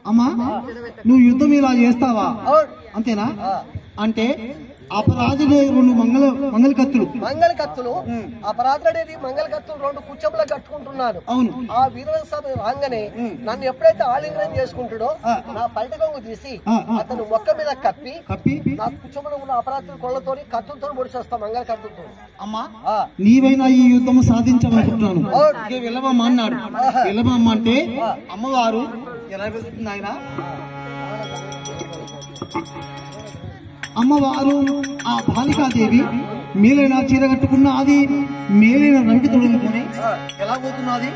అమ్మా నువ్వు యుద్ధం ఇలా చేస్తావా? అంతేనా? అంటే అపరాధుడు రెండు మంగళ కత్తులు అపరాధుడేది మంగళ కత్తులు రెండు కుచ్చంలో కట్టుకుంటున్నాడు. అవును. ఆ వీరవ సభ రాగానే నన్ను ఎప్పుడైతే ఆలింగనం చేసుకుంటాడో నా పైట గొంగు తీసి అతను మొక్క మీద కప్పి నా కుచ్చంలో ఉన్న అపరాధుల కొళ్లతో కత్తులతో పొడిచేస్తా మంగళ కత్తులతో. అమ్మా నీవైనా ఈ యుద్ధం సాధించాలనుకుంటున్నాను. వెళ్ళబమ్మ అన్నాడు. వెళ్ళబమ్మ అంటే అమ్మవారు ఎలా వెళ్తుంది ఆయన? అమ్మవారు ఆ బాలికాదేవి మేలైన చీర కట్టుకున్న అది మేలైన రంగు తొడుగుకొని ఎలా పోతున్నది?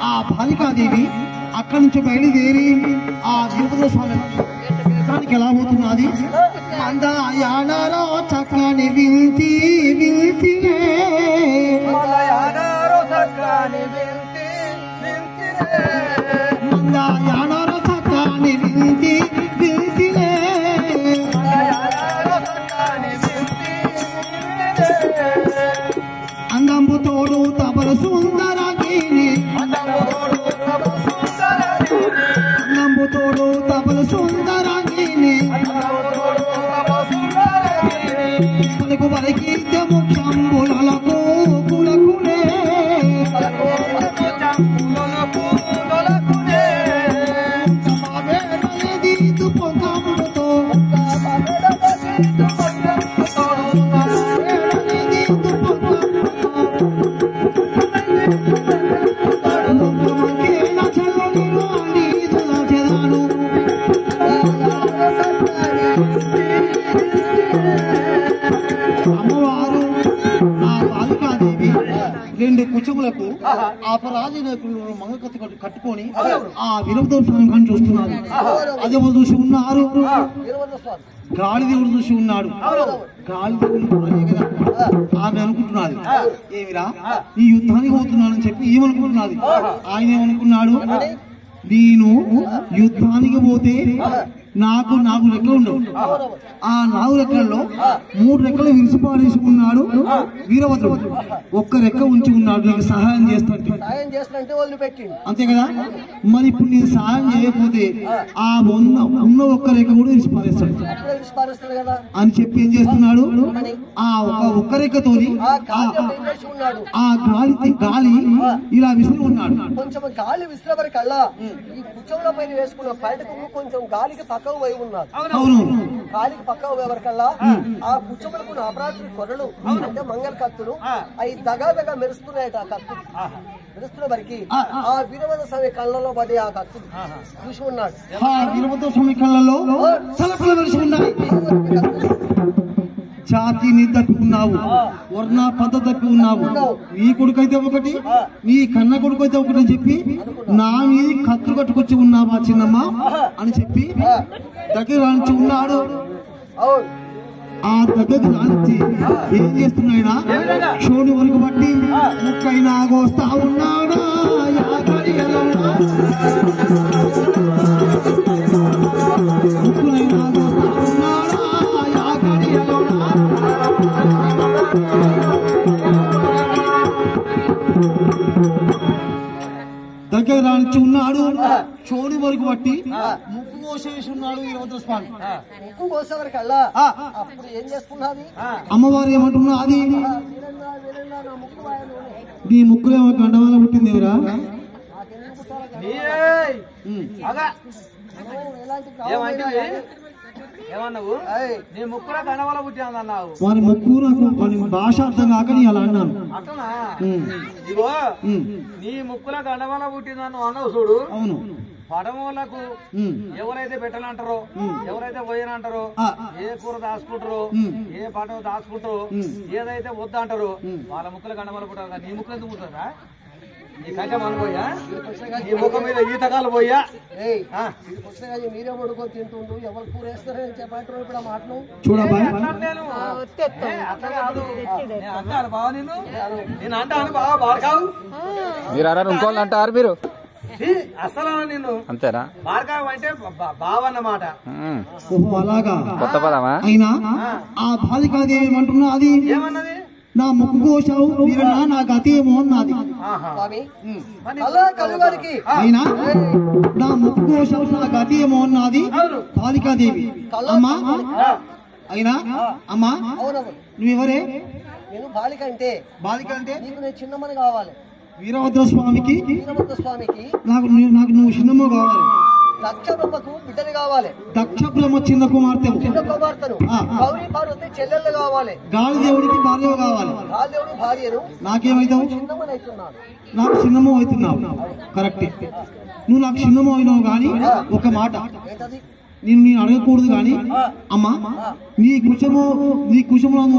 ఆ బాలికాదేవి అక్కడి నుంచి బయలుదేరి ఆ వీరభద్ర స్వామి యుద్ధానికి ఎలా పోతున్నది? మందయానలో చక్కని వింతి వింతినే మందయానలో చక్కని వింతి వింతినే అందంబు తోడు తబల సుందరగిరి అందంబు తోడు తబల సుందరగిరి పలుకు పలికిద్య ముఖ్యంబులకు కులకులే దీతు పొంగములతో అమ్మవారు ఆ బాలికాదేవి రెండు కుచములకు అపరాధి మంగకత్తి కట్టుకొని ఆ వీరభద్ర స్వామి కానీ చూస్తున్నారు. అదే చూసి ఉన్నారు, గాలిదేవుడు చూసి ఉన్నాడు. గాలిదేవుడు ఆమె అనుకుంటున్నది ఏమిరా ఈ యుద్ధానికి పోతున్నానని చెప్పి ఏమనుకుంటున్నది. ఆయన ఏమనుకున్నాడు, నేను యుద్ధానికి పోతే నాకు 4 రెక్కలు ఉండవు. ఆ 4 రెక్కల్లో 3 రెక్కలు విరిసిపారేసి ఉన్నాడు వీరభద్రుడు. ఒక్క రెక్క ఉంచి ఉన్నాడు నీకు సహాయం చేస్తాంటే. అంతే కదా? మరి ఇప్పుడు నేను సహాయం చేయకపోతే ఆ ఉన్న ఒక్క రెక్క కూడా విరిసిపారేస్తాడు అని చెప్పి ఏం చేస్తున్నాడు, ఆ ఒక్క రెక్కతో ఆ గాలి ఇలా విసిరి ఉన్నాడు. కొంచెం గాలి విసిరే కల్లా ఈ కుచ్చంలో పైన వేసుకున్న బయటకు కొంచెం గాలికి పక్కకు పోయి ఉన్నారు. గాలికి పక్కకు పోయేవరకల్లా ఆ కుచ్చములకు అపరాధుల కొరలు అంటే మంగళ కత్తులు అవి దగా మెరుస్తున్నాయట. ఆ కత్తులు మెరుస్తున్న వరకు ఆ వీరభద్ర స్వామి కళ్ళలో పడి ఆ కత్తులు చూసి ఉన్నాడు. వీరభద్ర స్వామి కళ్ళలో సలపలు మెరిసి ఉన్నాయి. జాతిని తప్పి ఉన్నావు, వర్ణ పద్ధతి తప్పి ఉన్నావు. నీ కొడుకైతే ఒకటి, నీ కన్న కొడుకైతే ఒకటి అని చెప్పి నా మీద కత్తులు కట్టుకొచ్చి ఉన్నావా చిన్నమ్మ అని చెప్పి దగ్గర రానిచ్చి ఉన్నాడు. ఆ దగ్గరకు రానిచ్చి ఏం చేస్తున్నాయినా షోని వరకు బట్టి ముక్కైనా కోస్తా ఉన్నాడా ముక్కునైనా కోస్తా ఉన్నాడా దగ్గర రానిచ్చి ఉన్నాడు. చోడి వరకు బట్టి ముక్కు కోసేసి ఉన్నాడు వీరభద్ర స్వామి. ముక్కు కోసేవరకల్లా అప్పుడు ఏం చేసుకున్నది అమ్మవారు ఏమంటున్నా, అది నీ ముక్కులేమో గండవాళ్ళ పుట్టింది ఎవరా? ఏమన్నావు? నీ ముక్కులో గణవల పుట్టింది అన్నావు. వారి ముక్కు నాకు భాష అర్థం కాక నీ అలా అన్నాను. అట్లనా? ఇగో నీ ముక్కులో గణవల పుట్టిందన్నావు అన్నావు చూడు. అవును. పడమలకు ఎవరైతే పెట్టాలంటారో, ఎవరైతే పోయినంటారో, ఏ కూర దాచుకుంటారో, ఏ పడవ దాచుకుంటారో, ఏదైతే వద్దంటారో వాళ్ళ ముక్కుల గండమల పుట్టారు. నీ ముక్కులు ఎందుకు పుట్టారా? ఈ కచ్చమని పోయా ఈ ముఖం మీద ఈతకాలు పోయా మీరే పడుకొని తింటుండు ఎవరు కూర వేస్తారని చెప్పారు ఇప్పుడు ఆ మాటలు చూడబ్బా అట్లా కాదు అంటారు బావ నేను అంటాను బాగా బాడకావు మీరు అన్నారు ఇంకోళ్ళు అంటారు మీరు అసలు నిన్ను అంతేనా బాడకావు అంటే బావ అన్నమాట ఓహో అలాగా కొత్త పదమా అయినా ఆ బాలికాదేవి ఏమంటున్నా అది ఏమన్నది నా ముక్కు కోశావు వీరన్నా నా గతి ఏమో అన్నది స్వామి అలా కలుగారికి అయినా నా ముక్కు కోశావు నా గతి ఏమో అన్నది బాలికాదేవి అమ్మా అయినా అమ్మా అవునవును నువ్వెవరే నేను బాలిక అంటే నీకు నేను చిన్నమ్మని కావాలి వీరభద్ర స్వామికి వీరభద్ర స్వామికి నాకు నువ్వు చిన్నమ్మ కావాలి దక్ష బ్రహ్మకు బిడ్డని కావాలి దక్ష బ్రహ్మ చిన్న కుమార్తె చిన్న కుమార్తెను గౌరీ పార్వతి చెల్లెళ్ళు కావాలి గాలి దేవుడికి భార్య కావాలి గాలిదేవుడు భార్యను నాకేమైతావు చిన్నమ్మని అవుతున్నాను నాకు చిన్నమ్మ అవుతున్నావు కరెక్టే నువ్వు నాకు చిన్నమ్మ అయినావు కానీ ఒక మాట ఏంటది నేను అడగకూడదు కానీ అమ్మా నీ కుశంలో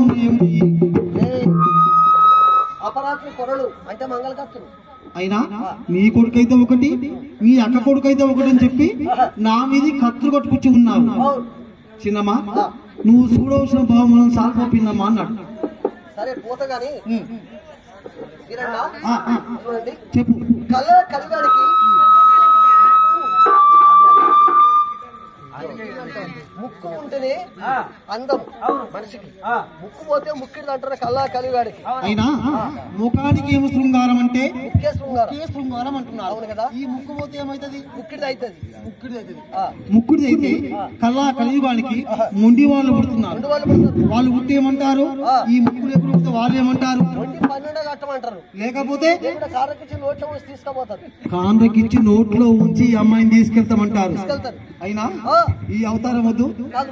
అపరాత్రి కొరలు అంటే మంగళకత్తులు అయినా నీ కొడుకైతే ఒకటి నీ అక్క కొడుకైతే ఒకటి అని చెప్పి నా మీద కత్తులు కొట్టుకొచ్చి ఉన్నావు చిన్నమ్మా నువ్వు చూడవలసిన భావం మనం సాల్పోపిందమ్మా అన్నాడు సరే పోతగాని చూడండి చెప్పు కలిగాడికి ముక్కు ఉంటేనే అందం మనిషికి ముక్కు పోతే ముక్కిడి అంటారు కలిగాడికి అయినా ముఖానికి ఏమో శృంగారం అంటే ముఖ్య శృంగారం అంటున్నారు అవును కదా ఈ ముక్కు పోతే ఏమైతుంది ముక్కిడి అవుతుంది ముక్కుడి అయితే కలియుగానికి మొండి వాళ్ళు పుడుతున్నారు వాళ్ళు పుట్టి ఏమంటారు ఈ ముక్కుడు ఎప్పుడు పుడితే వాళ్ళు ఏమంటారు 12 కట్టమంటారు లేకపోతే కాండ్రకిచ్చి నోట్లో ఉంచి ఈ అమ్మాయిని తీసుకెళ్తామంటారు అయినా ఈ అవతారం వద్దు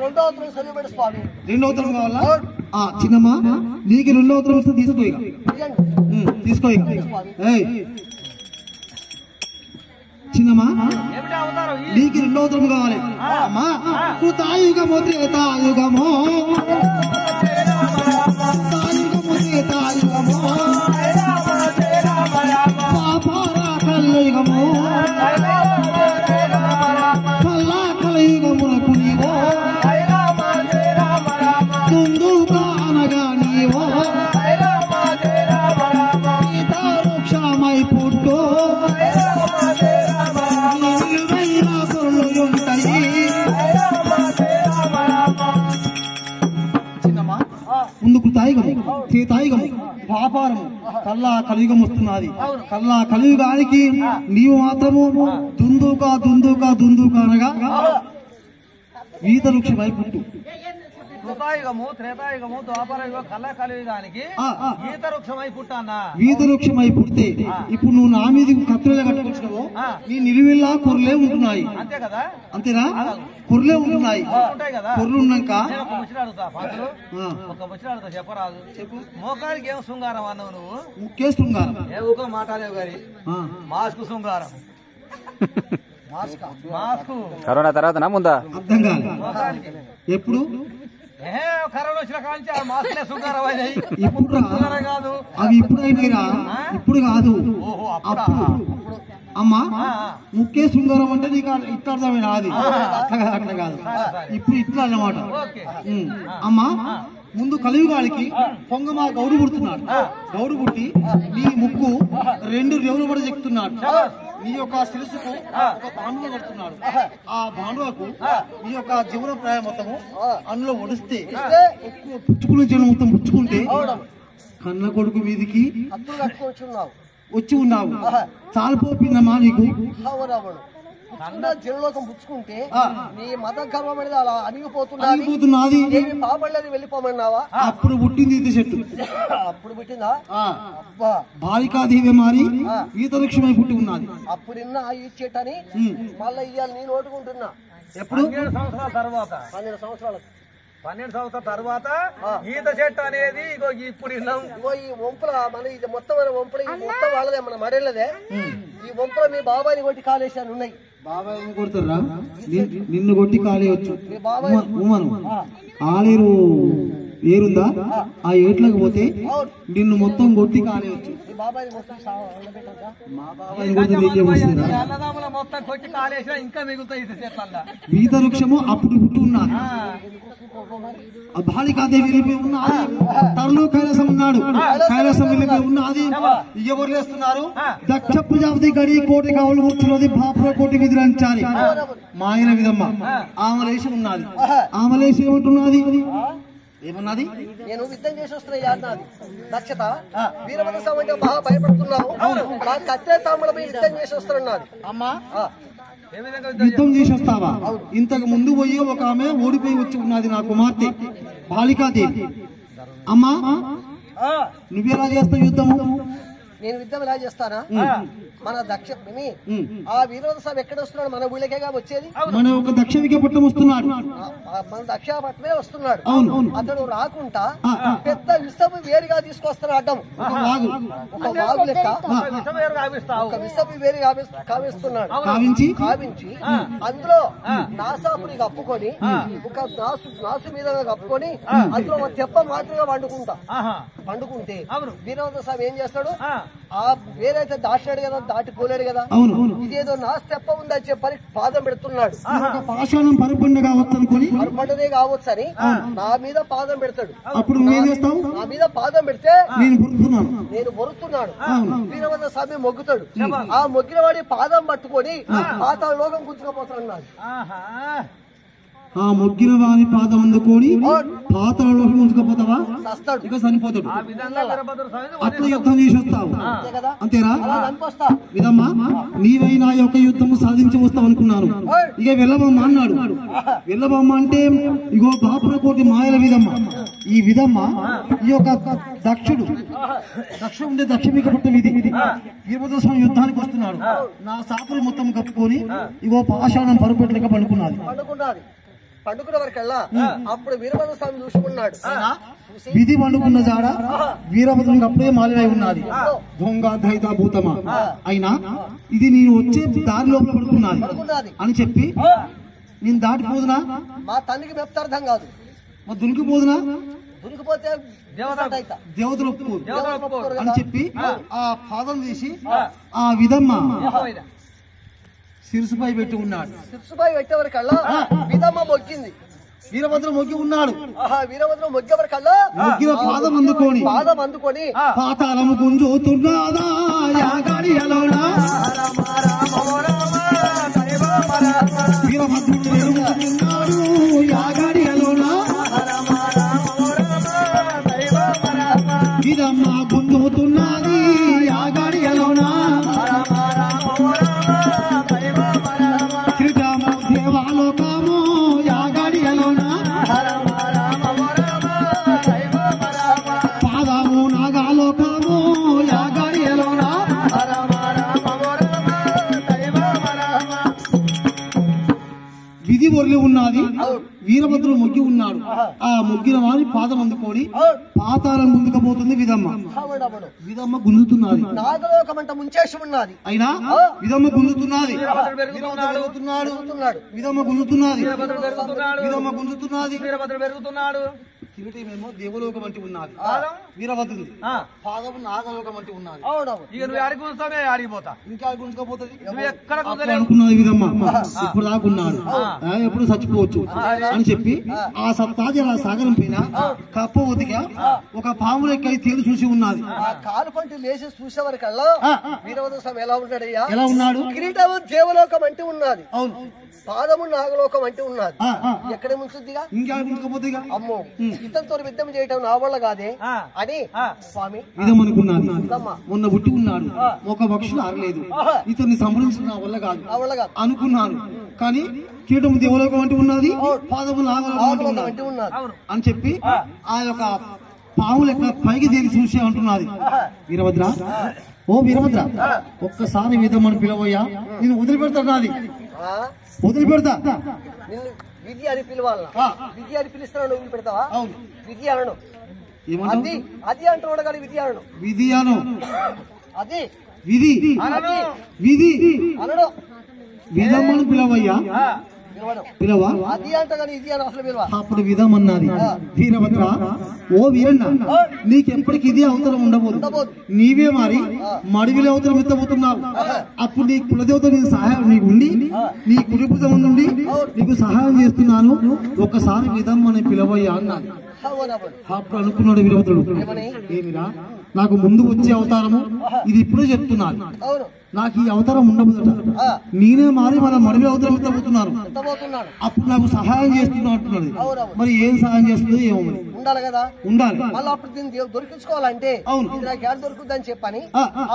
రెండో అవతారం చదివిపెడు స్వామి రెండో అవతారం కావాలా చిన్నమ్మా నీకు రెండో అవతారం వస్తే తీసుకో చిన్నమ్మా నీకు రెండో అవతారం కావాలి అమ్మా కృతాయుగమో త్రేతాయుగమో పాపారా కల్లుగమో కల్లా కలయుగమునకు నీవో దుందుగా అనగా నీవో సీతావృక్షమై పుట్టు నిలువైన పొరులు ఉంటాయి చిన్నమ్మా ముందుకు తాయిగము సీతాయిగము వ్యాపారము కల్లా కలియుగం వస్తున్నది కల్లా కలియుగానికి నీవు మాత్రము దుందుకా అనగా వీత వృక్షమై పుట్టు కృతాయుగము త్రేతాయుగము ద్వాపరయుగం కల్లా కలియుగానికి వీత వృక్షమై పుట్టానా వీత వృక్షమై పుడితే ఇప్పుడు నువ్వు నా మీద కత్తులే కట్టుకొచ్చినావు నీ నిలువెల్లా కొర్రలే ఉంటున్నాయి అంతే కదా అంతేనా కొర్రలే ఉంటున్నాయి కొర్రలు ఉన్నాక ఒక ముచ్చట చెప్పరాదు చెప్పు మోకానికి ఏం శృంగారం అన్నావు నువ్వు ముఖ్య శృంగారం ఏ ఊకో మాట్లాడేవు గారి మాస్కు శృంగారం కరోనా తర్వాత ముందా అర్థం కాదు ఎప్పుడు కరోనా వచ్చిన కాంచి ఆ మాస్కులే శృంగారం అయినాయి ఇప్పుడు కాదు అవి ఇప్పుడు అయినాయిరా ఇప్పుడు కాదు అప్పుడు అమ్మా ముఖ్య శృంగారం అంటే నీకు ఇట్లా అర్థమైనా అది అట్లా కాదు ఇప్పుడు ఇట్లా అన్నమాట అమ్మా ముందు కలియుగాడికి పొంగమా గౌడు పుడుతున్నాడు గౌడు పుట్టి నీ ముక్కు 2 రేవులు పడి చెప్తున్నాడు నీ యొక్క శిరసుకు ఒక బాండువ కడుతున్నాడు ఆ బాండువకు నీ యొక్క జీవన ప్రాయం మొత్తము అందులో ఒడిస్తే పుచ్చుకునే జీవనం మొత్తం పుచ్చుకుంటే కన్న కొడుకు మీదికి వచ్చి ఉన్నావు చాలిపోపిందమ్మా నీకు జనలోకం పుచ్చుకుంటే నీ మత గర్వం అనేది అలా అణిగిపోతున్నది పాపళ్ళని వెళ్ళిపోమన్నావా అప్పుడు పుట్టింది చెట్టు అప్పుడు పుట్టిందా బాలికాదేవి మారి ఈత వృక్షమై పుట్టి ఉన్నది అప్పుడున్న ఈ చెట్టని మళ్ళీ ఇవాళ నేను ఓటుకుంటున్నా ఎప్పుడు 12 సంవత్సరాల తర్వాత 12 సంవత్సరాలకు 12 సంవత్సరాల తర్వాత ఈత చెట్టు అనేది ఇగో ఇప్పుడు ఇగో ఈ వంపుల మన ఇది మొత్తం వంపుల ఈ మొత్తం వాళ్ళదే మన మడేళ్ళదే ఈ వంపుల మీ బాబాయిని కొట్టి కాలేసాను ఉన్నాయి బాబాయ్ కొడతారా నిన్ను కొట్టి కాలేయచ్చు ఆలేరు ఏరుందా ఆ ఏట్లకు పోతే నిన్ను మొత్తం కొట్టి కాలేయచ్చు. బాబాయ్ మొత్తం ఉండబెట్టా మా బాబాయ్ కొడితే నీకే వస్తుందా? అన్నదమ్ముల మొత్తం కొట్టి కాలేసినా ఇంకా మిగులుతాయి చెట్లల్లా. వీత వృక్షము అప్పుడు పుట్టి ఉన్నది. ఆ బాలికాదేవి వెళ్ళిపోయి ఉన్నది. తరులు కైలాసం ఉన్నాడు. కైలాసం వెళ్ళిపోయి ఉన్నది. ఎవరు లేస్తున్నారు? దక్ష ప్రజాపతి గడి కోటి కావలు కూర్చున్నది. బాపుర కోటి విధులంచాలి మాయన విధమ్మ ఆమె లేచి ఉన్నది. ఆమె లేచి ఏమంటున్నది? ఏమన్నది? నేను యుద్ధం చేసి వస్తున్నా అన్నది దక్షత. వీరభద్ర స్వామి అంటే బాగా భయపడుతున్నావు, నా కత్తే తాములపై యుద్ధం చేసి వస్తున్నది. అమ్మా యుద్ధం చేసి వస్తావా? ఇంతకు ముందు పోయి ఒక ఆమె ఓడిపోయి వచ్చి ఉన్నది, నా కుమార్తె బాలికాదేవి. అమ్మా నువ్వెలా చేస్తావు యుద్ధము? నేను యుద్ధం ఎలా చేస్తానా? మన దక్ష ఆ వీరభద్ర స్వామి ఎక్కడ వస్తున్నాడు? మన ఊళ్ళకేగా వచ్చేది. మన ఒక దక్ష విఖపట్నం వస్తున్నాడు. మన దక్షపట్నమే వస్తున్నాడు. అవును. అతడు రాకుండా పెద్ద విషపు వేరుగా తీసుకొస్తాడు అడ్డం. ఒక వాగు లెక్క ఒక విషపు వేరు కావిస్తున్నాడు. కావించి అందులో నాసాపుని కప్పుకొని ఒక నాసు మీద కప్పుకొని అందులో ఒక తెప్ప మాత్రమే వండుకుంటే వీరభద్ర స్వామి ఏం చేస్తాడు? ఆ వేరైతే దాటాడు కదా, దాటిపోలేడు కదా. ఇదేదో నా తెప్ప ఉందని చెప్పని పాదం పెడుతున్నాడు. పాషాణం పరపండ కావచ్చు అనుకుని పరపండనే కావచ్చు అని నా మీద పాదం పెడతాడు. అప్పుడు నువ్వేం చేస్తావు? నా మీద పాదం పెడితే నేను బొరుతున్నాడు. వీరభద్ర స్వామి మొగ్గుతాడు. ఆ మొగ్గిన వాడి పాదం పట్టుకొని పాతాళ లోకం గుంజుకపోతాడు. ఆ మొగ్గిన వాని పాదం అందుకొని పాతాళలోకి ముంచుకపోతావా? ఇక చనిపోతాడు. అప్పుడు యుద్ధం చేసి వస్తావు అంతేనా? విధమ్మా నీవైనా యొక్క యుద్ధం సాధించి వస్తావు అనుకున్నాను. ఇక వెళ్ళబొమ్మ అన్నాడు. వెళ్ళబొమ్మ అంటే ఇగో బాపుర కోటి మాయల విధమ్మ. ఈ విధమ్మ ఈ యొక్క దక్షుడు ఉండే దక్ష మీకు పుట్టిన విధి వీరభద్ర స్వామి యుద్ధానికి వస్తున్నాడు. నా సాపులు మొత్తం కప్పుకొని ఇగో పాషాణం పరుపెట్లక పండుకున్నది. పండుకున్న వరకల్లా అప్పుడు వీరభద్ర స్వామి చూసుకున్నాడు. విధి పండుకున్న జాడ వీరభద్రునికి అప్పుడే మాలినై ఉన్నది. దొంగ దైత భూతమా అయినా ఇది నేను వచ్చే దారి లోపల పడుకున్నది అని చెప్పి నేను దాటిపోదునా? మా తండ్రికి మెప్తార్థం కాదు. మరి దునికిపోదునా? దునికిపోతే దేవతలు ఒప్పుకోరు అని చెప్పి ఆ పాదం తీసి ఆ విధమ్మ శిరసుపై పెట్టి ఉన్నాడు. శిరసుపై పెట్టేవరకల్లా విధమ్మ మొక్కింది. వీరభద్రం మొగ్గి ఉన్నాడు. వీరభద్రం మొగ్గేవరకల్లా మొగ్గిన పాదం అందుకొని పాతాళము గుంజుతున్నాదా వీరభద్రుడు ఎరుగుతున్నాడు యాగాడియలోనా విధమ్మ గుంజుతున్నది యాగాడియలోనా దేవాలోకము యాగాడియలోనా పాదము నాగాలోకము యాగాడియలోనా విధి ఒర్లి ఉన్నది. వీరభద్రుడు మొగ్గి ఉన్నాడు. ఆ మొగ్గిన వారి పాదం అందుకొని పాతాళం గుంజుకపోతుంది విధమ్మ. విధమ్మ గుంజుతున్నది. నాగలోకమంట ముంచేసి ఉన్నది. అయినా విధమ్మ గుంజుతున్నది. విధమ్మ గుంజుతున్నది. విధమ్మ గుంజుతున్నది. కిరీటమేమో దేవలోకం అంటే ఉన్నది. వీరభద్రుడు పాదం నాగలోకం అంటే ఉన్నది. ఇంకా గుంజుకపోతుంది అనుకున్నది విధమ్మ. ఇప్పుడు దాకున్నాడు ఎప్పుడు చచ్చిపోవచ్చు అని చెప్పి ఆ సప్తాజల సాగరం పైన కప్ప ఒదిగా ఒక పాము లెక్క తేలు చూసి ఉన్నది. ఆ కాలు పంటి లేచి చూసేవరకల్లా వీరభద్ర స్వామి ఎలా ఉంటాడయ్యా? ఎలా ఉన్నాడు? కిరీటము దేవలోకం అంటే ఉన్నది. అవును. పాదము నాగలోకం అంటే ఉన్నది. ఎక్కడ ముంచుద్దిగా? ఇంకా ముంచుకపోతే అమ్మో ఇతనితో యుద్ధం చేయటం నా వల్ల కాదే అని స్వామి ఇదమనుకున్నాను. మొన్న పుట్టి ఉన్నాడు. ఒక పక్షులు ఆరలేదు. ఇతన్ని సంహరించిన నా వల్ల కాదు అనుకున్నాను. కానీ కీటం దేవలోకం అంటే ఉన్నది, పాదము నాగలోకం అంటే ఉన్నది అని చెప్పి ఆ యొక్క పాము లెక్క పైకి తేలి చూసి అంటున్నది. వీరభద్ర ఓ వీరభద్ర ఒక్కసారి విధమని పిలవయ్యా, నేను వదిలిపెడతాది వదిలిపెడతా. విధి అని పిలవాలా? విధి అని పిలుస్తున్నాడు వదిలిపెడతావా? విధి అనను. అది అంటున్నాడు కానీ విధి అనను. విధి అను. అది విధి విధి అనడు. విధమ్మను పిలవయ్యా, పిలవా అది అంట కానీ ఇది అని అసలు పిలవ. అప్పుడు విధమన్నది వీరభద్ర, ఓ వీరన్న, నీకెప్పటికి ఇది అవసరం ఉండబోదు. నీవే మారి మడివిలో అవసరం ఎత్తబోతున్నావు. అప్పుడు నీ కులదేవత నీ సహాయం నీకు ఉండి నీ కుడిపుజం నుండి నీకు సహాయం చేస్తున్నాను, ఒక్కసారి విధం అని పిలవయ్యా అన్నాడు. అప్పుడు అనుకున్నాడు వీరభద్రుడు, ఏమిరా నాకు ముందు వచ్చే అవతారము ఇది ఇప్పుడే చెప్తున్నాను. నాకు ఈ అవతారం ఉండబోదట. నేనే మారి మన మడివి అవతారం ఎత్తబోతున్నాను. అప్పుడు నాకు సహాయం చేస్తున్నా అంటున్నది. మరి ఏం సహాయం చేస్తుందో ఏమో. ఉండాలి కదా, ఉండాలి. మళ్ళీ అప్పుడు దీన్ని దొరికించుకోవాలంటే అవును ఇది నాకు ఏడు దొరుకుతుందని చెప్పని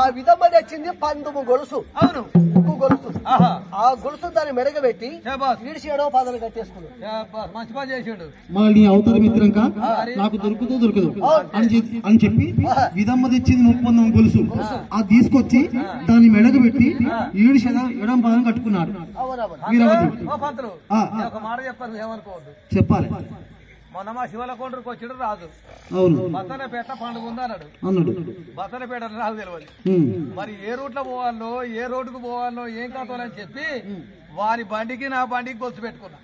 ఆ విధంగా తెచ్చింది 12 గొలుసు. అవును, ఉక్కు గొలుసు. ఆ గొలుసు దాన్ని మెడగబెట్టి ఈడిచేయడం పాదలు కట్టేసుకున్నాడు. మంచి పని చేసిండు. మళ్ళీ నీ అవతారం ఎత్తినాక నాకు దొరకదు అని చెప్పి విధమ్మ తెచ్చింది 30 గొలుసు. అది తీసుకొచ్చి దాన్ని మెడగబెట్టి ఈడు ఎడం పాదం కట్టుకున్నాడు. ఒక మాట చెప్పారు, ఏమనుకోవద్దు. చెప్పాలి. మొన్న మా శివల కొండరికి వచ్చిడు రాజు. అవును, బత్తనపేట పండుగ ఉంది అన్నాడు. బత్తనపేట నాకు తెలియదు. మరి ఏ రూట్ లో పోవాలో ఏ రోడ్డుకు పోవాలో ఏం కావాలని చెప్పి వారి బండికి నా బండికి గొలుసు పెట్టుకున్నా.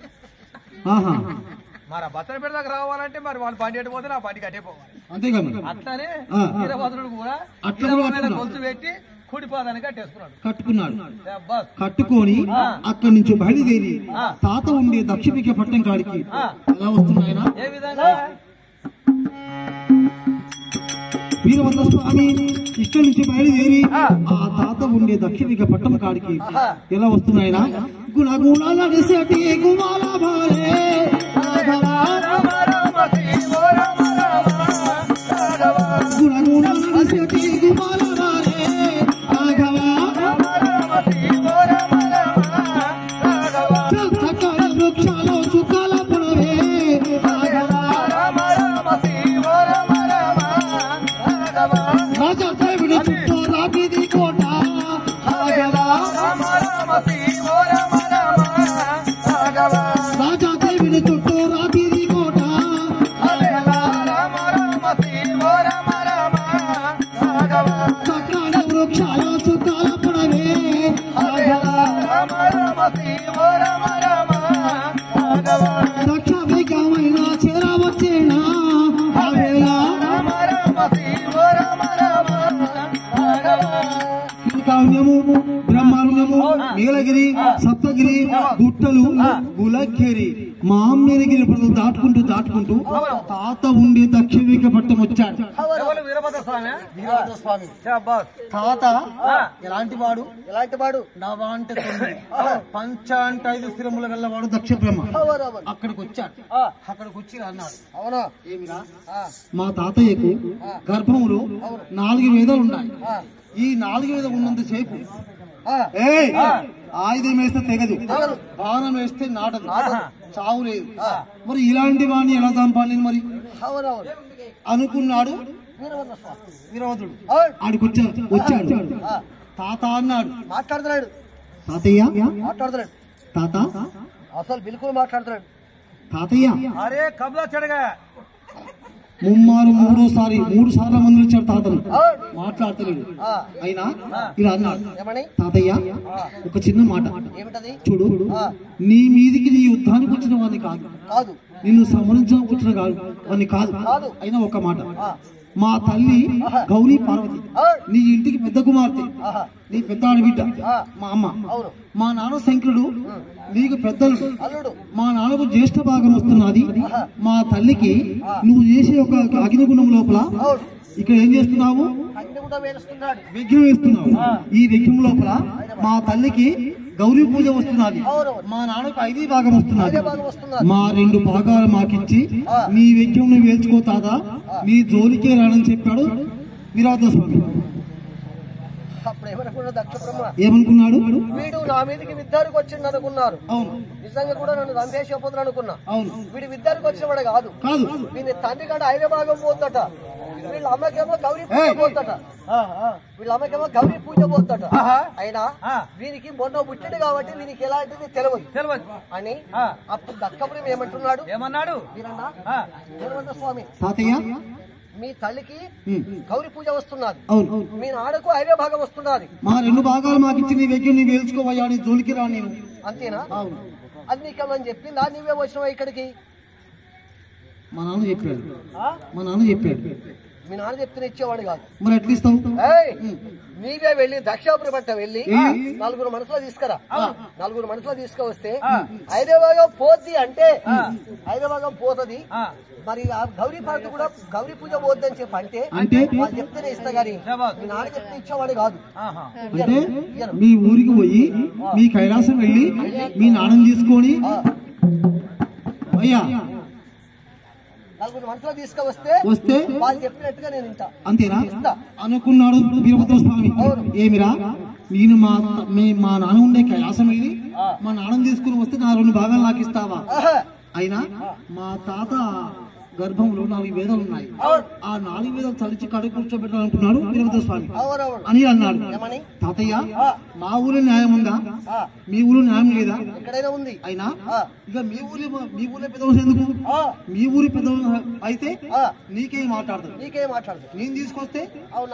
మరి బత్తనపేట దగ్గర రావాలంటే మరి వాళ్ళ బండి ఎటు పోతే నా బండికి అటే పోవాలి. అంతేగా. అట్లానే వీరభద్రుడు కూడా గొలుసు పెట్టి కుడిపాదాన్ని కట్టుకున్నాడు. కట్టుకొని అక్కడి నుంచి బయలుదేరి తాత ఉండే దక్షిణిక పట్టం కాడికి ఎలా వస్తున్నాయన ఏ విధంగా వీరభద్ర స్వామి ఇక్కడి నుంచి బయలుదేరి ఆ తాత ఉండే దక్షిణిక పట్టం కాడికి ఎలా వస్తున్నాయన గుణగుణాల నిసటి గుమాల భారే గుణగుణాల నిసటి గుమాల భారే సకల వృక్షాలు సుఖాల పడవే రాజా దేవుడి చుట్టూ రాగిది కోట రాజా దేవుడి చుట్టూ రాగిది కోట సకల వృక్షాలు సుఖాల పడవే దక్షిణమైన చేరవచ్చేనా కావ్యము బ్రహ్మారణ్యము నీలగిరి సప్తగిరి గుట్టలు గులగిరి మామిరిగిరి పడలు దాటుకుంటూ తాత ఉండే దక్షిణిక పట్టం వచ్చాడు. వీరభద్ర స్వామి తాత ఎలాంటి వాడు నవ అంటే 9 పంచ అంటే 5 స్థిరముల గల్లవాడు దక్ష బ్రహ్మ. అక్కడికి వచ్చాడు. అక్కడికి వచ్చి అన్నాడు, అవునా ఏమిరా మా తాతయ్యకు గర్భములో 4 వేదాలు ఉన్నాయి. ఈ 4 వేదం ఉన్నంత సేపు ఆయుధం వేస్తే తెగదు, బాణం వేస్తే నాటదు, చావు లేదు. మరి ఇలాంటి వాడిని ఎలా చంపాలి మరి అనుకున్నాడు వీరభద్రుడు. ఆడికి వచ్చాడు. తాత అన్నాడు. మాట్లాడుతున్నాడు తాతయ్య మాట్లాడుతున్నాడు. తాత అసలు బిల్కుల్ మాట్లాడుతున్నాడు. తాతయ్య అరే కబ్లా చెడగా మూడు సార్లు మందులు ఇచ్చాడు తాతను. మాట్లాడతలేడు. అయినా ఇలా అన్నాడు, తాతయ్య ఒక చిన్న మాట చూడు, నీ మీదికి నీ యుద్ధానికి వచ్చిన వాడిని కాదు, నిన్ను సంహరించడానికి వచ్చిన వాడిని కాదు. అయినా ఒక మాట, మా తల్లి గౌరీ పార్వతి నీ ఇంటికి పెద్ద కుమార్తె, నీ పెద్ద ఆడబిడ్డ మా అమ్మ. మా నాన్న శంకరుడు నీకు పెద్దలు, మా నాన్నకు జ్యేష్ఠ భాగం వస్తున్నది. మా తల్లికి నువ్వు చేసే ఒక అగ్నిగుండం లోపల ఇక్కడ ఏం చేస్తున్నావు, విఘ్నం వేస్తున్నావు. ఈ విఘ్నం లోపల మా తల్లికి గౌరీ పూజ వస్తున్నది, మా నాన్నకు 5 భాగం వస్తున్నది. మా 2 భాగాలు మాకిచ్చి నీ విఘ్నం వేల్చుకో తాత, నీ జోలికే రానని చెప్పాడు వీరభద్ర స్వామి. ఏమనుకున్నాడు, వీడు నా మీదకి విద్యానికి వచ్చింది అనుకున్నారు. అవును, నిజంగా కూడా నన్ను రంభేశ్వరం అనుకున్నా. అవును, వీడు విద్యానికి వచ్చినవాడు కాదు. వీని తండ్రి కంటే 5 భాగం పోతుందట, వీళ్ళ అమ్మకేమో గౌరీ పూజ పోతుందట, అయినా వీనికి మొన్న పుట్టింది కాబట్టి వీనికి ఎలాంటిది తెలియదు అని అప్పుడు దక్కపురం ఏమంటున్నాడు, వీరభద్ర స్వామి మీ తల్లికి గౌరీ పూజ వస్తున్నది, మీ నాన్నకు 5వ భాగం వస్తున్నది. మా 2 భాగాలు మాకు ఇచ్చి నీ వెక్కి నీ వేల్చుకోవయ్యా, నీ జోలికి రా నేను. అంతేనా? అది నీకేమని చెప్పిందా? నీవే వచ్చినావా ఇక్కడికి? మా నాన్న చెప్పాడు. మీ నాన్న చెప్తే ఇచ్చేవాడు కాదు. మరి ఎట్లా ఇస్తావు? నీవే వెళ్ళి దక్షాపురి పట్ట వెళ్ళి 4 మనుషులు తీసుకురా. 4 మనుషులు తీసుకువస్తే 5వ భాగం పోద్ది అంటే 5వ భాగం పోతుంది. మరి ఆ గౌరీ పాట కూడా గౌరీ పూజ పోద్దని చెప్పి అంటే వాళ్ళు చెప్తేనే ఇస్తా గానీ మీ నాన్న చెప్తే ఇచ్చేవాడు కాదు. అంటే మీ ఊరికి పోయి మీ కైలాసం వెళ్ళి మీ నాన్నని తీసుకొని అయ్యా 4 మనుషులు తీసుకువస్తే వాళ్ళు చెప్పినట్టుగా నేను ఇంత అంతేనా అనుకున్నాడు వీరభద్ర స్వామి. ఏమిరా నేను మా నాన్న ఉండే కైలాసం వెళ్ళి మా నాన్నని తీసుకుని వస్తే నా 2 భాగాలు నాకు ఇస్తావా? అయినా మా తాత గర్భంలో 4 వేదాలు ఉన్నాయి. ఆ 4 వేదాలు చలిచి కడుగు కూర్చోబెట్టాలనుకున్నాడు వీరభద్ర స్వామి అని అన్నాడు. తాతయ్య మా ఊరిలో న్యాయం ఉందా? మీ ఊరిలో న్యాయం లేదా? ఎక్కడైనా ఉంది. అయినా ఇక మీ ఊరిలో పెద్దలు ఎందుకు? మీ ఊరి పెద్దలు అయితే నీకేం మాట్లాడతారు? నేను తీసుకొస్తే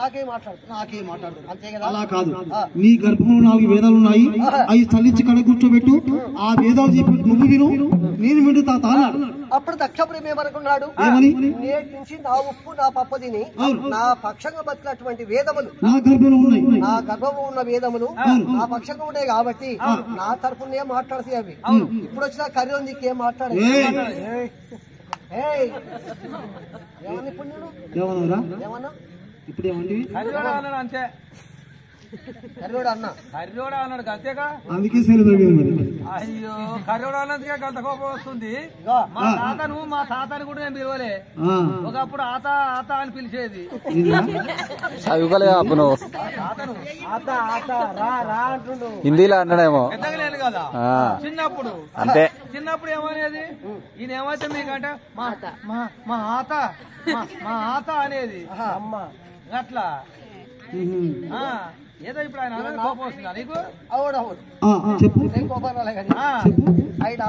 నాకేం మాట్లాడతారు? అంతే కదా. అలా కాదు, నీ గర్భంలో 4 వేదాలు ఉన్నాయి. అవి చల్లించి కడుగు కూర్చోబెట్టు. ఆ వేదాలు చెప్పి నువ్వు విను, నేను వింటు తాత అన్నాడు. అప్పుడు దక్షపురం ఏమనుకున్నాడు? నేటి నుంచి నా ఉప్పు నా పప్ప తిని నా పక్షంగా బతికినటువంటి వేదములు నా గర్భంలో ఉన్నాయి. నా గర్భంలో ఉన్న వేదములు నా పక్షంగా ఉన్నాయి కాబట్టి నా తరపున ఏం మాట్లాడతాయి అవి. ఇప్పుడు వచ్చిన కర్రీ ఏం మాట్లాడే ఏమన్నా ఇప్పుడు ఏమండి అంతే కర్రోడు అన్న కర్రోడా అన్నాడు అంతేగా. అందుకే అయ్యో కర్రోడు అన్నందుకే గంత కోపం వస్తుంది. మా తాతని కూడా నేను పిలవలే. ఒకప్పుడు ఆత ఆత అని పిలిచేది. హిందీలో అన్నాడేమో పెద్దగలేను కదా చిన్నప్పుడు. అంతే చిన్నప్పుడు ఏమనేది? ఈయన ఏమైతే మీకంటే మా ఆత అనేది అట్లా. ఏదో ఇప్పుడు ఆయన కోపం వస్తుందా నీకు? అవునవును కోపం రాలే కానీ అయినా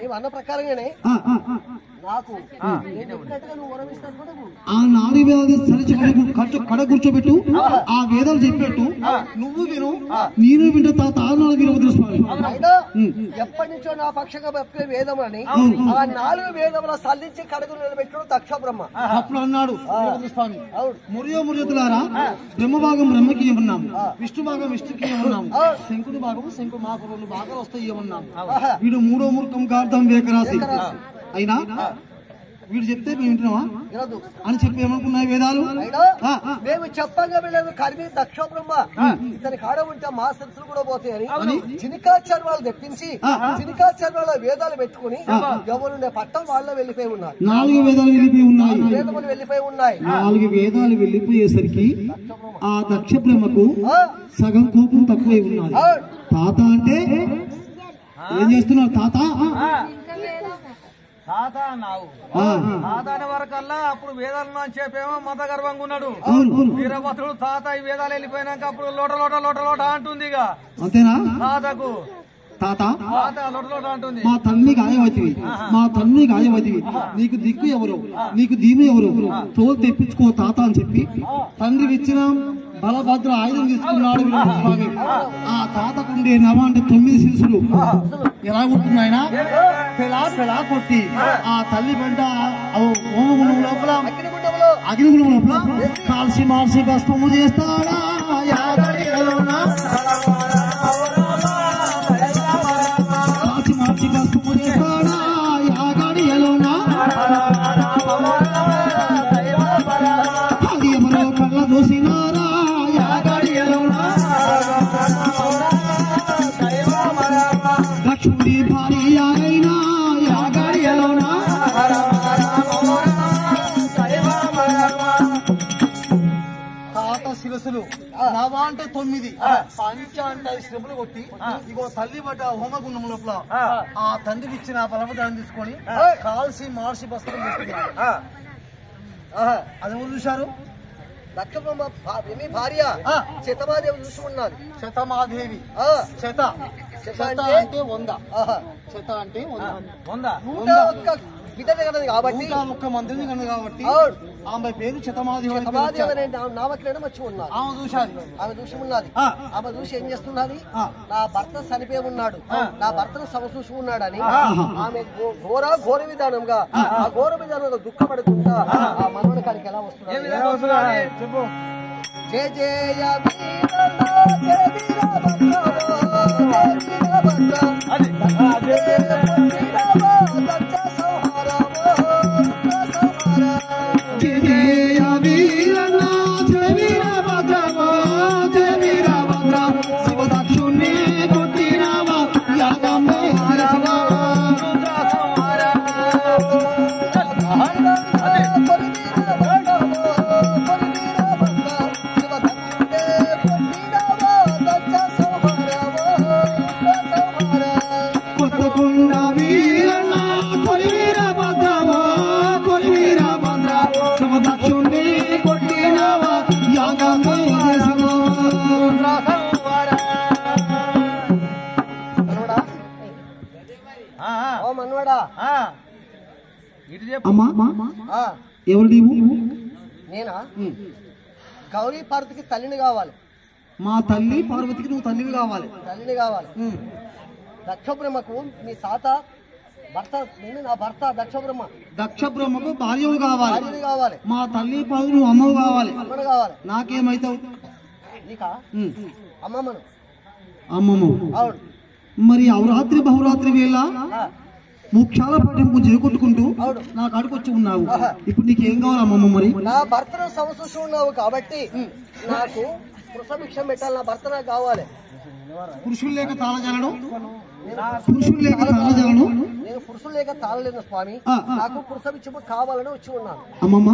నీవు అన్న ప్రకారంగానే నాకు చెప్పినట్టుగా నువ్వు వరమిస్తాను కూడా. ఆ 4 వేదాలు సరిచి కడ కూర్చోబెట్టు. ఆ వేదాలు చెప్పేట్టు నువ్వు విను, నేను వింటూ తాత అన్నాడు వీరభద్ర స్వామి. ఎప్పటి నుంచో నా పక్షంగా బతికే వేదం అని ఆ 4 వేదముల సల్లించి కడుగు నిలబెట్టాడు దక్ష బ్రహ్మ. అప్పుడు అన్నాడు వీరభద్ర స్వామి, మురియతులారా బ్రహ్మభాగం బ్రహ్మకి ఇవ్వన్నాము, విష్ణు భాగం విష్ణుకి ఇవ్వన్నాము, శంకుడు భాగం శంకుడు మాకు 2 భాగాలు వస్తాయి ఇవ్వన్నాము. వీడు 3వ మూర్ఖం గార్థం వేకరాసి. అయినా వీడు చెప్తే మేము వింటున్నావా అని చెప్పి ఏమనుకున్నాయి వేదాలు? మేము చెప్పంగా వెళ్ళాము కర్మి దక్ష బ్రహ్మ ఇతని కాడ ఉంటే మా శిరసులు కూడా పోతాయని చినికాచర్వాలు తెప్పించి చినికాచర్వాల వేదాలు పెట్టుకుని ఎవరుండే పట్టం వాళ్ళ వెళ్ళిపోయి ఉన్నారు. 4 వేదాలు వెళ్ళిపోయి ఉన్నాయి. వేదములు వెళ్ళిపోయి ఉన్నాయి. 4 వేదాలు వెళ్ళిపోయేసరికి ఆ దక్ష బ్రహ్మకు సగం కోపం తక్కువై ఉన్నది. తాత అంటే ఏం చేస్తున్నారు? తాత అన్నావు. తాత అనే వరకల్లా అప్పుడు వేదాలను అని చెప్పేమో మత గర్వంగా ఉన్నాడు వీరభద్రుడు. తాత ఈ వేదాలు వెళ్ళిపోయినాక అప్పుడు లోట లోట లోట లోట అంటుంది. ఇక అంతేనా తాతకు తాత లోట లోట అంటుంది. మా తల్లి గాయవతివి నీకు దిక్కు ఎవరు, నీకు దీము ఎవరు, తోలు తెప్పించుకో తాత అని చెప్పి తండ్రికి ఇచ్చిన బలభద్ర ఆయుధం తీసుకున్నాడు స్వామి. ఆ తాతకుండే నవ అంటే 9 శిరసులు ఎలా కొట్టున్నాయన పెలా కొట్టి ఆ తల్లి వెంట హోమగుండం లోపల అగ్నిగుండం లోపల కాల్సి మార్చి భస్మము చేస్తాడా మార్చి భస్మము చేస్తాడా యాగాడి ఎలోనా అది ఎవరో కళ్ళ దోసినారా యాగాడి ఎలోనా లక్ష్మీ భార్య అయినా యాగాడి ఎలోనా తాత శిరసులు నవ అంటే 9 పంచ అంటే 5 శ్రమలు కొట్టి ఇగో తల్లి పడ్డ హోమగుండం లోపల ఆ తండ్రికి ఇచ్చిన బలపదాన్ని తీసుకొని కాల్సి మార్చి బస్తం చేసుకున్నారు. అది ఎవరు చూశారు? దక్షబ్రహ్మ భార్య శతమాదేవి చూసి ఉన్నది. శతమాదేవి శత అంటే 100. శత అంటే 100. 101 బిడ్డనే కన్నది కాబట్టి 101 మందిని కన్నది కాబట్టి అవును. ఆమె పేరు శతమాదేవి నామకరణం వచ్చి ఉన్నది. ఆమె చూశాది. ఆమె చూసి ఉన్నది. ఆమె చూసి ఏం చేస్తున్నది, నా భర్త చనిపోయి ఉన్నాడు, నా భర్తను సమసూసి ఉన్నాడని ఆమె ఘోర విధానంగా ఆ ఘోర విధానంగా దుఃఖపడుతుంటా ఆ మనవని కాడికి ఎలా వస్తున్నారు? చెప్పు. జయ జయ వీరన్నా, జయ వీరభద్రా, జయ వీరభద్రా, జయ వీరభద్రా, దక్ష సంహారమో, దక్ష సంహార. జయ జయ వీరన్నా, జయ వీరభద్రమో, జయ వీరభద్ర, శివదక్షుణ్ణి కొట్టినావా, యాగమే హరవా, రుద్ర సంహార. కొత్తకొండ వీరన్నా, కొలి వీరభద్రమో, కొలి వీరభద్ర, శివదక్షుణ్ణి కొట్టినావా, యాగమే హరవా, రుద్ర సంహార. ఓ మన్వాడా, ఇటు చెప్పు. అమ్మా ఎవరు నీవు? నేనా గౌరీ పార్వతికి తల్లిని కావాలి. మా తల్లి పార్వతికి నువ్వు తల్లివి కావాలి. తల్లిని కావాలి. దక్షబ్రహ్మకు మీ తాత భర్త, నేను నా భర్త దక్షబ్రహ్మ దక్ష బ్రహ్మకు భార్యవు కావాలి. భార్యని కావాలి. మా తల్లి పార్వతి నువ్వు అమ్మవు కావాలి. అమ్మను కావాలి. నాకేమైతావు? నీకా అమ్మమ్మను. అమ్మమ్మ. అవును. మరి అవరాత్రి బహురాత్రి వేళ ముఖ్యాల పట్టింపు జరుకొట్టుకుంటూ అవును. నా కాడికి వచ్చి ఉన్నావు. ఇప్పుడు నీకేం కావాలి అమ్మమ్మ? మరి నా భర్తను సమసూసి ఉన్నావు కాబట్టి నాకు కృషభిక్షం పెట్టాలి. నా భర్త నాకు కావాలి. పురుషులు లేక తాళజలను, పురుషులు లేక తాళజలను. నేను పురుషులు లేక తాళలేను స్వామి. నాకు కృషభిక్షం కావాలని వచ్చి ఉన్నాను. అమ్మమ్మ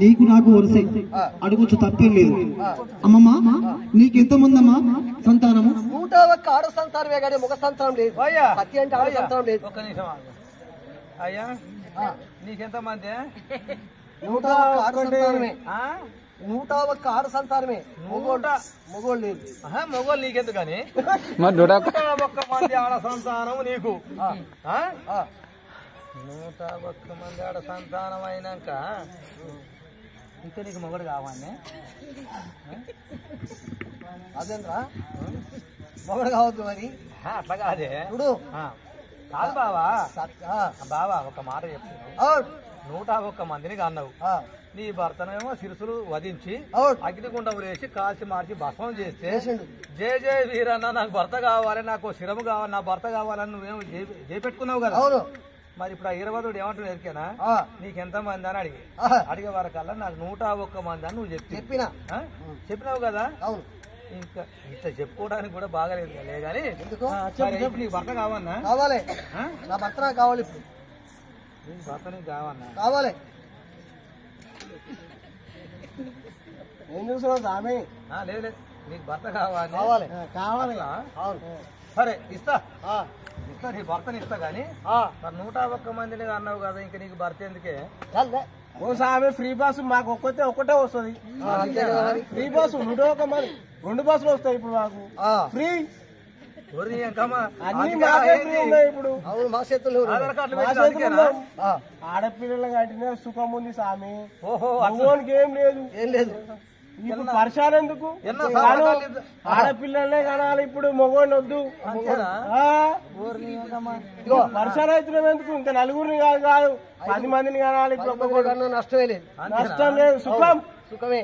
నీకు నాకు వరుసే, అడుగుచ్చు తప్పేం లేదు. అమ్మమ్మ నీకెంతమంది అమ్మా సంతానము? 101 ఆడ సంతానమే కానీ మగ సంతానం లేదు. అయ్యా. పతి అంటే ఆడ సంతానం లేదు. ఒక్క నిమిషం ఆగు. అయ్యా నీకెంత మంది? 101 ఆడ సంతానమే. 101 ఆడ సంతానమే. మొగోళ్ళు లేదు. మొగోళ్ళు నీకెందుకు కానీ మరి 101 మంది ఆడ సంతానం నీకు. 101 మంది ఆడ సంతానం అయినాక ఇంకా నీకు మొగడు కావాలి. అదేంద్రా మొగడు కావద్దు మరి. అట్లా కాదే చూడు. కాదు బావా. బావా ఒక మాట చెప్తున్నావు. 101 మందిని కన్నావు. నీ భర్తనేమో శిరసులు వధించి అగ్నిగుండం వేసి కాల్చి మార్చి భస్మం చేస్తే జయ జయ వీరన్న నాకు భర్త కావాలి, నాకు శిరము కావాలి, నా భర్త కావాలని నువ్వేమో చేపెట్టుకున్నావు కదా. అవును. మరి ఇప్పుడు ఆ 20 ఏమంటున్నావు ఎరికేనా? నీకెంత మంది అని అడిగే వరకల్లా నాకు 101 మంది అని నువ్వు చెప్పినావు కదా. అవును. ఇంకా ఇంత చెప్పుకోవడానికి కూడా బాగాలేదు లే గానీ ఎందుకు నీకు భర్త కావన్నా? కావాలి. నా భర్త నాకు కావాలి. ఇప్పుడు నీకు భర్త నీకు కావన్నా? కావాలి. ఏం చూస్తున్నావు స్వామి? లేదు లేదు, నీకు భర్త కావాలి. కావాలి. కావాలి. సరే ఇస్తా ఇస్తా, నీ భర్తని ఇస్తా గానీ 101 మందిని అన్నావు కదా, ఇంకా నీకు భర్త ఎందుకే? ఓ స్వామి ఫ్రీ బస్ మాకు ఒక్కటే వస్తుంది. ఫ్రీ బస్ 101 మంది 2 బస్సులు వస్తాయి ఇప్పుడు మాకు ఫ్రీ. ఇప్పుడు ఆడపిల్లల కంటే సుఖం ఉంది స్వామి. ఏం లేదు ఏం లేదు. ఇప్పుడు వర్షాలు ఎందుకు? ఆడపిల్లలనే కనాలి ఇప్పుడు, మగోడిని వద్దు. వర్షాలు అవుతున్నాం ఎందుకు? ఇంకా నలుగురిని కాదు 10 మందిని కనాలి. ఇప్పుడు నష్టమే లేదు. నష్టం లేదు, సుఖం సుఖమే.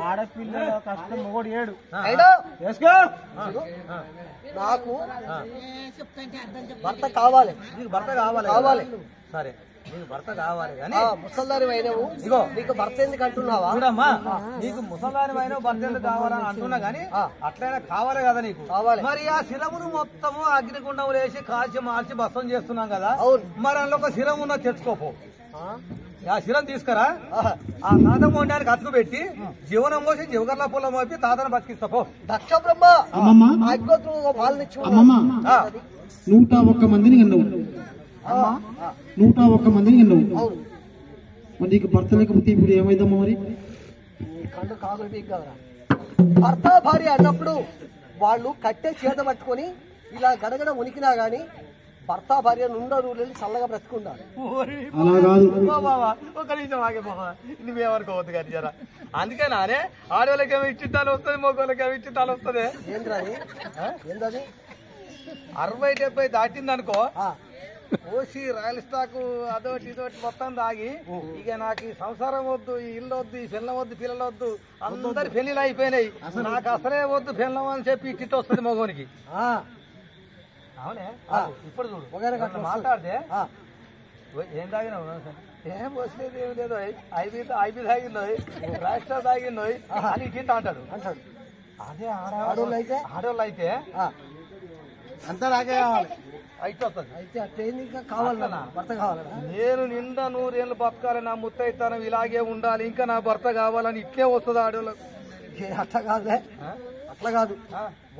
ఆడపిల్లలు కష్టం మొగోడు ఏడు. నాకు భర్త కావాలి. నీకు భర్త కావాలి? కావాలి. సరే నీకు భర్త కావాలి కానీ ముసల్దారి అయినవు. ఇగో నీకు భర్త ఎందుకు అంటున్నావా? చూడమ్మా, నీకు ముసల్దారి అయినవు భర్త ఎందుకు కావాలని అంటున్నా గానీ అట్లయినా కావాలి కదా నీకు. కావాలి. మరి ఆ శిరమును మొత్తము అగ్నిగుండం వేసి కాల్చి మార్చి భస్మం చేస్తున్నాం కదా. మరి అందులో ఒక శిరం ఉన్న తెచ్చుకోపో. ఆ శిరం తీసుకురా, ఆ తాతం వండానికి అతుకు పెట్టి జీవనం పోసి జీవగర్ల పొలం మోపి తాతను బతికిస్తాపో. దక్ష బ్రహ్మ 101 మందిని కన్నావు. 101 మందిని కన్నావు. మరి నీకు భర్త లేకపోతే ఇప్పుడు ఏమైందమ్మా? మరి కండు కాదు కదరా. భర్త భార్య అన్నప్పుడు వాళ్ళు కట్టే చేత పట్టుకొని ఇలా గడగడ ఉనికినా గాని భర్త భార్య నుండ రూలు చల్లగా బ్రతుకుండాలి. ఒక నిమిషం ఆగే బాబా, నువ్వేమనుకోవద్దు కానీ జరా. అందుకే నానే ఆడవాళ్ళకేమో ఇచ్చిట్టాలు వస్తుంది, మగవాళ్ళకేమో ఇచ్చిట్టాలు వస్తుంది. ఏంటది 60-70 దాటిందనుకో ఓసి రాయల్ స్టాక్ అదోటి ఇదోటి మొత్తం తాగి ఇక నాకు ఈ సంసారం వద్దు, ఈ ఇల్లు వద్దు, ఈ పిల్లల వద్దు, పిల్లలు వద్దు, అందరి పెళ్లిలు అయిపోయినాయి, నాకు అసలే వద్దు పిల్లం అని చెప్పి ఇచ్చిట్ వస్తుంది మగోనికి. అవునే ఇప్పుడు చూడు మాట్లాడితే ఏం తాగినావు? ఏం వస్తలేదు, ఏం లేదు, ఐబీ తాగిందో రాష్ట్ర తాగిందో అని ఇచ్చింట అంటాడు. అదే ఆడవాళ్ళు అయితే అంతా నాకే కావాలి అయితే వస్తుంది. అయితే అట్లా ఇంకా కావాలన్నా భర్త కావాలన్నా నేను నిండా 100 ఏళ్ళు బతకాలి, నా ముత్తైతనం ఇలాగే ఉండాలి, ఇంకా నా భర్త కావాలని ఇట్లే వస్తుంది ఆడవాళ్ళకు. అట్లా కాదే, అట్లా కాదు.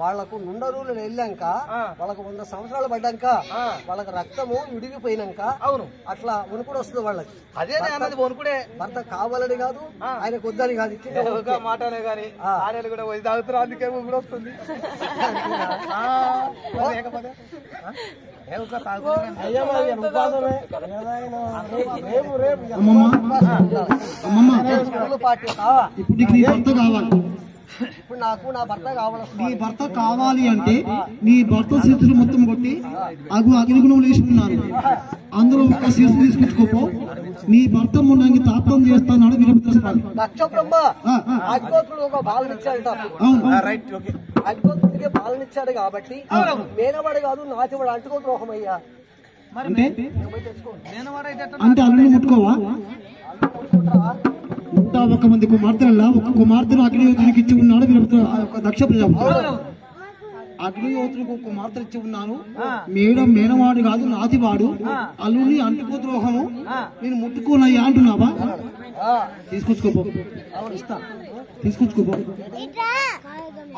వాళ్లకు నుండ రూలు వెళ్ళాక వాళ్ళకు 100 సంవత్సరాలు పడ్డాక వాళ్ళకి రక్తము విడిగిపోయినాక అవును అట్లా వణుకుడు వస్తుంది వాళ్ళకి. అదే అన్నది వణుకుడే. భర్త కావాలని కాదు, ఆయనకు వద్దని కాదు, మాటనే గాని ఆడలు కూడా పోయి తాగుతారు, అందుకే కూడా వస్తుంది. ఇప్పుడు నాకు నా భర్త కావాలి. నీ భర్త కావాలి అంటే నీ భర్త శిరసులు మొత్తం కొట్టి అగ్నిగుణం లేచుకున్నారు, అందులో ఒక శిరసు తీసుకొచ్చుకోపో, నీ భర్త మున్నాకి తాపం చేస్తాను వీరభద్రస్వామి. దక్షబ్రహ్మ అగ్నిహోత్రుడు ఒక బాలనిచ్చాడు. అగ్నిహోత్రుడికి బాలనిచ్చాడు కాబట్టి మేనవాడు కాదు, నాచివాడు అంటుకో ద్రోహమయ్యా. అంటే అల్లుని ముట్టుకోవా? 101 మంది కుమార్తెల ఒక కుమార్తెను అగ్నిహోత్రునికి ఇచ్చి ఉన్నాడు దక్ష ప్రజాపతి. అగ్నిహోత్రునికి ఒక కుమార్తె ఇచ్చి ఉన్నాను, మేనవాడు కాదు నాతివాడు, అల్లుని అంటుకో ద్రోహము, నేను ముట్టుకోనయ్యా అంటున్నావా? తీసుకొచ్చుకోపో, ఇస్తా, తీసుకొచ్చుకోపో,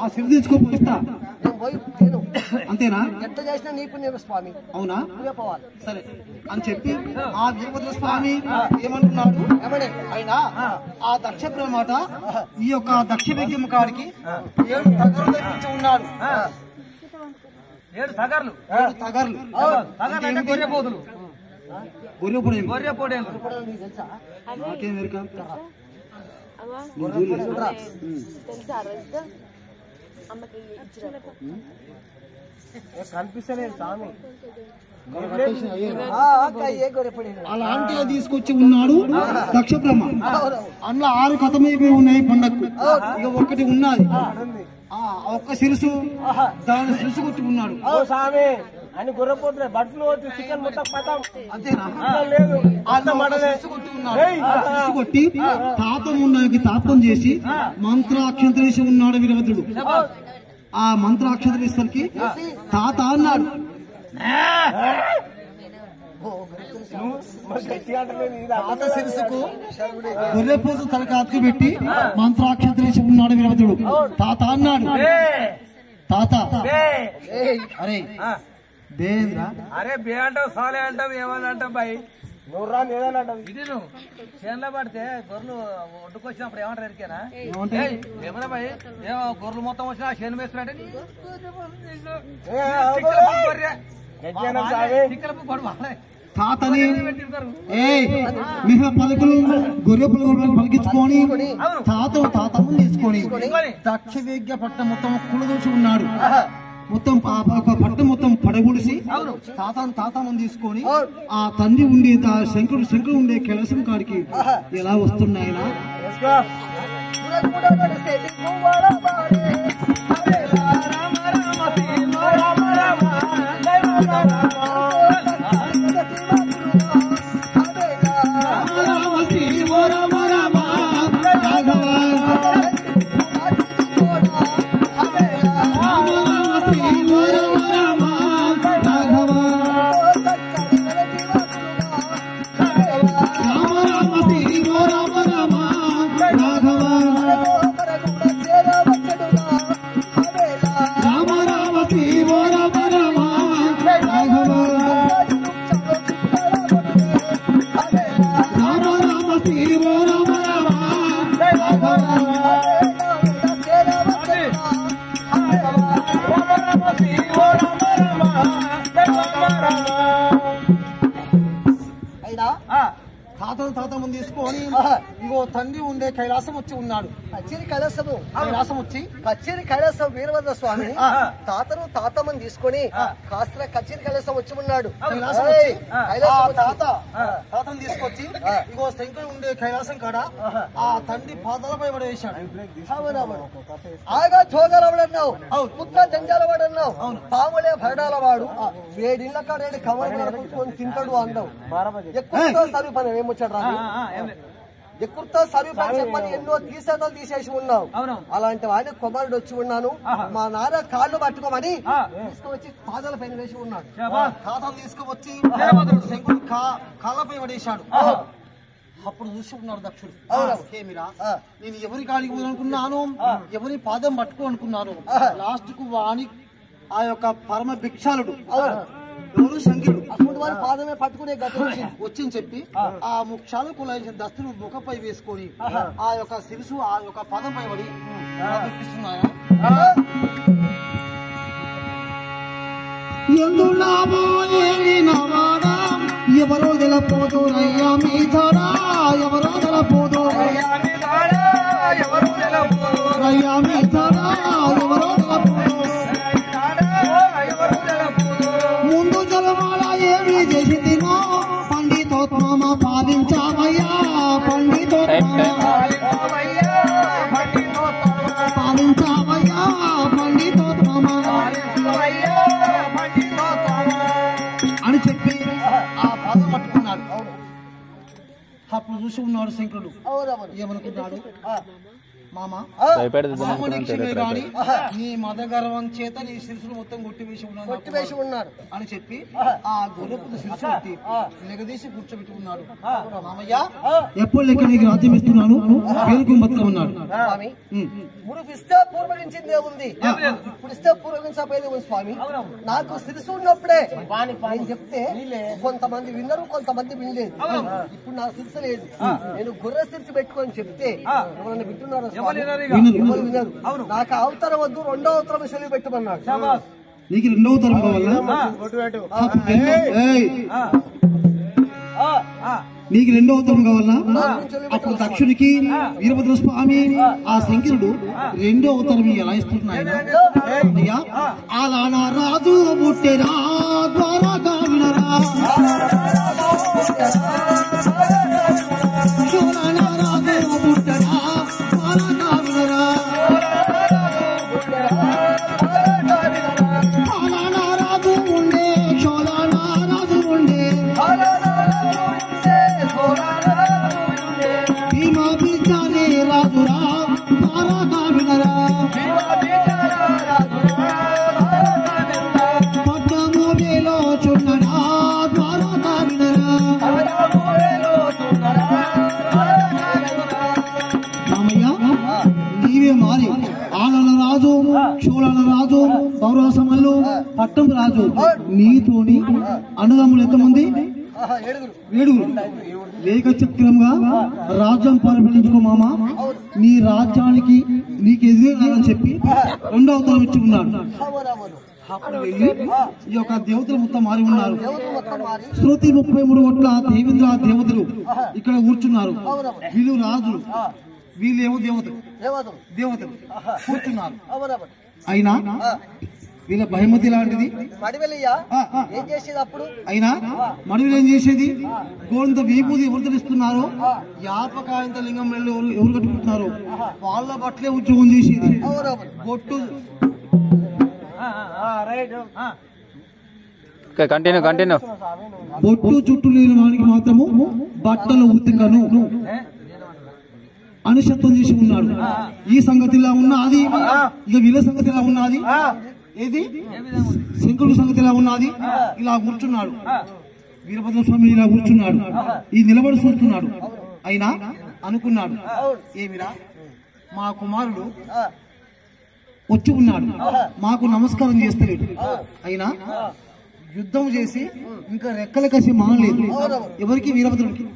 ఆ సిరి తెచ్చుకోపో, ఇస్తా. అంతేనా? ఎట్లా చేసినా నీకు నేను స్వామి. అవునా? పోవాలి సరే అని చెప్పి ఆ వీరభద్ర స్వామి ఏమంటున్నాడు, అయినా ఆ దక్ష మాట ఈ యొక్క దక్ష విగ్రహం కాడికి 7 తగర్లు తెప్పించి ఉన్నాడు. 7 తగర్లు గొర్రెపోతులు, గొర్రెపోడేలు నాకేం ఎరుక? కనిపిస్తలేదు స్వామి. అలాంటిగా తీసుకొచ్చి ఉన్నాడు దక్ష బ్రహ్మ. అందులో 6 కథమైపోయి ఉన్నాయి పండగకు, ఇక ఒకటి ఉన్నది ఒక్క శిరసు, దాని శిరసు కొట్టి ఉన్నాడు స్వామి అని గొర్రెపోతులే బట్టలు చికెన్ మొత్తం పతాం. అంతేనా? లేదు కొట్టి తాతం ఉన్నాకి తాపం చేసి మంత్రాక్షంతరేసి ఉన్నాడు వీరభద్రుడు. ఆ మంత్రాక్షంతరేసరికి తాత అన్నాడు, తాత శిరసుకు గొర్రెపోతు తలకాతకు పెట్టి మంత్రాక్షంతరేసి ఉన్నాడు వీరభద్రుడు. తాత అన్నాడు, తాత అరే బేంద్రా, అరే బే అంటావు, సాలే అంటావు, ఏమని అంటావు బాయ్, ఇది నువ్వు చేనులో పడితే గొర్రెలు ఒడ్డుకొచ్చినప్పుడు ఏమంటారు ఎరికేనా? ఏమన్నా బాయ్, ఏమో గొర్రెలు మొత్తం వచ్చినా చేను వేస్తున్నట్టే తాతని మిగ పలుకులు గొర్రె పలుకులు పలికించుకొని తాతము తీసుకొని దక్ష వేగ్య పట్టం మొత్తం కులదూచి ఉన్నాడు. మొత్తం పట్టు మొత్తం పడగొడిసి తాతమ్మని తీసుకొని ఆ తండ్రి ఉండే శంకరుడు ఉండే కలసం కాడికి ఎలా వస్తున్నాయనా? Rama ఆయన తాత ముందు తీసుకొని ఇగో తండ్రి ఉండే కైలాసం వచ్చి ఉన్నాడు. కచేరి కైలాసం వచ్చి కచేరి కైలాసం వీరభద్ర స్వామి తాతమ్మని తీసుకొని కాస్త కచేరి కైలాసం వచ్చి ఉన్నాడు. తాతను తీసుకొచ్చి ఇగో శంకరు ఉండే కైలాసం కాడ ఆ తండ్రి పాదాలపై పడేశాడు. ఆగా చోదరవాడన్నావు, పుత్ర జంజాల వాడన్నావు, పాములే భరణాల వాడు, వేడిళ్ళ కాడ కవర్ తింటాడు అన్నావు. ఎక్కువ సరువు పని ఏమొచ్చాడు రా, ఎక్కువ సరువు పని చెప్పని ఎన్నో తీసేతలు తీసేసి ఉన్నావు. అలాంటి వాడిని కుమారుడు వచ్చి ఉన్నాను, మా నాన్న కాళ్ళు పట్టుకోమని తీసుకువచ్చి పాదాల పైన వేసి ఉన్నాడు. తాతను తీసుకువచ్చి శంకుడు కాళ్ళపై పడేశాడు. అప్పుడు చూసి ఉన్నాడు దక్షుడు. ఏమిరా నేను ఎవరి కాడికి పోవాలనుకున్నాను, ఎవరి పాదం పట్టుకో అనుకున్నాను. లాస్ట్ కు వాణి ఆ యొక్క పరమ భిక్షాలుడు ఎవరు శంకరుడు అప్పుడు వారి పాదమే పట్టుకునే గతం వచ్చింది చెప్పి ఆ ముక్షాలు కులాయించిన దస్తులు ముఖపై వేసుకొని ఆ యొక్క శిరసు ఆ యొక్క పాదంపై పడి చూపిస్తున్నాయా. ఎవరో తెలపోదు రయ్యా మీథాడా, ఎవరో తెలపోదు రయ్యా మీథాడా, ఎవరో ముందు జలమాల ఏమి చేసి తినో పండితోత్మ పాలించావయ్యా, పాలించావయ్యా పండితోత్మ అని చెప్పి ఆ పాదం పట్టుకున్నాడు. అప్పుడు చూసి ఉన్నాడు శంకరుడు. ఏమనుకున్నాడు, మామ గాని నీ మద గర్వం చేత నీ శిరసులు మొత్తం కొట్టివేసి ఉన్నాడు అని చెప్పి ఆ గొర్రెపు శిరసు కొట్టి లెగదీసి కూర్చోబెట్టి ఉన్నాడు. మామయ్య ఎప్పుడు లెక్క నీకు రాజ్యం ఇస్తున్నాను పేరుకు మొత్తం ఉన్నాడు. ఇస్తే పూర్వగించిందే ఉంది, ఇప్పుడు ఇస్తే పూర్వగించపోయేది ఉంది స్వామి. నాకు శిరసు ఉన్నప్పుడే నేను చెప్తే కొంతమంది విన్నారు, కొంతమంది వినలేదు. ఇప్పుడు నా శిరసు లేదు, నేను గొర్రె శిరసు పెట్టుకొని చెప్తే ఎవరైనా వింటున్నారు, వినరు. నాకు అవతరం వద్దు, రెండో అవతరం సెలవు పెట్టమన్నాడు. నీకు రెండో అవతరం కావాలా, నీకు రెండో అవతారం కావాలా? అప్పుడు దక్షుడికి వీరభద్ర స్వామి ఆ శంకరుడు రెండో అవతారం ఎలా ఇస్తున్నాయన అలా నా రాజు ముట్టెరా ద్వారకా వినరా, రాజు ముట్టెరా ద్వారకా వినరా, రాజు ఉండే చోళనా రాజు ఉండే భీమా బిచారే రాజురా ద్వారకా వినరా, పట్టము వేలో చుట్టడా ద్వారకా వినరా. రామయ్య నీవే మారి ఆలన రాజు, చోళన రాజు, పౌరసమల్లు, పట్టం రాజు, నీతోని అన్నదమ్ములు ఎంతమంది? 7 ఏకచక్రంగా రాజ్యం పరిపాలించుకో మామ, నీ రాజ్యానికి నీకు ఎదురేదని చెప్పి రెండో అవతారం ఇచ్చి ఉన్నాడు. అప్పుడు వెళ్ళి ఈ యొక్క దేవతలు మొత్తం మారి ఉన్నారు. శృతి 33 కోట్ల దేవేంద్ర దేవతలు ఇక్కడ కూర్చున్నారు. వీళ్ళు రాజులు, వీళ్ళేమో దేవతలు కూర్చున్నారు. అయినా వీళ్ళ బహుమతి లాంటిది ఏం చేసేది అప్పుడు. అయినా మడుగులు ఏం చేసేది, గోడంత వీపుది ఎవరు తెలుస్తున్నారు, యాపకాయంత లింగం మెళ్ళు ఎవరు కట్టుకుంటున్నారు వాళ్ళ బట్టలే ఉద్యోగం చేసేది. బొట్టు బొట్టు చుట్టూ లేని వానికి మాత్రము బట్టలు ఉతికను అనుశత్వం చేసి ఉన్నాడు. ఈ సంగతిలా ఉన్నది, ఇక వీళ్ళ సంగతిలా ఉన్నది, ఏది శంకరుడు సంగతిలా ఉన్నది. ఇలా కూర్చున్నాడు వీరభద్ర స్వామి, ఇలా కూర్చున్నాడు, ఈ నిలబడి చూస్తున్నాడు. అయినా అనుకున్నాడు, ఏమిరా మా కుమారుడు వచ్చి ఉన్నాడు, మాకు నమస్కారం చేస్తలేడు. అయినా యుద్ధం చేసి ఇంకా రెక్కల కసి మానలేదు ఎవరికి, వీరభద్రుడికి.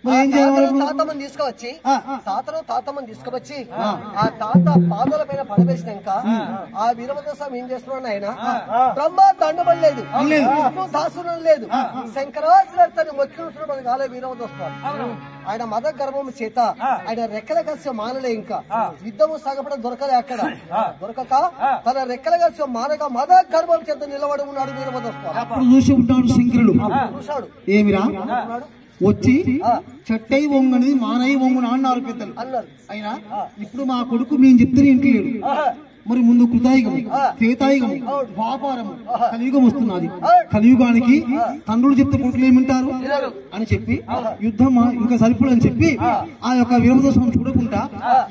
తాతమ్మని తీసుకువచ్చి తాతమ్మని తీసుకువచ్చి ఆ తాత పాదాల పైన పడవేసినాక ఆ వీరభద్ర స్వామి ఏం చేస్తున్నాడు ఆయన బ్రహ్మ దండబడలేదు, విష్ణు దాసునం లేదు, శంకరాచార్య మొక్కిన కాలే వీరభద్ర స్వామి. ఆయన మద గర్భం చేత ఆయన రెక్కల కస్య మానలే, ఇంకా యుద్ధము సాగపడ దొరకలే. అక్కడ దొరకక తన రెక్కల కస్య మానక మద గర్భం చేత నిలబడి ఉన్నాడు వీరభద్ర స్వామి. చూసి ఉంటాడు శంకరుడు. చూశాడు ఏమిరా వచ్చి చెట్టై వంగని మానై వంగున అన్నారు పెద్దలు. అయినా ఇప్పుడు మా కొడుకు మేము చెప్తే ఇంటలేడు. మరి ముందు కృతాయుగం, త్రేతాయుగం, ద్వాపరం, కలియుగం వస్తున్నది. కలియుగానికి తండ్రులు చెప్తే కొడుకులు ఏమింటారు అని చెప్పి యుద్ధం ఇంకా సరిపోడని చెప్పి ఆ యొక్క వీరభద్ర స్వామి చూడకుండా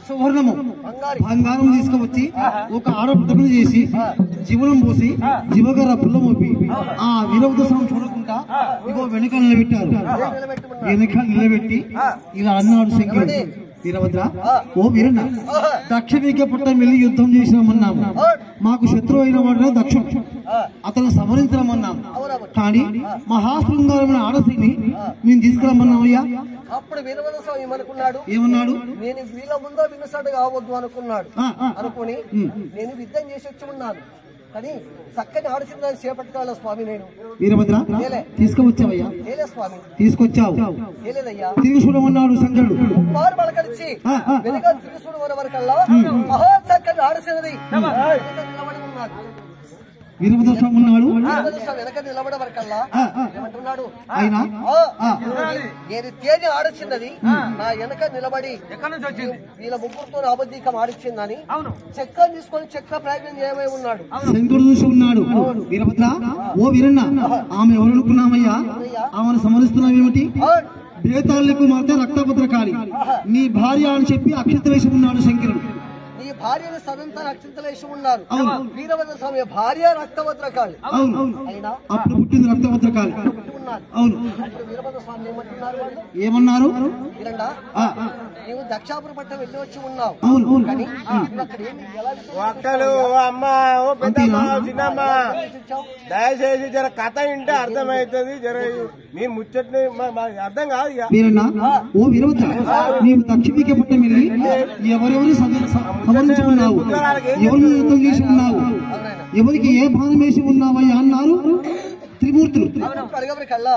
సువర్ణము బంగారం తీసుకువచ్చి ఒక ఆడపుట్టను చేసి జీవనం పోసి జీవగర పుల్ల మోపి ఆ వీరభద్ర స్వామి చూడకుండా ఇగో వెనుక నిలబెట్టారు. వెనుక నిలబెట్టి ఇలా అన్నాడు శంకరుడు, వీరభద్ర ఓ వీరన్న, దక్షిణీకి పుట్టం వెళ్ళి యుద్ధం చేసినామన్నాము. మాకు శత్రువు అయిన వాడిన దక్షుడు, అతను సమరించమన్నాము. కానీ మహాశృంగారమైన ఆడస్త్రీని మేము తీసుకురమ్మన్నామయ్యా. అప్పుడు వీరభద్ర స్వామి ఏమనుకున్నాడు? ఏమన్నాడు? నేను వీళ్ళ ముందో విన్నసాడు కావద్దు అనుకున్నాడు. అనుకుని నేను యుద్ధం చేసి వచ్చి ఉన్నాను, కానీ చక్కని ఆడసిందని చేపట్టుకోవాలి స్వామి. నేను వీరభద్ర తీసుకువచ్చావయ్యా. స్వామి తీసుకొచ్చావు, తిరిగి చూడమన్నాడు శంకరుడు. మారు పలకరించి వెనుక తిరిగి చూడమన్న వరకల్లా మహా చక్కని ఆడసినది నిలబడి ఉన్నాడు. వీరభద్ర స్వామి ఉన్నాడు. వెనక నిలబడే వరకల్లా ఏమంటున్నాడు? ఆయన నేను తేని ఆడొచ్చిన్నది నా వెనక నిలబడి ఎక్కడి నుంచి వచ్చింది వీళ్ళ ముగ్గురుతో అబద్ధీకం ఆడిచ్చిందని చక్రం తీసుకొని చక్ర ప్రయోగం చేయమై ఉన్నాడు. శంకరుడు చూసి ఉన్నాడు. వీరభద్ర ఓ వీరన్న, ఆమె ఎవరనుకున్నామయ్యా? ఆమెను సమరిస్తున్నావేమిటి? బేతాళ్లకు మాత్రం రక్తభద్రకాళి నీ భార్య అని చెప్పి అక్షత వేసి ఉన్నాడు శంకరుడు. నీ భార్యను సదంతా రక్షించలేసి ఉన్నారు. వీరభద్ర స్వామి భార్య రక్తభద్రకాళి. అయినా అప్పుడు పుట్టింది రక్తభద్రకాళి. అవును. వీరభద్ర స్వామి ఏమంటున్నారు? వాళ్ళు ఏమన్నారు? వీరండా నీవు దక్షాపుర పట్టం వెళ్ళి వచ్చి ఉన్నావు. అవును. కానీ అక్కడ ఏమి దయచేసి జర కథ వింటే అర్థమవుతుంది. జర మీ ముచ్చట్ని అర్థం కాదు. వీరన్నా ఓ వీరభద్ర, నీవు దక్షిణీకి పుట్టం వెళ్ళి ఎవరెవరు సమరించుకున్నావు, ఎవరిని యుద్ధం చేసి ఉన్నావు, ఎవరికి ఏ బాణం వేసి ఉన్నావయ్యా అన్నారు త్రిమూర్తులు. కల్లా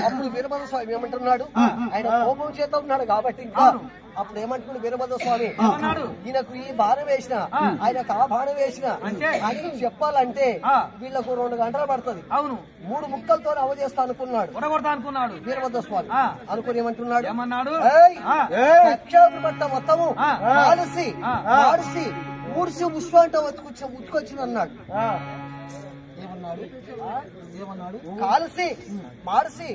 అప్పుడు వీరభద్ర స్వామి ఏమంటున్నాడు? ఆయన కోపం చేత ఉన్నాడు కాబట్టి ఇంకా అప్పుడు ఏమంటున్నాడు వీరభద్ర స్వామి? ఈయనకు ఈ బాణం వేసిన, ఆయనకు ఆ బాణం వేసిన అని చెప్పాలంటే వీళ్ళకు 2 గంటలు పడుతుంది. 3 ముక్కలతో అవజేస్తా అనుకున్నాడు వీరభద్ర స్వామి. అనుకుని ఏమంటున్నాడు? పట్ట మొత్తము ఆడిసి ఊడిసి ఉష్వ అంటే ఉత్తుకొచ్చింది అన్నాడు. ఏమన్నాడు? కాల్సి మాడిసి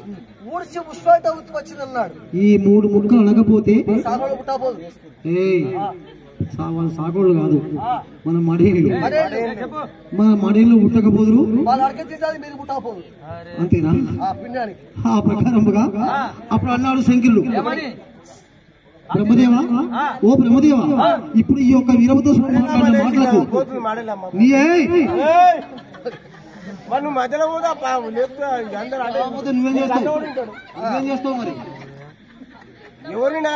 ఊడిసి ఉష్వ అంటే ఉత్తుకొచ్చింది అన్నాడు. ఈ 3 ముక్కలు అనకపోతే సాగోళ్ళు పుట్టబోదు. సాగోళ్ళు కాదు, మన మడేళ్ళు పుట్టకపోదురు, వాళ్ళు అడగ మీరు పుట్టకపోదు. అంతేనా? పిండానికి ఆ ప్రకారముగా అప్పుడు అన్నాడు శంకరుడు, బ్రహ్మదేవా ఓ బ్రహ్మదేవా, ఇప్పుడు ఈ యొక్క వీరభద్ర స్వామి మాట్లాడిన మాటలకు నువ్వు మధ్యలో నువ్వేం చేస్తావు మరి? ఎవరిని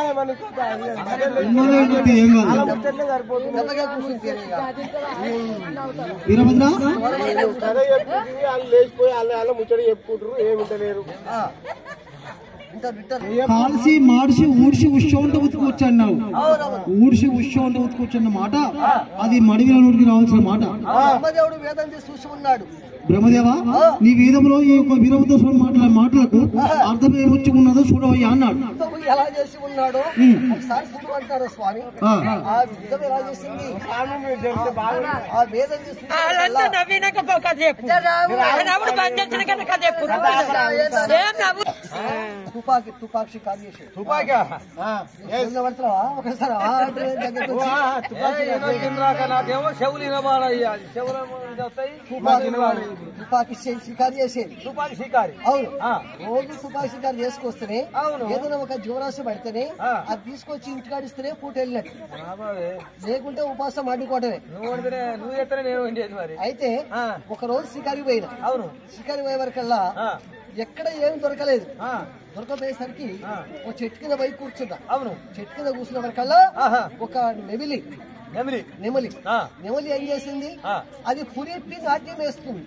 వీరభద్ర లేచిపోయి వాళ్ళ ముచ్చట చెప్పుకుంటారు, ఏమింటలేరు. కాల్సి మాడిసి ఊడిసి ఉష్షంట ఉతుకొచ్చన్నావు. ఊడిసి ఉష్షంట ఉతుకొచ్చన్న మాట అది మడివిల నోటికి రావాల్సిన మాట. బ్రహ్మదేవుడు వేదం చూసి ఉన్నాడు. బ్రహ్మదేవ నీ వేదంలో ఈ యొక్క వీరభద్ర స్వామి మాట్లాడే మాటలకు అర్థం ఏమొచ్చి ఉన్నదో చూడవయ్యా అన్నాడు. ఎలా చేసి ఉన్నాడో ఒకసారి చూడమంటారు స్వామి. ఆ యుద్ధం ఎలా చేసింది ఆ వేదం తుపాకి షికారు చేసి నాకేమో చెవులు వినబాడయ్యా, తుపాకి షికారు చేసేది. తుపాకి షికారి అవును. రోజు తుపాకి షికారు చేసుకొస్తేనే ఏదైనా ఒక జీవరాశి పడితేనే అది తీసుకొచ్చి ఇంటికాడిస్తేనే పూట వెళ్ళినట్టు, లేకుంటే ఉపాసం అడ్డుకోవటమే. నువ్వు ఎత్తనే నేను మరి. అయితే ఒక రోజు షికారి పోయినా. అవును. షికారి పోయే వరకల్లా ఎక్కడ ఏం దొరకలేదు. దొరకపోయేసరికి ఒక చెట్టు కింద పోయి కూర్చుందా. అవును, చెట్టు కింద కూర్చున్న వరకల్లా ఒక నెమిలి ఏం చేసింది, అది పురిప్పి నాట్యం వేస్తుంది.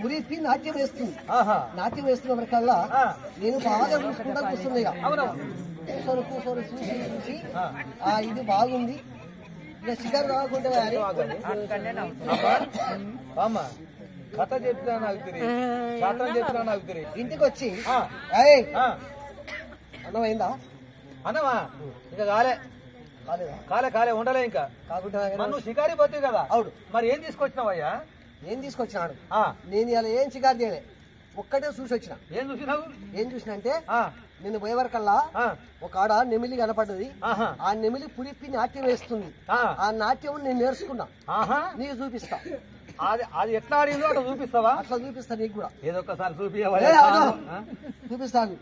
పురిప్పి నాట్యం వేస్తుంది. నాట్యం వేస్తున్న వరకల్లా నేను బాగా చూసుకుంటా కూర్చుంది. కూర్చొని చూసి ఇది బాగుంది, ఇక షికారు రాకుండా కథ చెప్పినా నాకు తెలియదు, శాస్త్రం చెప్పినా నాకు తెలియదు. ఇంటికి వచ్చి అన్నమైందా అన్నమా ఇంకా కాలే ఉండలే ఇంకా కాకుండా నువ్వు షికారి పోతావు కదా. అవును, మరి ఏం తీసుకొచ్చినావయ్యా? ఏం తీసుకొచ్చినాడు, నేను ఇలా ఏం షికారు చేయలే, ఒక్కటే చూసి వచ్చిన. ఏం చూసినావు? ఏం చూసిన అంటే నేను పోయే వరకల్లా ఒక ఆడ నెమిలి కనపడ్డది. ఆ నెమిలి పురిప్పి నాట్యం వేస్తుంది. ఆ నాట్యం నేను నేర్చుకున్నా, నీకు చూపిస్తా. అది ఎట్లా ఆడిందో అట్లా చూపిస్తావా? అట్లా చూపిస్తా నీకు కూడా. ఏదో ఒకసారి చూపిస్తాను.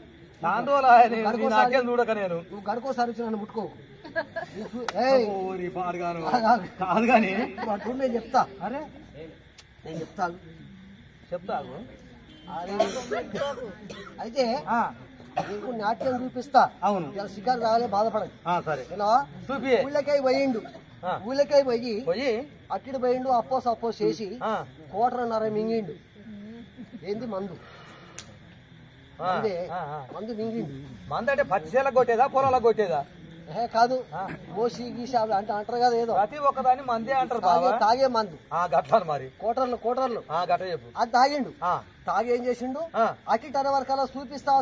నాట్యం చూడక నేను నువ్వు గడుకోసారి వచ్చి నన్ను ముట్టుకోకు. కాదు కానీ నేను చెప్తా. అరే నేను చెప్తాను. అయితే నీకు నాట్యం చూపిస్తా. అవును, షికారు రావాలే, బాధపడదు. సరే ఊళ్ళకై పోయిండు. పోయి అట్టిడు పోయిండు. అప్పోస్ చేసి 1.25 మింగిండు. ఏంది మందు మింగిండు. మందు అంటే పచ్చిసేలకు కొట్టేదా, పొలాలకు కొట్టేదా? కాదు, మోసి గీసి అంటే అంటారు కదా, ఏదో ప్రతి ఒక్కదాన్ని మందే అంటారు. తాగే మందు గట్ల మరి కోటర్లు గట్ట చెప్పు. అది తాగిండు. తాగి ఏం చేసిండు, అట్టి టన వరకల్లా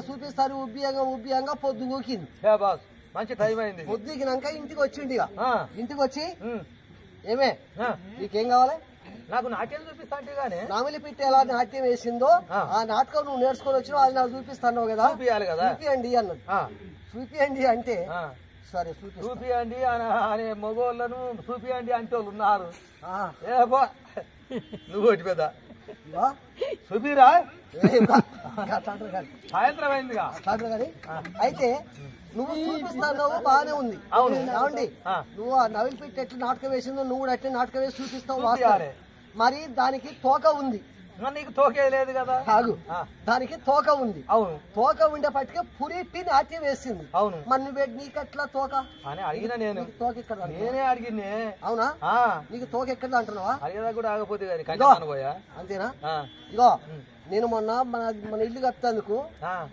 చూపిస్తారు ఉబ్బియంగా పొద్దు గూకింది. మంచి టైం అయింది. పొద్దుకినాక ఇంటికి వచ్చిండు. ఇంటికి వచ్చి ఏమే నీకేం కావాలి? నాకు నాట్యం చూపిస్తా అంటే గానీ నామిలి పిట్టి ఎలా నాట్యం వేసిందో ఆ నాటకం నువ్వు నేర్చుకొని వచ్చినావు, అది నాకు చూపిస్తాను కదా. చూపియాలి కదా. చూపియండి అన్నది. చూపియండి అంటే సరే చూపియండి అనే మగోళ్ళను చూపియండి అంటే వాళ్ళు ఉన్నారు. నువ్వు ఒకటి పెద్ద చూపిరా. సాయంత్రం అయిందిగా. అయితే నువ్వు చూపిస్తాను బాగానే ఉంది. అవునండి, నువ్వు ఆ నవిలి పెట్టి ఎట్లా నాటకం వేసిందో నువ్వు కూడా అట్లా నాటకం వేసి చూపిస్తావు. మరి దానికి తోక ఉంది. నీకు తోకే లేదు కదా. కాదు, దానికి తోక ఉంది. అవును, తోక ఉండే పట్టుకే పురిప్పి నాట్యం వేసింది. అవును, మరి నువ్వు నీకెట్లా తోక అని అడిగిన నేను. తోక ఎక్కడ? నేనే అడిగినే. అవునా, నీకు తోక ఎక్కడ అంటున్నావా? అడిగేదా కూడా ఆగపోతే పోయా. అంతేనా? ఇగో నేను మొన్న మన ఇల్లు కట్టేందుకు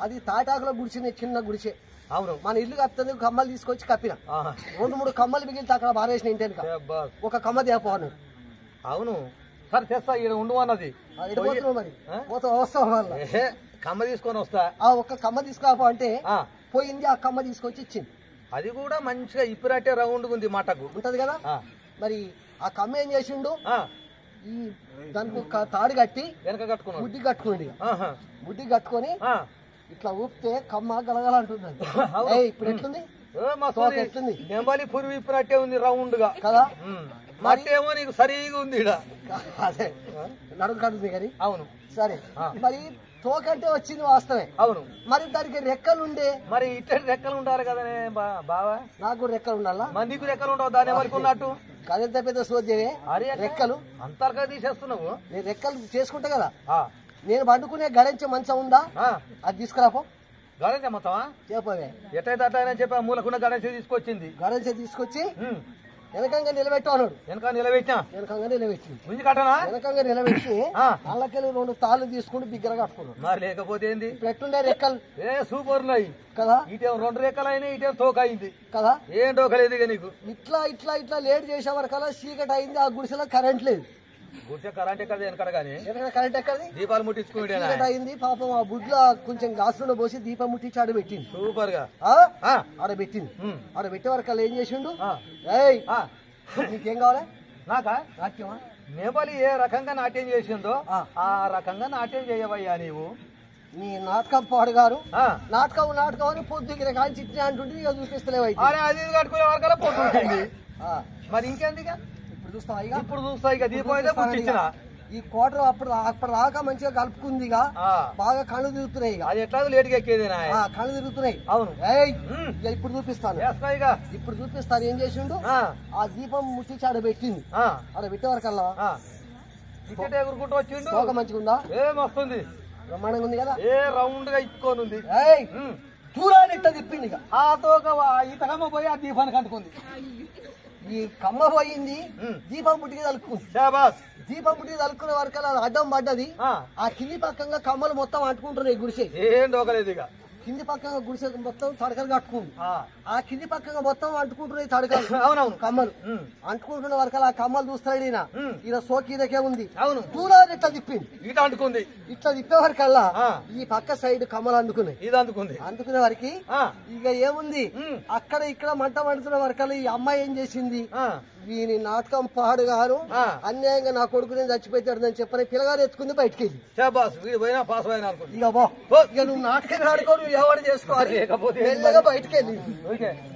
అది తాటాకులో గుడిచిన చిన్న గుడిసే. అవును, మన ఇల్లు కట్టేందుకు కమ్మలు తీసుకొచ్చి కప్పిన. 2-3 కమ్మలు మిగిలితే అక్కడ బారేసిన ఇంటి ఒక కమ్మ తేపోను. అవును, సరే తెస్తా, ఇక్కడ ఉండు అన్నది. మరి వస్తావు కమ్మ తీసుకొని వస్తా. ఆ ఒక్క కమ్మ తీసుకురాపో అంటే పోయింది. ఆ కమ్మ తీసుకొచ్చి ఇచ్చింది. అది కూడా మంచిగా ఇప్పుడంటే రౌండ్ ఉంది, మటకు ఉంటది కదా. మరి ఆ కమ్మ ఏం చేసిండు, ఈ దానికి ఒక తాడు కట్టి వెనక కట్టుకుని ముడ్డి కట్టుకోండి. ముడ్డి కట్టుకొని ఇట్లా ఊపితే కమ్మ గలగల అంటుంది. ఇప్పుడు ఎట్లుంది? ఎట్లుంది? నెంబలి పురుగు ఇప్పుడట్టే ఉంది, రౌండ్ గా కదా. మట్టేమో నీకు సరిగా ఉంది. అదే నడుము కడుతుంది కానీ. అవును, సరే. మరి తోకంటే వచ్చింది వాస్తవే. అవును, మరి దానికి రెక్కలు ఉండే. మరి ఇట్టటి రెక్కలు ఉండాలి కదా బావా. నాకు కూడా రెక్కలు ఉండాలా? మందికి రెక్కలు ఉండవు, దాని ఎవరికి ఉన్నట్టు. కదంత పెద్ద సోద్యమే రెక్కలు అంతర్గా తీసేస్తున్నావు. నేను రెక్కలు చేసుకుంటా కదా. నేను పండుకునే గడించే మంచం ఉందా, అది తీసుకురాపో. గణేష్ మొత్తమా చెప్పవే. ఎట్టయితే అట్లా చెప్పా, మూలకున్న గణేష్ తీసుకొచ్చింది. గణేష్ తీసుకొచ్చి వెనకంగా నిలబెట్టు అన్నాడు. వెనక నిలబెట్టా. వెనకంగా నిలబెట్టి ముందు కట్టనా వెనకంగా నిలబెట్టి అల్లకెళ్ళి 2 తాళ్ళు తీసుకుని బిగ్గర కట్టుకున్నాడు. మరి లేకపోతే ఏంది, పెట్టుండే రెక్కలు సూపర్ ఉన్నాయి కదా. ఇటేం 2 రెక్కలు అయినాయి, ఇటేం తోక అయింది కదా. ఏం తోకలేదు ఇక నీకు. ఇట్లా లేట్ చేసే వరకల్లా చీకటి అయింది. ఆ గుడిసెలో కరెంట్ లేదు. గుడిసె కరెంట్ ఎక్కడ వెనకడ కానీ కరెంట్ ఎక్కడి దీపాలు ముట్టించుకుంటే అయింది. పాపం ఆ బుడ్లో కొంచెం గాసులో పోసి దీపం ముట్టించి ఆడ పెట్టింది. సూపర్ గా ఆడ పెట్టింది. ఆడ పెట్టే వరకల్లా ఏం చేసిండు, నీకేం కావాలి? నాకా నాట్యమా? నేపాలి ఏ రకంగా నాట్యం చేసిందో ఆ రకంగా నాట్యం చేయవయ్యా నీవు. నీ నాటకం పాడుగారు నాటకం అని పొద్దుకి కాల్చి ఇట్లా అంటుంటే ఇక చూపిస్తలేవు. అది కట్టుకునే వరకల్లా పొద్దుంటుంది. మరి ఇంకెందుక ఇప్పుడు చూస్తా ఇక దీపం అయితే పుట్టించిన ఈ కోటర్ అప్పటిదాకా మంచిగా కలుపుకుంది. బాగా కళ్ళు తిరుగుతున్నాయి. అది ఎట్లా లేటుగా ఎక్కేది కళ్ళు తిరుగుతున్నాయి. అవును, ఇప్పుడు చూపిస్తాను. ఇప్పుడు చూపిస్తాను ఏం చేసిండు. ఆ దీపం ముట్టించి ఆడ పెట్టింది. ఆడ పెట్టే వరకల్లా ఇచ్చట ఎగురుకుంటూ వచ్చిండు తోక మంచిగా ఉందా? ఏం వస్తుంది బ్రహ్మాండంగా ఉంది కదా? ఏ రౌండ్ గా ఇచ్చుకోనుంది దూరాన్ని ఇట్ట తిప్పింది ఇక. ఆ తోక ఈ తగమ్మ పోయి ఆ దీపానికి అంటుకుంది. ఈ కమ్మ పోయింది, దీపం పుట్టికి తలుపుకుంది. శాబాస్. దీపం పుట్టికి తలుపుకునే వరకు అది అడ్డం పడ్డది. ఆ కింది పక్కంగా కమ్మలు మొత్తం అంటుకుంటున్నాయి గుడిసె. ఏం దోకలేదు ఇక. కింది పక్కగా గుడిసె మొత్తం తడకలు కట్టుకుంది. ఆ కింది పక్కగా మొత్తం అంటుకుంటున్నాయి తడకలు. అవునవును కమ్మలు అంటుకుంటున్న వరకు ఆ కమ్మలు చూస్తాడు ఈయన. ఈయన సోకీదకే ఉంది. అవును. దూరాన్ని ఇట్లా తిప్పింది. ఇట అంటుకుంది. ఇట్లా తిప్పే వరకల్లా ఈ పక్క సైడ్ కమ్మలు అందుకున్నాయి. ఇది అందుకుంది. అందుకునే వరకు ఇక ఏముంది, అక్కడ ఇక్కడ మంట మండుతున్న వరకల్లా ఈ అమ్మాయి ఏం చేసింది, వీని నాటకం పాడు గారు అన్యాయంగా నా కొడుకు నేను చచ్చిపోతాడని చెప్పని పిల్లగారు ఎత్తుకుంది బయటకి వెళ్ళి. ఇక నువ్వు నాటకం ఆడుకో, నువ్వు ఎవరు చేసుకోవాలి. మెల్లగా బయటకు వెళ్ళి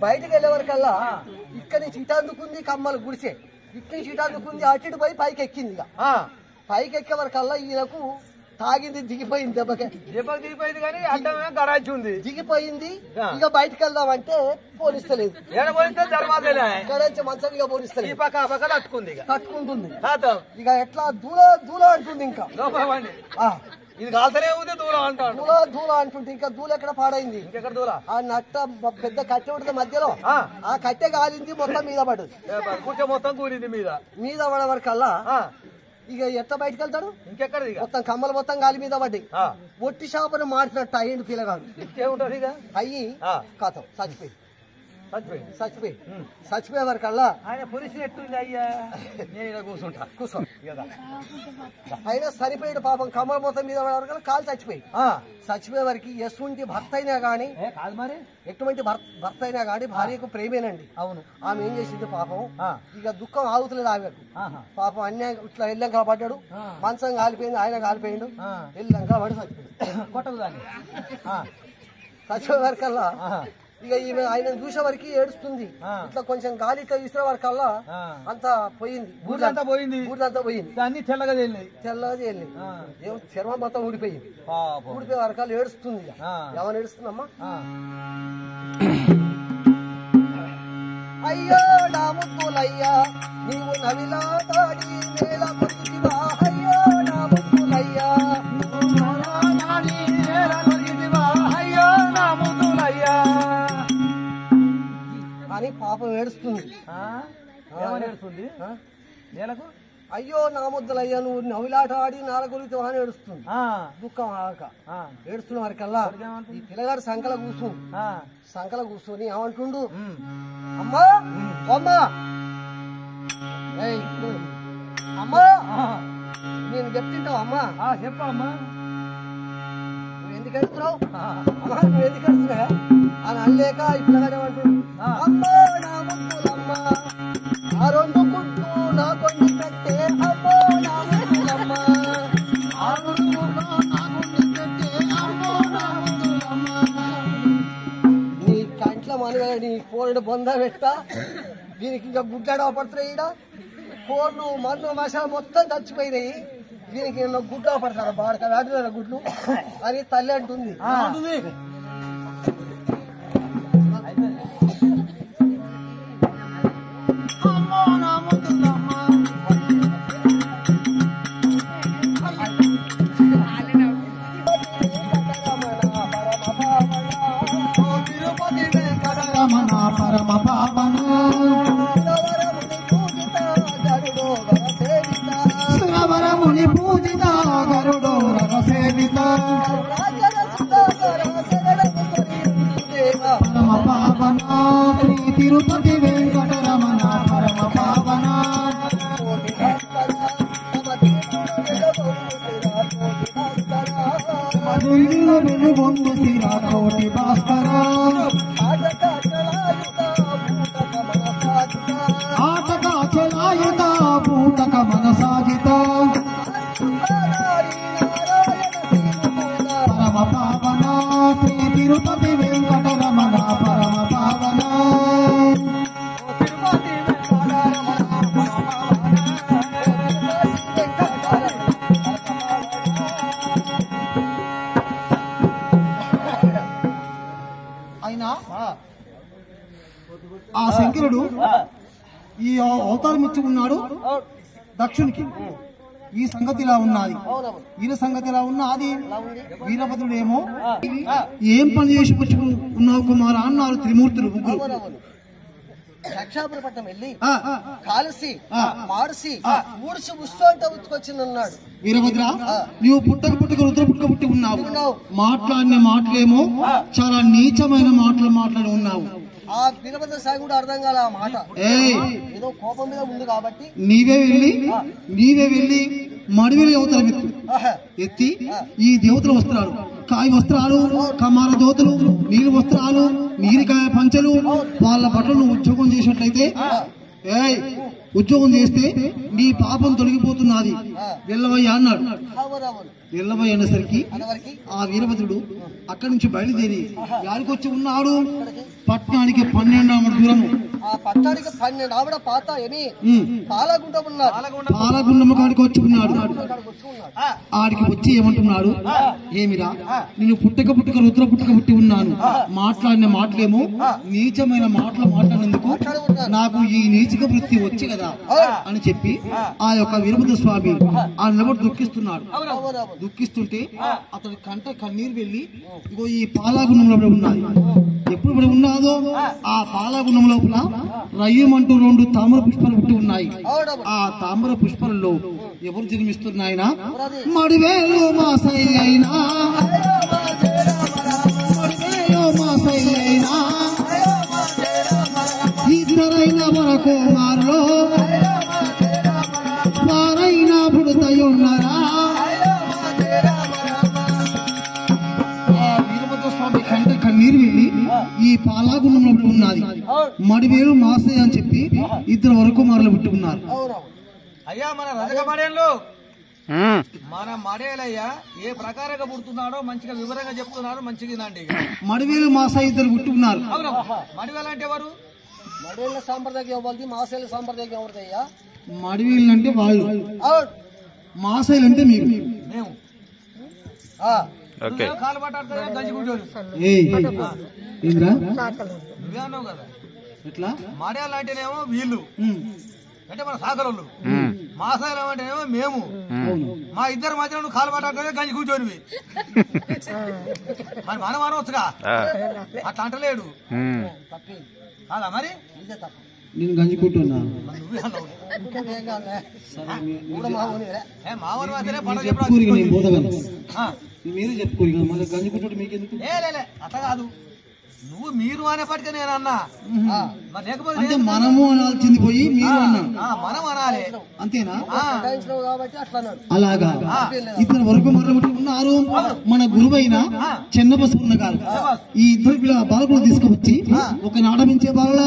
బయటకు వెళ్ళే వరకల్లా ఇక్కడ నుంచి ఇటు అందుకుంది కమ్మలు గుడిసే, ఇటు నుంచి ఇటు అందుకుంది, అటు ఇటు పోయి పైకి ఎక్కింది. ఇక పైకి ఎక్కే వరకల్లా ఈయనకు తాగింది, దిగిపోయింది. దెబ్బకి దిగిపోయింది కానీ అడ్డమే గడాచి ఉంది. దిగిపోయింది. ఇక బయటకు వెళ్దామంటే పోలిస్తలేదు. ఇక్కడ నుంచి మంచం ఇక పోలిస్తలేదు. తట్టుకుంటుంది. ఇక ఎట్లా దూల అంటుంది. ఇంకా ఇది కాల్తనే ఉంది దూరం అంటాడు. దూల అంటుంటే ఇంకా దూల ఎక్కడ పాడైంది. ఇంకెక్కడ దూల? ఆ నట్ట పెద్ద కట్టె ఉంటుంది మధ్యలో, ఆ కట్టె కాలింది, మొత్తం మీద పడదు. మొత్తం కూలింది మీద పడే వరకల్లా ఇక ఎట్లా బయటకు వెళ్తాడు. ఇంకెక్కడ మొత్తం కమ్మలు మొత్తం గాలి మీద పడ్డాయి. ఒట్టి షాపును మార్చినట్టు అయ్యిండు పిల్లగాడు. ఇంకేముంటది ఇక అయ్యి కథం చచ్చిపోయే వరకల్లా ఆయన పురుషులు ఎట్టుంది. అయ్యా నేను కూర్చో అయినా సరిపోయాడు పాపం. కమ్మల మొత్తం మీద పడే వరకు కాలు చచ్చిపోయే వరకు ఎటువంటి భర్త అయినా గానీ, కాదు మరి ఎటువంటి భర్త అయినా గానీ భార్యకు ప్రేమేనండి. అవును. ఆమె ఏం చేసింది పాపం, ఇక దుఃఖం ఆగుతలేదు ఆమెకు. పాపం అన్యాయం ఇట్లా ఎల్లంగా పడ్డాడు, మంచం కాలిపోయింది, ఆయన కాలిపోయిండు, ఎల్లంగా పడి చచ్చిపోయాడు. కొట్టదు దాన్ని. చచ్చిపోయే వరకల్లా ఇక ఈమె ఆయన చూసే వరకు ఏడుస్తుంది. ఇట్లా కొంచెం గాలి ఇట్లా తీసిన వరకల్లా అంతా పోయింది, బూడిదంతా పోయింది. దాన్ని తెల్లగా తేలి ఏం చర్మం మొత్తం ఊడిపోయింది. ఊడిపోయే వరకాలు ఏడుస్తుంది. ఏమని ఏడుస్తుందమ్మా, అయ్యో నా ముద్దులయ్యా నీవు నవిలాడి నేల పొందివా, అయ్యో నా ముద్దులయ్యా అని పాపం ఏడుస్తుంది. అయ్యో నా ముద్దలయ్యా నువ్వు నవ్వులాట ఆడి నాల గురించి అని ఏడుస్తుంది. దుఃఖం ఆక ఏడుస్తున్న వరకల్లా ఈ పిల్లగాడు సంకల కూర్చొని ఏమంటుండు, అమ్మా అమ్మా అమ్మా నేను చెప్తుంటావు అమ్మా, చెప్పమ్మా నువ్వు ఎందుకు ఏడుస్తున్నావు, నువ్వు ఎందుకు ఏడుస్తున్నా అని అనలేక ఈ పిల్లగాడు ఏమంటుండు, అమ్మా నా ముద్దులమ్మా ఆ రెండు గుడ్లు నా కొండి పెట్టే, అమ్మో నా ముద్దులమ్మా ఆ రెండు గుడ్లు నా కొండి పెట్టే, అమ్మో నా ముద్దులమ్మా. నీ కంట్ల మనవే నీ కోరుడు బొంద పెట్ట, దీనికి ఇంకా గుడ్లాడ పడుతున్నాయి. ఈడ కోర్లు మన్ను మసాలా మొత్తం చచ్చిపోయినాయి, దీనికి గుడ్లు పడతారు బాడక వేట గుడ్లు అని తల్లి అంటుంది. పరమ పావన సురవరముని పూజిత గరుడో రవ సేవిత పరమ పావన శ్రీ తిరుపతి వెంకటరమణ పరమ పావన వెలుగొందు సిరా కోటి భాస్కర ఆటక చలాయుత భూతక మనసాజిత పరమ పావన శ్రీ తిరుపతి వెంకటరమణ పరమ పావన అయినా ఆ శంకరుడు ఈ అవతారం ఇచ్చి ఉన్నాడు దక్షునికి. ఈ సంగతి ఇలా ఉన్నది. అవునవును. ఈయన సంగతి ఇలా ఉన్నది. ఎలా ఉంది? వీరభద్రుడేమో ఏం పని చేసి వచ్చి ఉన్నావు కుమారా అన్నారు త్రిమూర్తులు ముగ్గురు. అవునవును. రక్షాపురపట్నం వెళ్ళి కాలసి మాడిసి ఊడిసి ఉష్ట ఉచ్చుకొచ్చిందన్నాడు. వీరభద్ర, నీవు పుట్టక రుద్ర పుట్టి ఉన్నావు. మాట్లాడిన మాటలేమో చాలా నీచమైన మాటలు మాట్లాడి ఉన్నావు. ఆ వీరభద్ర సాయి కూడా అర్థం కాల ఆ మాట. ఏదో కోపం మీద ఉంది కాబట్టి నీవే వెళ్ళి మడివెలి అవతల ఎత్తి ఈ దేవతల వస్త్రాలు, కాయ వస్త్రాలు, కమాల దోతలు, నీళ్ళు వస్త్రాలు, నీరికాయ పంచలు, వాళ్ళ బట్టలు ఉద్యోగం చేసినట్లయితే ఉద్యోగం చేస్తే నీ పాపం తొలగిపోతున్నది, వెళ్ళవయ్యా అన్నాడు. వెళ్ళవయ్య అనేసరికి ఆ వీరభద్రుడు అక్కడి నుంచి బయలుదేరి యాడికి వచ్చి ఉన్నాడు? పట్టణానికి 12 ఆమడ దూరము. ఆ పట్టణానికి 12 ఆవిడ పాత ఏమి పాలగుండమ్మ కాడికి వచ్చి ఉన్నాడు. ఆడికి వచ్చి ఏమంటున్నాడు? ఏమిరా, నేను పుట్టక రుద్ర పుట్టి ఉన్నాను. మాట్లాడిన మాటలేమో నీచమైన మాటలు మాట్లాడినందుకు నాకు ఈ నీచిక వృత్తి వచ్చి కదా అని చెప్పి ఆ యొక్క వీరభద్ర స్వామి ఆ నిలబడి దుఃఖిస్తున్నాడు. దుఃఖిస్తుంటే అతని కంట కన్నీరు వెళ్ళి ఇగో ఈ పాలాగుండం లోపల ఉన్నది. ఎప్పుడు ఇప్పుడు ఉన్నాదో ఆ పాలాగుండం లోపల రయ్యమంటూ 2 తామర పుష్పాలు పుట్టి ఉన్నాయి. ఆ తామర పుష్పాలలో ఎవరు జన్మిస్తున్నాయినా? మడివేలు మాసై అయినా, ఇద్దరైన వరకు మారులో వారైనా పుడతాయున్నారా? వీరభద్ర స్వామి కంట కన్నీరు వెళ్ళి ఈ పాలాగుండంలో ఉన్నది. మడివేలు మాసయ్య అని చెప్పి 2 వరకు మారులు పుట్టి ఉన్నారు. అయ్యా మన రజక మడేళ్ళు మన మడేలయ్యా ఏ ప్రకారంగా పుడుతున్నాడో మంచిగా వివరంగా చెప్తున్నాడు. మంచిగా అండి. మడివేలు మాసయ్య 2 పుట్టి ఉన్నారు. మడివేలు అంటే ఎవరు? మడేళ్ళ సాంప్రదాయం ఎవరిది? మాసేళ్ళ సాంప్రదాయం ఎవరిదయ్యా? మడివేలు అంటే వాళ్ళు, మాసయ్యలు అంటే మీరు. మేము కాలు పట్టాడుతుంది గంజి కూర్చోరు. నువ్వే అన్నావు కదా ఎట్లా? మడేళ్ళు అంటేనేమో వీళ్ళు అంటే మన సాకరోళ్ళు, మాసాలు అంటేనేమో మేము. మా ఇద్దరు మధ్యలో నువ్వు కాలు పట్టాడుతుంది గంజి కూర్చోనివి. మరి మనం అనవచ్చుగా, అట్లా అంటలేడు. అలా మరి నేను గంజికుంటున్నా. మామూలు మాత్రమే పండుగ మీరు చెప్పుకోరు కదా, మళ్ళీ గంజికుంటు మీకెందుకు? అట్లా కాదు, నువ్వు మీరు అనేప్పటికే నేను అన్నా. మరి లేకపోతే అంటే మనము అనాల్సింది పోయి మీరు అన్నా. మనం అనాలి అంతేనా? అలాగా 2 వరకు మొదలుపెట్టి ఉన్నారు. మన గురువైన చెన్నబసవన్న గారు ఈ 2 బాలకులు తీసుకువచ్చి ఒక నాడ పెంచే బాలల,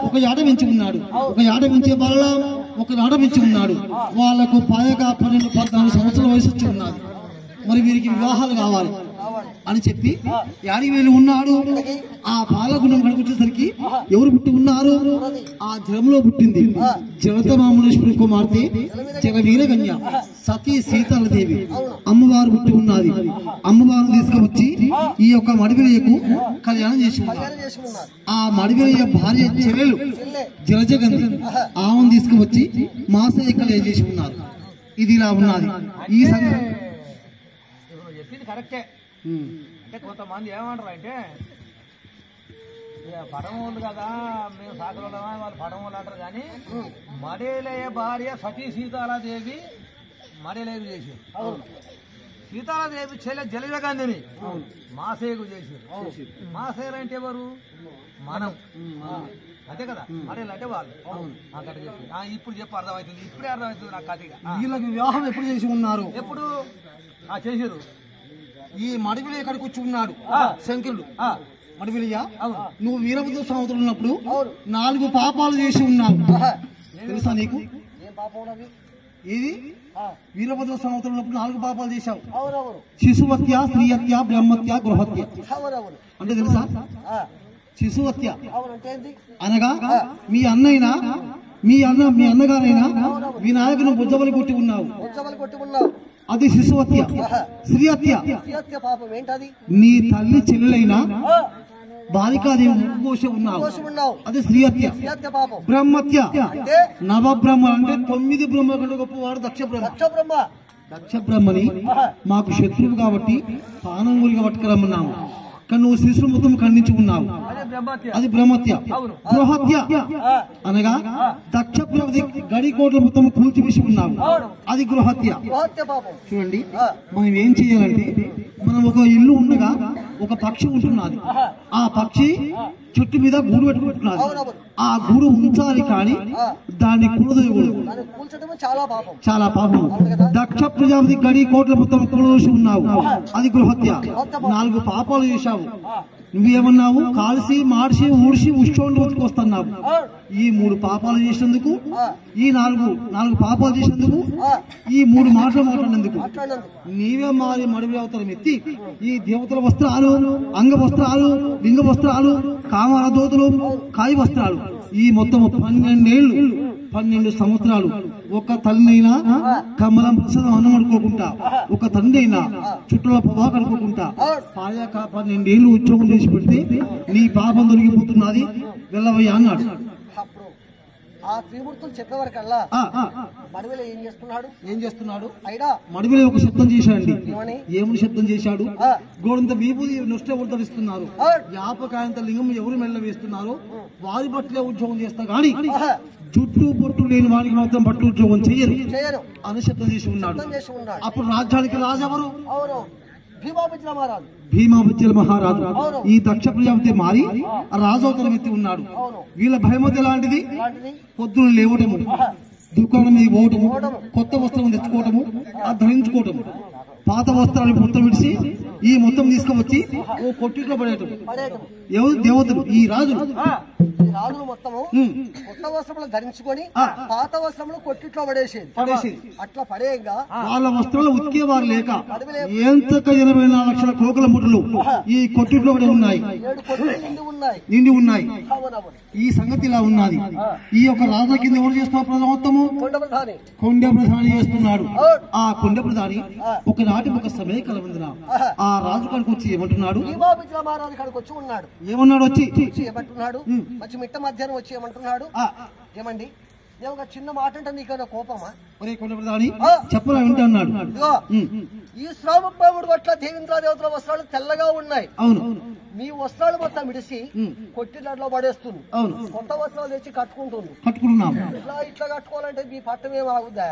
ఒక యాడ పెంచి ఉన్నాడు. ఒక యాడ పెంచే బాలల, ఒక నాడ పెంచి ఉన్నాడు. వాళ్లకు పాయగా 12-14 సంవత్సరాల వయసు వచ్చి ఉన్నారు. మరి వీరికి వివాహాలు కావాలి అని చెప్పి యాడికి వెళ్ళి ఉన్నాడు. ఆ పాలగుండం కడుకు వచ్చేసరికి ఎవరు పుట్టి ఉన్నారు? ఆ జలంలో పుట్టింది జలతమామునేశ్వరి కుమార్తె జగవీరగన్య సతీ సీతాలదేవి అమ్మవారు పుట్టి ఉన్నది. అమ్మవారు తీసుకువచ్చి ఈ యొక్క మడివిరయ్యకు కళ్యాణం చేసి ఉన్నారు. ఆ మడివిరయ్య భార్య చెల్లెలు జలజగంధి ఆమెను తీసుకువచ్చి మాసయ్య కళ్యాణం చేసి ఉన్నారు. ఇది ఇలా ఉన్నది. ఈ సంగతి చెప్పింది కరెక్టే. అంటే కొంతమంది ఏమంటారు అంటే పడమ ఉంది కదా, మేము సాగరమా వాళ్ళు పడమ అంటారు. కానీ మడేలయ్య భార్య సతీ సీతారాదేవి మడేలయ్యకు చేశారు. సీతారాదేవి చెల్లె జలజగంధిని మాసయ్యకు చేశారు. మాసయ్యలు అంటే ఎవరు? మనం అంతే కదా. మడేలు అంటే వాళ్ళు అక్కడ చేసి. ఇప్పుడు చెప్పు, అర్థమవుతుంది. ఇప్పుడే అర్థమవుతుంది నాకు కథగా. వీళ్ళకి వివాహం ఎప్పుడు చేసి ఉన్నారు? ఎప్పుడు చేశారు? ఈ మడివిలి ఎక్కడికి వచ్చి ఉన్నాడు శంకరుడు. మడివిలియా, నువ్వు వీరభద్ర సంవత్సరం ఉన్నప్పుడు 4 పాపాలు చేసి ఉన్నావు. తెలుసా నీకు? ఇది వీరభద్ర సంవత్సరం ఉన్నప్పుడు 4 పాపాలు చేశావు. శిశుహత్య, స్త్రీహత్య, బ్రహ్మత్య, గృహత్య. అంటే తెలుసా? శిశుహత్య అనగా మీ అన్నగారైనా వినాయకుని బుజ్జబలి కొట్టి ఉన్నావు, అది శిశుహత్య. స్త్రీహత్య పాపం ఏంటది? నీ తల్లి చెల్లెలైనా బాలికాదేవి ముక్కోశ ఉన్నావు అది శ్రీహత్య బ్రహ్మత్య నవబ్రహ్మ అంటే 9 బ్రహ్మ కంటే గొప్పవాడు దక్ష బ్రహ్మని మాకు శత్రువు కాబట్టి పానంగులుగా పట్టుకురమ్మన్నాము కానీ నువ్వు శిశువు మొత్తం ఖండించి ఉన్నావు అది బ్రహ్మత్య గృహత్య అనగా దక్ష గడి కోట్ల మొత్తం కూల్చివేసి ఉన్నావు అది గృహత్య చూడండి మనం ఏం చేయాలంటే మనం ఒక ఇల్లు ఉండగా ఒక పక్షి ఉంటున్నది ఆ పక్షి చెట్టు మీద గూడు పెట్టుకుంటున్నది ఆ గూడు ఉంచాలి కానీ దాన్ని కూడదయకూడదు చాలా పాపం దక్ష ప్రజాపతి గడి కోట్ల మొత్తం కూడదోసి ఉన్నావు అది గృహత్య 4 పాపాలు చేశావు నువ్వేమన్నావు కాల్సి మార్చి ఊడ్చి ఉష్ణోండి ఉతుకొస్తున్నావు ఈ 3 పాపాలు చేసినందుకు ఈ 4 పాపాలు చేసినందుకు ఈ 3 మాటలు మాట్లాడినందుకు నీవే మారి మడివి అవతరం ఎత్తి ఈ దేవతల వస్త్రాలు అంగ వస్త్రాలు లింగ వస్త్రాలు కామర దోతులు కాయి వస్త్రాలు ఈ మొత్తం 12 సంవత్సరాలు ఒక తల్లినైనా కమలం ప్రసాదం అన్నమడుకోకుండా ఒక తండ్రి అయినా చుట్టూల పొగా కడుకోకుండా 12 ఏళ్ళు ఉద్యోగం చేసి పెడితే నీ పాపం దొరికిపోతున్నది వెళ్ళవయ్యా అన్నాడు ఆ త్రిమూర్తులు చెప్పేవరకల్లా మడివిలో ఏం చేస్తున్నాడు మడివిలో ఒక శబ్దం చేశాడండి ఏమని శబ్దం చేశాడు గోడంత విభూతి నొష్ట ఉద్ధరిస్తున్నారు వ్యాపకాయంత లింగం ఎవరు మెల్ల వేస్తున్నారు వారి బట్టలే ఉద్యోగం చేస్తా గాని జుట్టు పొట్టు లేని వారికి మాత్రం బట్టలు ఉద్యోగం చెయ్యరు అని శబ్దం చేసి ఉన్నాడు అప్పుడు రాజ్యానికి రాజెవరు భీమాబుజ్జల మహారాజు ఈ దక్ష ప్రజాపతి మారి రాజవతరం ఎత్తి ఉన్నాడు వీళ్ళ భయమతి ఎలాంటిది పొద్దున లేవటము దుకాణం మీద పోవటము కొత్త వస్త్రం తెచ్చుకోవటము అది ధరించుకోవటము పాత వస్త్రాలు మొత్తం విడిచి ఈ మొత్తం తీసుకువచ్చి ఓ కొట్టిట్లో పడేయటం ఎవరు దేవతలు ఈ రాజులు మొత్తము కొత్త వస్త్రములు ధరించుకొని పాత వస్త్రములు కొట్టిట్లో పడేసేది అట్లా పడేయంగా వాళ్ళ వస్త్రాలు ఉతికేవారు లేక ఎంతక 84 లక్షల కోకల ముఠలు ఈ కొట్టిట్లో ఉన్నాయి నిండి ఉన్నాయి ఈ సంగతి ఇలా ఉన్నది ఈ యొక్క రాజుల కింద ఎవరు చేస్తున్నారు ప్రజలు మొత్తము కొండ ప్రధాని చేస్తున్నాడు ఆ కొండ ప్రధాని ఒకనాటి ఒక సమయకాలం ఉందిరా ఆ రాజు కాడికి వచ్చి ఏమంటున్నాడు ఏమన్నాడు వచ్చి ఏమంటున్నాడు మంచి మిట్ట మధ్యాహ్నం వచ్చి ఏమంటున్నాడు ఏమండి ఒక చిన్న మాట అంటే నీకన్నా కోపమా చెప్పరా వింటున్నాడు ఈ శ్రావణుడు పట్ల దేవేంద్ర దేవతల వస్త్రాలు తెల్లగా ఉన్నాయి అవును మీ వస్త్రాలు మొత్తం విడిసి కొట్టిలో పడేస్తుంది కొత్త వస్త్రాలు తెచ్చి కట్టుకుంటుంది ఇట్లా కట్టుకోవాలంటే మీ పట్టం ఏం ఆగుద్దా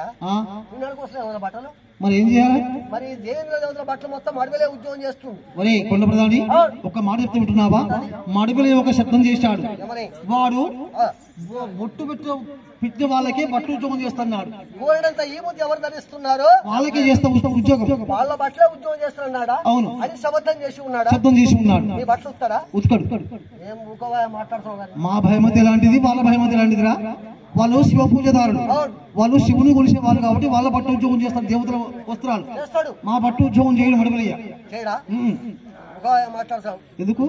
కోసం ఏమన్నా బట్టలు మరి ఏం చేయాలి మరి దేవేంద్ర దేవతల బట్టలు మొత్తం మడిబిలే ఉద్యోగం చేస్తుంది మరి కొండ ప్రధాని ఒక మాట చెప్తూ ఉంటున్నావా మడిబిలే ఒక శబ్దం చేశాడు వాడు బొట్టు పెట్టిన వాళ్ళకే బట్టు ఉద్యోగం చేస్తున్నాడు గోడంతా ఈ ముద్దు ఎవరు ధరిస్తున్నారు వాళ్ళకే చేస్తా ఉద్యోగం వాళ్ళ బట్టలే ఉద్యోగం చేస్తున్నాడా అవును అని శబ్దం చేసి ఉన్నాడు శబ్దం చేసి ఉన్నాడు మీ బట్టలు ఉత్తాడా ఉతకడు ఏం ఊకవా మాట్లాడుతావు మా భయమతి ఎలాంటిది వాళ్ళ భయమతి ఎలాంటిదిరా వాళ్ళు శివ పూజదారులు వాళ్ళు శివుని కొలిసే వాళ్ళు కాబట్టి వాళ్ళ బట్ట ఉద్యోగం చేస్తారు దేవతల వస్త్రాలు మా బట్ట ఉద్యోగం చేయడం మడవలయ్యా మాట్లాడతావు ఎందుకు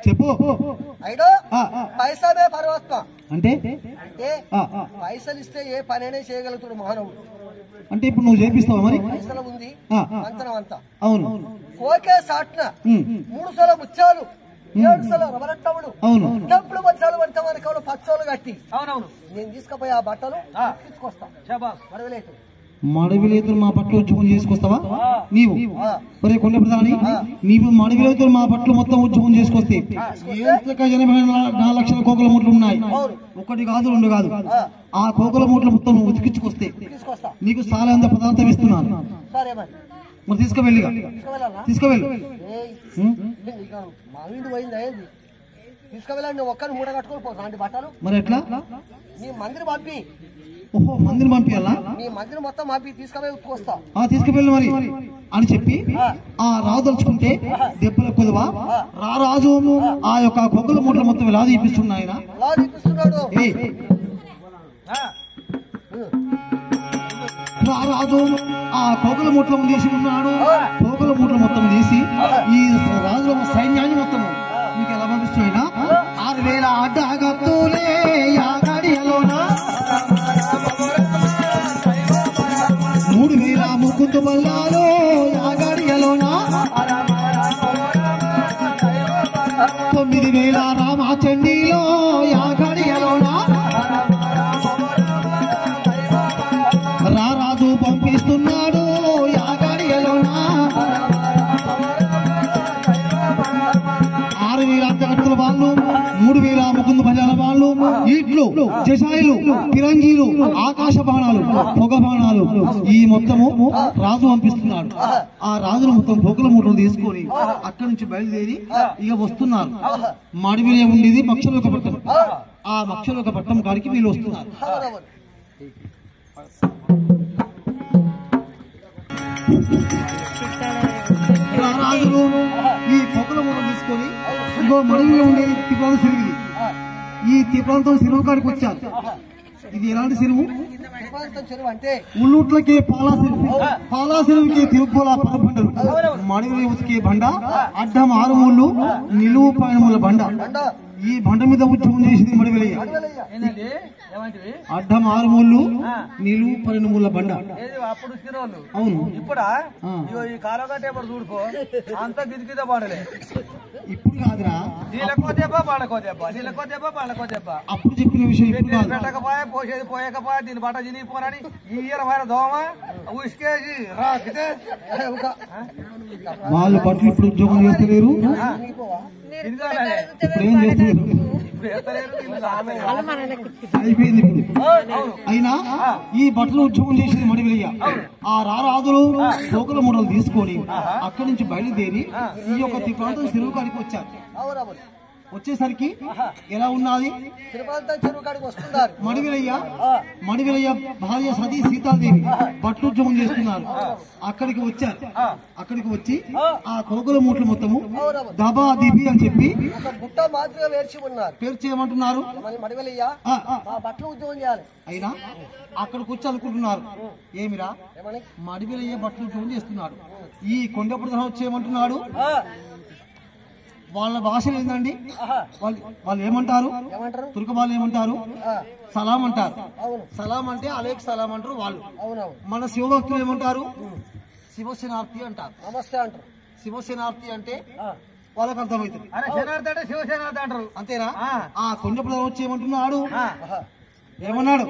చెప్పు పైసలే పరమాత్మ అంటే పైసలు ఇస్తే ఏ పనైనా చేయగలుగుతాడు మానవుడు అంటే ఇప్పుడు నువ్వు చేపిస్తావా మరి పైసలు ఉంది అంతరం అంతా అవును కోకే సాట్న 3 సల ముత్యాలు 7 సల రవరట్టములు అవును డబ్బులు మధ్యాలు పడితే మనకు పచ్చోలు కట్టి అవునవును నేను తీసుకుపోయి ఆ బట్టలు తీసుకొస్తా మడవిలేతులు మా బట్టలు ఉద్యోగం చేసుకొస్తావా నీవు ఒరే కొండ ప్రధాని నీవు మడవిలేతులు మా బట్టలు మొత్తం ఉద్యోగం చేసుకొస్తే 84 లక్షల కోకల మూటలు ఉన్నాయి ఒకటి కాదు 2 కాదు ఆ కోకల మూటలు మొత్తం నువ్వు ఉతికించుకొస్తే నీకు సాలేంత పదార్థం ఇస్తున్నాను మరి తీసుకువెళ్ళిగా తీసుకువెళ్ళు తీసుకువెళ్ళండి ఒక్కరిని మూట కట్టుకొని పోతాను బట్టలు మరి ఎట్లా నీ మందిని పంపి ఓహో మందిని పంపించాలా నీ మందిని మొత్తం పంపి తీసుకుపోయి ఉత్తుకొస్తా తీసుకువెళ్ళు మరి అని చెప్పి ఆ రాజు తలుచుకుంటే దెబ్బల కుదవా రాజు ఆ యొక్క కొక్కల మూటలు మొత్తం ఎలా తీపిస్తున్నా ఆయన రాజు ఆ కోకల మూటలు తీసి ఉన్నాడు కోకల మూటలు మొత్తం తీసి ఈ రాజుల సైన్యాన్ని మొత్తం మీకు ఎలా పంపిస్తున్నాయినా 6000 అడ్డగత్తులే యాగడియలోన 3000 ముకుందు బల్లాలో యాగడియలోన 9,000 రామచండీలో యాగడియలోనా రారాజు పంపిస్తున్నాడు యాగడియలోనా 6,000 అంతకట్టుల వాళ్ళు 3,000 ముకుందు భజన వాళ్ళు ఈట్లు జశాయిలు పిరంగీలు ఆకాశ బాణాలు పొగ బాణాలు ఈ మొత్తము రాజు పంపిస్తున్నాడు. ఆ రాజులు మొత్తం పొగల మూటలు తీసుకొని అక్కడి నుంచి బయలుదేరి ఇక వస్తున్నారు. మడివిలే ఉండేది మక్షలోక పట్టం. ఆ మక్షలోక పట్టం కాడికి వీళ్ళు వస్తున్నారు. రాజులు ఈ పొగల మూటలు తీసుకొని ఇంకో మడివిలో ఉండేది తిప్పాల సిరివి. ఈ తిప్పాలతో సిరువు కాడికి వచ్చారు. ఇది ఎలాంటి సిరువు? అంటే ఉల్లూట్లకి పాలా చెరువుకి తిరుక్కోలా పదబండలు మడివిలో ఉతికే బండ అడ్డం 6 మూళ్ళు నిలువు పైన మూల బండ. ఈ బండ మీద ఉద్యోగం చేసింది మడివిలయ్య. అడ్డం 6 మూళ్ళు నిలువు 12 మూల బండ. అప్పుడు అవును. ఇప్పుడు ఈ కాలగట్ట ఎప్పుడు చూడుకో అంత గిరికిద పాడలే. ఇప్పుడు కాదురా, నీళ్ళకో దెబ్బ పాడకో దెబ్బ, నీళ్ళకో దెబ్బ పాడకో దెబ్బ. అప్పుడు చెప్పిన విషయం ఇప్పుడు కాదు. పెట్టకపోయా పోసేది పోయకపోయా దీని బట్ట చినిగిపోనని ఈ ఇయర్ దోమ ఉసుకేసి రాకితే వాళ్ళు బట్టలు ఇప్పుడు ఉద్యోగం చేస్తలేరు. ఇప్పుడు ఏం చేస్తలేరు, అయిపోయింది ఇప్పుడు. అయినా ఈ బట్టలు ఉద్యోగం చేసింది మడివిలయ్య. ఆ రారాజులు పోకల మూటలు తీసుకొని అక్కడి నుంచి బయలుదేరి ఈ యొక్క ప్రాంతం చెరువు కాడికి వచ్చారు. వచ్చేసరికి ఎలా ఉన్నది? మడివిలయ్య భార్య సతీ సీతాదేవి బట్టలు ఉద్యోగం చేస్తున్నారు. అక్కడికి వచ్చారు. అక్కడికి వచ్చి ఆ కోకల మూటలు మొత్తము దబా దిబి అని చెప్పి గుట్ట మాదిరిగా పేర్చేయమంటున్నారు. బట్టలు ఉద్యోగం చేయాలి. అయినా అక్కడికి వచ్చి అనుకుంటున్నారు, ఏమిరా మడివిలయ్య బట్టలు ఉద్యోగం చేస్తున్నాడు, ఈ కొండపుడు వచ్చేయమంటున్నాడు. వాళ్ళ భాష ఏందండి? వాళ్ళు ఏమంటారు? తుర్క వాళ్ళు ఏమంటారు? సలాం అంటారు. సలాం అంటే అలేక్ సలాం అంటారు వాళ్ళు. మన శివభక్తులు ఏమంటారు? శివసేనార్థి అంటారు. నమస్తే అంటారు. శివసేనార్థి అంటే వాళ్ళకి అర్థమవుతుంది. శివసేనార్థి అంటారు. అంతేనా? ఆ కొండపుడు వచ్చి ఏమంటున్నాడు? ఏమన్నాడు?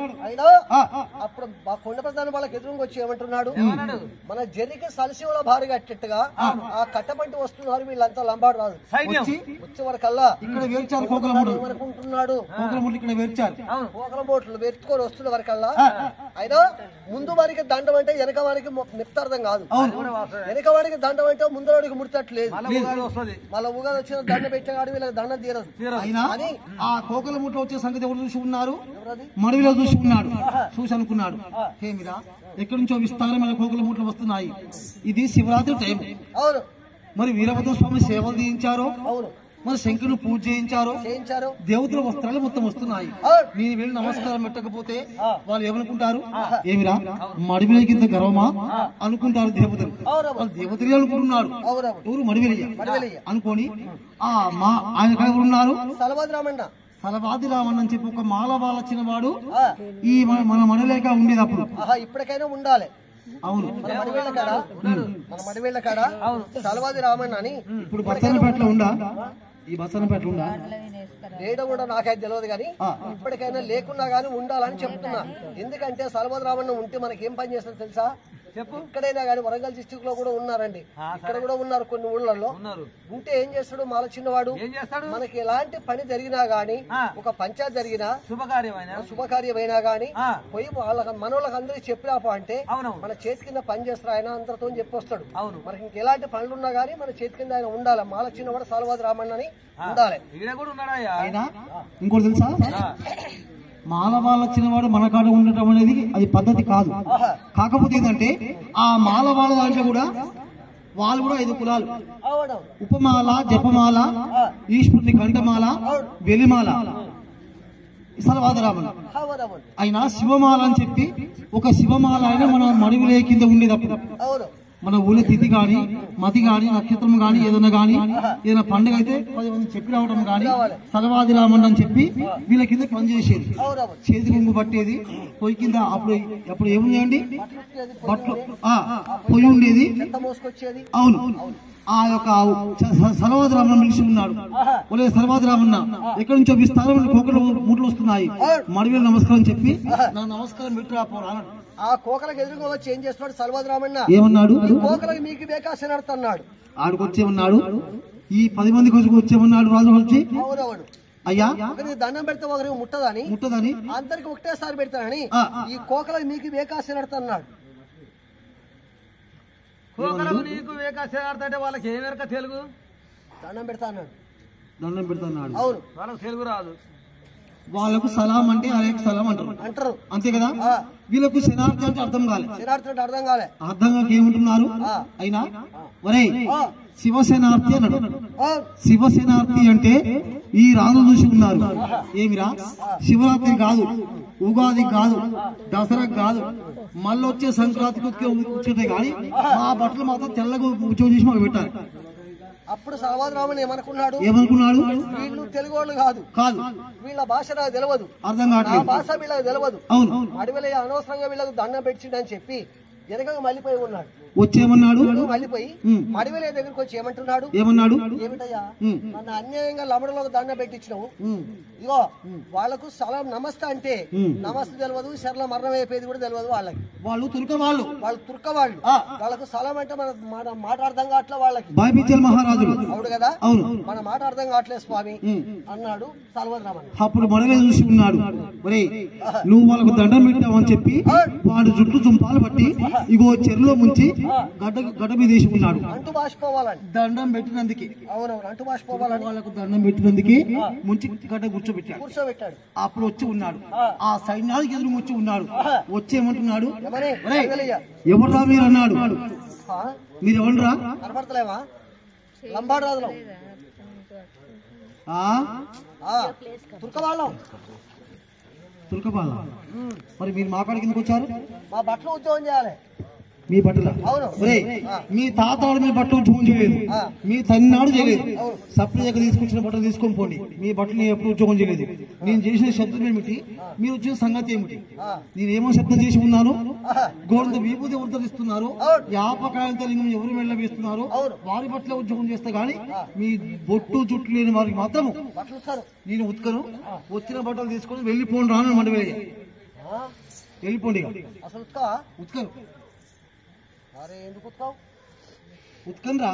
అప్పుడు కొండ ప్రధాని వాళ్ళకి ఎదురుగా వచ్చి ఏమంటున్నాడు? మన జరిగి సలశివుల భారీ కట్టేట్టుగా ఆ కట్టబంటి వస్తున్నారు వీళ్ళంతా లంబాడు రాదు వచ్చే వరకల్లా ఇక్కడ వేర్చారు కోకల మూటలు. ఏమనుకుంటున్నాడు? కోకల మూటలు ఇక్కడ వేర్చారు. కోకల మూటలు వెతుకొని వస్తున్న వరకల్లా అయినా ముందు వారికి దండం అంటే వెనక వారికి నిప్తార్థం కాదు. వెనక వాడికి దండం అంటే ముందు వాడికి ముడితట్లేదు. మళ్ళీ ఉగాది వచ్చిన దండ పెట్టగాడు వీళ్ళకి దండం తీరదు. అయినా ఆ కోకల మూటలు వచ్చే సంగతి ఎవరు చూసి ఉన్నారు? మడివిలో చూసి ఉన్నాడు. చూసి అనుకున్నాడు, ఏమిరా ఎక్కడి నుంచో విస్తారమైన కోకల మూటలు వస్తున్నాయి, ఇది శివరాత్రి టైం. అవును. మరి వీరభద్ర స్వామి సేవలు చేయించారు. అవును. మరి శంకరుని పూజ చేయించారు. దేవతల వస్త్రాలు మొత్తం వస్తున్నాయి. నేను వెళ్ళి నమస్కారం పెట్టకపోతే వాళ్ళు ఏమనుకుంటారు? ఏమిరా మడివిలయ్య కింద గర్వమా అనుకుంటారు దేవతలు. వాళ్ళు దేవతలే అనుకుంటున్నారు. ఎవరు? మడివిలయ్య అనుకోని ఆయన ఎవరు ఉన్నారు? సలవాది రామన్న అని చెప్పి ఒక మాల వాళ్ళ వాడు ఈ మన మనలేక ఉండేది అప్పుడు. ఇప్పటికైనా ఉండాలి. అవును. మన మడివేళ్ల కాడ సలవాది రామన్న అని ఇప్పుడు బచ్చన్నపేటలో ఉందా? ఈ బచ్చన్నపేటలో ఉందా? లేడం కూడా నాకైతే తెలియదు కానీ ఇప్పటికైనా లేకున్నా గానీ ఉండాలని చెప్తున్నా. ఎందుకంటే సలవాది రామన్న ఉంటే మనకి ఏం పని చేస్తారు తెలుసా? ఇక్కడైనా కానీ వరంగల్ డిస్ట్రిక్ట్ లో కూడా ఉన్నారండి. ఇక్కడ కూడా ఉన్నారు కొన్ని ఊళ్ళల్లో. ఉంటే ఏం చేస్తాడు మాల చిన్నవాడు? మనకి ఎలాంటి పని జరిగినా గానీ, ఒక పంచాయతీ జరిగినా శుభకార్యమైనా గానీ పోయి వాళ్ళకి మనోళ్ళకి అందరికి చెప్పినాప అంటే మన చేతి కింద పని చేస్తారు. ఆయన అందరితో చెప్పొస్తాడు. మనకి ఇంకెలాంటి పనులు ఉన్నా గానీ మన చేతి కింద ఆయన ఉండాలి. మాల చిన్నవాడు సలవాది రామన్న అని ఉండాలి. ఇంకోటి తెలుసా? మాల వాళ్ళ చిన్నవాడు మన కాడ ఉండటం అనేది అది పద్ధతి కాదు. కాకపోతే ఏంటంటే ఆ మాల వాళ్ళ దాంట్లో కూడా వాళ్ళు కూడా 5 కులాలు: ఉపమాల, జపమాల, ఈశ్వరుని కంఠమాల, వెలిమాల, సలవాదరామన్. అయినా శివమాల అని చెప్పి ఒక శివమాల అయినా మన మడివిలయ్య కింద ఉండేటప్పుడు మన ఊళ్ళో తిథి గాని మతి గాని నక్షత్రం గాని ఏదైనా గాని ఏదైనా పండుగ అయితే 10 మంది చెప్పి రావడం గాని సలవాది రామండి అని చెప్పి వీళ్ళ కింద పనిచేసేది. చేతి కొంగు పట్టేది పొయ్యి కింద. అప్పుడు ఏముందండి, బట్టలు పొయ్యి ఉండేది. అవును, ఆ యొక్క సలవాది రామన్న పిలిచి ఉన్నాడు. ఒలే సలవాది రామన్న ఎక్కడి నుంచో విస్తారం కోకలు మూటలు వస్తున్నాయి, మడివేలు నమస్కారం చెప్పి నా నమస్కారం పెట్టి రాపోరా. ఆ కోకలకు ఎదురుగా వచ్చి ఏం చేస్తున్నాడు సలవాది రామన్న? ఏమన్నాడు? కోకలకు మీకు బేకాసనడుతున్నాడు అన్నాడు. ఆడికొచ్చేమన్నాడు, ఈ 10 మంది కోసం వచ్చేమన్నాడు రాజు వచ్చి. అవునవును, అయ్యా ఒకరికి దండం పెడితే ఒకరికి ముట్టదని అందరికి ఒకటేసారి పెడతానని ఈ కోకలకు మీకు బేకాసనడుతున్నాడు. కోకలకు నీకు వేకాసే వాళ్ళకి ఏం వెనక తెలుగు? దండం పెడతా అన్నాడు. అవును, వాళ్ళకి తెలుగు రాదు. వాళ్ళకు సలాం అంటే అలేక్ సలాం అంటారు, అంతే కదా. వీళ్ళకు శనార్థి అంటే అర్థం కాలే. అర్థం కాక ఏమంటున్నారు, అయినా ఒరే శివసేనార్థి అన్నాడు. శివసేనార్థి అంటే ఈ రాజులు చూసి ఉన్నారు. ఏమిరా, శివరాత్రి కాదు, ఉగాది కాదు, దసరా కాదు, మళ్ళీ వచ్చే సంక్రాంతికి వచ్చేదే కానీ మా బట్టలు మాత్రం తెల్లగా ఉద్యోగం చేసి మాకు పెట్టారు. అప్పుడు సలవాది రామన్ ఏమనుకున్నాడు, వీళ్ళు తెలుగు వాళ్ళు కాదు, వీళ్ళ భాష నాకు తెలియదు, అర్థం కావట్లేదు, భాష వీళ్ళకి తెలియదు. అవును, అడవిలో అనవసరంగా వీళ్ళకి దండం పెట్టిండని చెప్పి వెనక మళ్ళీపోయి ఉన్నాడు. వచ్చేమన్నాడు, మళ్ళీపోయి అడవిలో దగ్గరికి వచ్చి ఏమంటున్నాడు, ఏమిటయ్యా నన్ను అన్యాయంగా లమడలో దండం పెట్టించినావు, ఇగో వాళ్లకు సలాం నమస్తే అంటే నమస్తే తెలియదు, శరణ మరణం అయిపోయేది కూడా తెలియదు వాళ్ళకి. వాళ్ళు తుర్క వాళ్ళకు సలాం అంటే మన మాట అర్థం కావట్లే వాళ్ళకి. మహారాజులు అవును కదా, మన మాట అర్థం కావట్లేదు స్వామి అన్నాడు సలవాది రామన్. అప్పుడు మనలే చూసి ఉన్నాడు, ఒరే నువ్వు వాళ్ళకు దండం పెట్టావని చెప్పి వాడు జుట్టు చుంపాలు పట్టి ఇగో చెరువులో ముంచి గడ్డ మీద వేసి ఉన్నాడు. అంటూ బాసిపోవాలని దండం పెట్టినందుకే. అవునవును, అంటూ బాసిపోవాలని వాళ్ళకు దండం పెట్టినందుకే ముంచి గడ్డ కూర్చోబెట్టాడు. అప్పుడు వచ్చి ఉన్నాడు, ఆ సైన్యానికి ఎదురు వచ్చి ఉన్నాడు. వచ్చేమంటున్నాడు, ఎవరురా మీరు అన్నాడు. మీరు ఎవరురా? కనపడతలేవా? లంబాడు రాజులం, తుర్కపాల. మరి మీరు మా కాడికి ఎందుకు వచ్చారు? మా బట్టలు ఉద్యోగం చేయాలి. మీ బట్టల మీ తాత మీ బట్టలు ఉద్యోగం చేయలేదు, మీ తన్నాడు చేయలేదు. సప్లైగా తీసుకొచ్చిన బట్టలు తీసుకొని పోండి. మీ బట్టలు ఎప్పుడు ఉద్యోగం చేయలేదు. నేను చేసిన శబ్దం ఏమిటి, మీరు వచ్చిన సంగతి ఏమిటి? నేనేమో శబ్దం చేసి ఉన్నాను, గోడంత విభూతి ఉద్ధరిస్తున్నారు, యాపకాయంత లింగం ఎవరు మెళ్ళ వేస్తున్నారు, వారి బట్టలే ఉద్యోగం చేస్తా గానీ మీ బొట్టు జుట్టు లేని వారికి మాత్రం నేను ఉత్కను. వచ్చిన బట్టలు తీసుకొని వెళ్ళిపోండి రాను మంట వెళ్ళిపోండి. అసలు ఉత్కను ఎందుకు ఉత్కావు? ఉత్కను రా,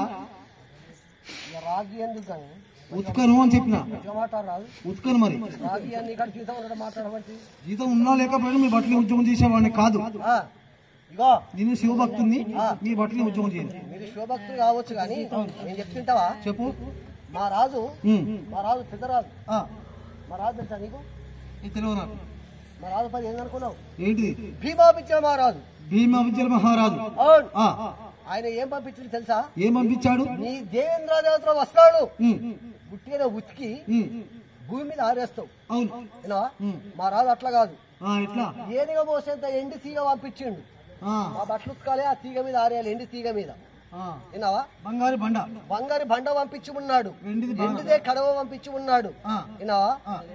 రాగి ఎందుకు కానీ ఉత్కను అని చెప్పిన మాట్లాడరాదు. ఉత్కను మరి రాగి అని జీతం ఉండడం మాట్లాడమంటే జీతం ఉన్నా లేకపోయినా మీ బట్టలు ఉద్యోగం చేసేవాడిని కాదు. ఇగో నేను శివభక్తుని, మీ బట్టలు ఉద్యోగం చేయండి. మీరు శివభక్తులు కావచ్చు కానీ నేను చెప్తుంటావా? చెప్పు. మా రాజు పెద్దరాజు, మా రాజు తెలుసా నీకు? తెలియదు నాకు. మా రాజు పని ఏందనుకున్నావు? ఏంటిది? భీమాపించాడు మహారాజు. భీమాపించాడు మహారాజు. ఆయన ఏం పంపించాడు తెలుసా? ఏం పంపించాడు? నీ దేవేంద్ర దేవతల వస్త్రాలు గుట్టిగా ఉతికి భూమి మీద ఆరేస్తావు. అవును, మా రాజు అట్లా కాదు, ఏదిగా పోసేంత ఎండి తీగ పంపించిండు. మా బట్టలు ఉతకాలి, ఆ తీగ మీద ఆరేయాలి, ఎండి తీగ మీద. విన్నావా? బంగారు బండ పంపించి ఉన్నాడు, ఎండిదే కడవ పంపించి ఉన్నాడు. విన్నావా?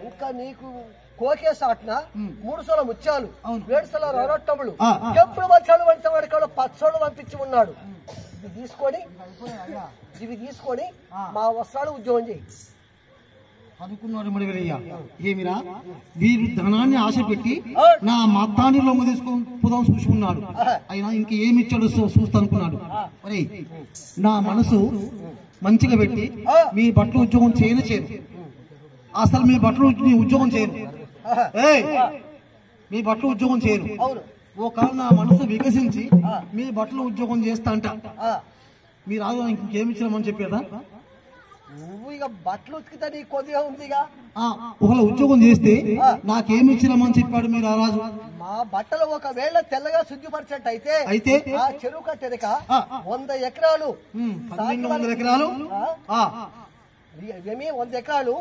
ఇంకా నీకు కోకే సాట్న 3 సోల ముత్యాలు, 7 సోల రొట్టములు, ఎప్పుడు మచ్చాలు వంటి వాడికి పచ్చోళ్ళు పంపించి ఉన్నాడు. ఇవి తీసుకొని మా వస్త్రాలు ఉద్యోగం చేయి అనుకున్నాడు. మడివెలయ్య ఏమిరా, వీరు ధనాన్ని ఆశ పెట్టి నా మతాన్ని లొంగ తీసుకొని పుదాం చూసుకున్నాడు. అయినా ఇంకేమిచ్చాడు చూస్తా అనుకున్నాడు. మరి నా మనసు మంచిగా పెట్టి మీ బట్టలు ఉద్యోగం చేయను. అసలు మీ బట్టలు ఉద్యోగం చేయను, మీ బట్టలు ఉద్యోగం చేయను. ఒకవేళ నా మనసు వికసించి మీ బట్టలు ఉద్యోగం చేస్తా అంట, మీరు రాజు ఇంకేమిచ్చినామని చెప్పారా? నువ్వు ఇక బట్టలు ఉతికితే నీ కొద్దిగా ఉందిగా. ఒకవేళ ఉద్యోగం చేస్తే నాకేమిచ్చినామని చెప్పాడు మీరు ఆ రాజు. మా బట్టలు ఒకవేళ తెల్లగా శుద్ధిపరిచేట్టు అయితే ఆ చెరువు కట్టెనక 100 ఎకరాలు 100 ఎకరాలు 100 ఎకరాలు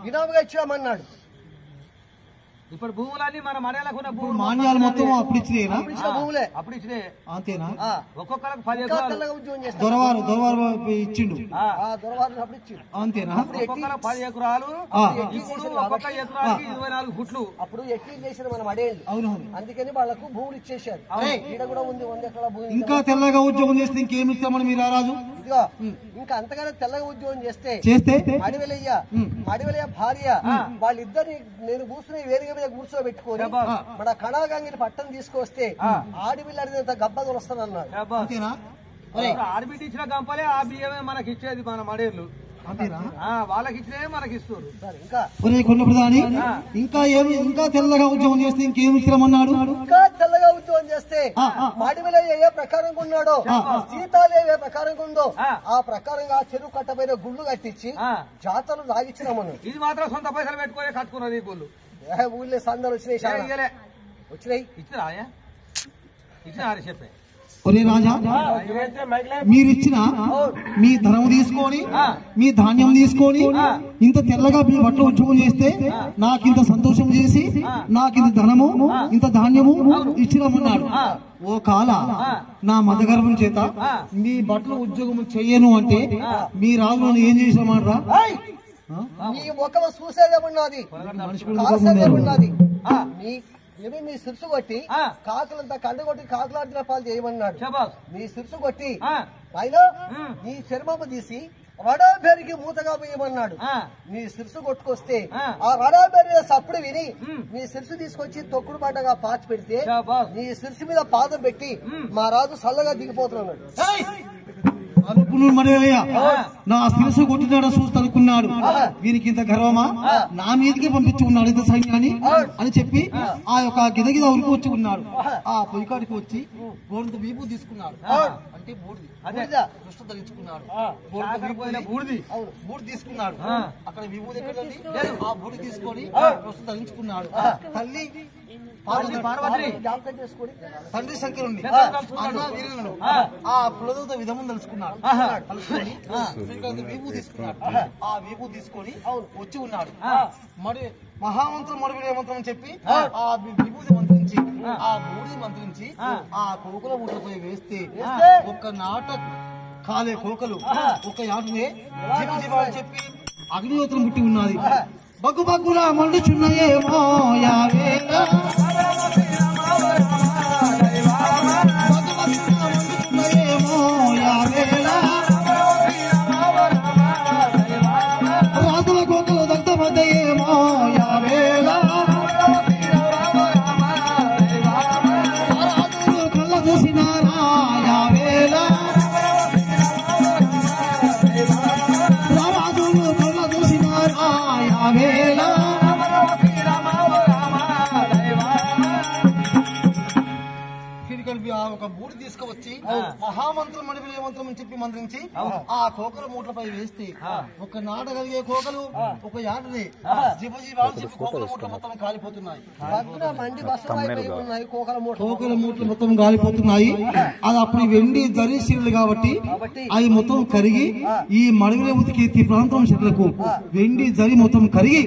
ఇనాముగా ఇచ్చామన్నాడు. ఇప్పుడు భూములన్నీ మన మర్యాదకున్న ఇప్పుడు మాన్యాలు మొత్తం అప్పుడు ఇచ్చినాయినా భూములే అప్పుడు ఇచ్చినే అంతేనా ఒక్కొక్కరికి 10 ఎకరాలు ఉద్యోగం చేస్తారు దొరవారు ఇచ్చిండు దొరవారు అప్పుడు ఇచ్చిండు అంతేనా ఒక్కొక్కరికి 10 ఎకరాలు ఇప్పుడు ఒక్కొక్క ఎకరానికి 24 గుట్లు అప్పుడు ఎక్కి చేసిన మనం అడేళ్ళు అవునవును అందుకని వాళ్ళకు భూములు ఇచ్చేసారు ఈడ కూడా ఉంది 100 ఎకరాల భూమి ఇంకా తెల్లగా ఉద్యోగం చేస్తే ఇంకేమి ఇస్తామని మీరు రారాజు ఇదిగో ఇంకా అంతగానే తెల్లగా ఉద్యోగం చేస్తే మడివెలయ్య భార్య వాళ్ళిద్దరిని నేను కూర్చుని వేదిక మీద కూర్చోబెట్టుకొని మన కణాగంగిని పట్టం తీసుకొస్తే ఆడిపిల్ల అడిగినంత గబ్బలు వస్తానన్నాడు ఆడబిడ్డ ఇచ్చిన గంపలే ఆ బియ్యమే మనకి ఇచ్చేది మన మడేర్లు వాళ్ళకి ఇచ్చినే మనకి ఇస్తారు కొండ ప్రధాని ఇంకా తెల్లగా ఉద్యోగం చేస్తే ఇంకేమి ఇస్తామన్నాడు ఇంకా తెల్లగా ఉద్యోగం చేస్తే మాడివెలయ్య ఏ ప్రకారంగా ఉన్నాడో సీతాదేవి ఏ ప్రకారంగా ఉందో ఆ ప్రకారంగా చెరువు కట్టపైన గుళ్ళు కట్టించి జాతరలు లాగిచ్చినామను ఇది మాత్రం సొంత పైసలు పెట్టుకొని కట్టుకున్నది గుళ్ళు ఊళ్ళో సందరు వచ్చినాయి ఇచ్చిన చెప్పే ఒరే రాజా మీరిచ్చిన మీ ధనం తీసుకొని మీ ధాన్యం తీసుకొని ఇంత తెల్లగా మీ బట్టలు ఉద్యోగం చేస్తే నాకింత సంతోషం చేసి నాకింత ధనము ఇంత ధాన్యము ఇచ్చినామన్నాడు ఓ కాల నా మదగర్భం చేత మీ బట్టలు ఉద్యోగం చెయ్యను అంటే మీ రాజు నన్ను ఏం చేసామనరా నీ ముఖం చూసేదేమన్నది కాసేదేమన్నది నీ సిరుసు కొట్టి కాకులంతా కండగొట్టి కాకులాడిన పాలు చేయమన్నాడు నీ సిరుసు కొట్టి ఆయన నీ చర్మము తీసి రడాబేరికి మూతగా పోయమన్నాడు నీ సిరుసు కొట్టుకొస్తే ఆ రడాబేరి సప్పుడు విని నీ సిరుసు తీసుకొచ్చి తొక్కుడు బాటగా పాచి పెడితే నీ సిరుసు మీద పాదం పెట్టి మా రాజు సల్లగా దిగిపోతున్నాడు నా శిరసు కొట్టినాడో చూస్తనుకున్నాడు వీరికి ఇంత గర్వమా నా మీదకి పంపించి ఉన్నాడు ఇంత సైన్యాన్ని అని చెప్పి ఆ యొక్క గిదగిద ఉరికి వచ్చి ఉన్నాడు ఆ పొయ్యికాడికి వచ్చి గోడంత వీపు తీసుకున్నాడు అంటే దృష్టి ధరించుకున్నాడు బూడి తీసుకున్నాడు అక్కడ విభూది ఎక్కడ ఆ బూడి తీసుకొని దృష్టి ధరించుకున్నాడు తల్లి తండ్రి శంకరుణ్ణి అన్న వీరులను ఆ కులదేవత విధము తెలుసుకున్నాడు కలుసుకొని వీపు తీసుకున్నాడు ఆ వీపు తీసుకొని వచ్చి ఉన్నాడు మరి మహామంత్రం మరుగుడే మంత్రం అని చెప్పి ఆ విభూతి మంత్రించి ఆ బూడిది మంత్రించి ఆ కోకుల ముట్లపై వేస్తే ఒక్క నాట కాలే కోకలు ఒక యాటనే జీవ అని చెప్పి అగ్నిహోత్రం పుట్టి ఉన్నది బగ్గు బగ్గులా మండుచున్నాయేమో యావేలా రాజుల కోకలు దగ్ధమయ్యేమో యావేలా రాజులు కళ్ళ చూసినారా యావేలా రాజులు కళ్ళ చూసినారా యావేలా ఒక బూడి తీసుకువచ్చి మహామంత్రం మడిపిలే మంత్రం అని చెప్పి మంత్రించి ఆ కోకల మూటలపై వేస్తే ఒక నాటగలిగే కోకలు ఒక యాటనే జీవజీవాలు చెప్పి కోకల మూటలు మొత్తం కాలిపోతున్నాయి కోకల మూటలు మొత్తం కాలిపోతున్నాయి అది అప్పుడు వెండి జరి శిరలు కాబట్టి అవి మొత్తం కరిగి ఈ మడివిలే ఉతికి ప్రాంతం శిరలకు వెండి జరి మొత్తం కరిగి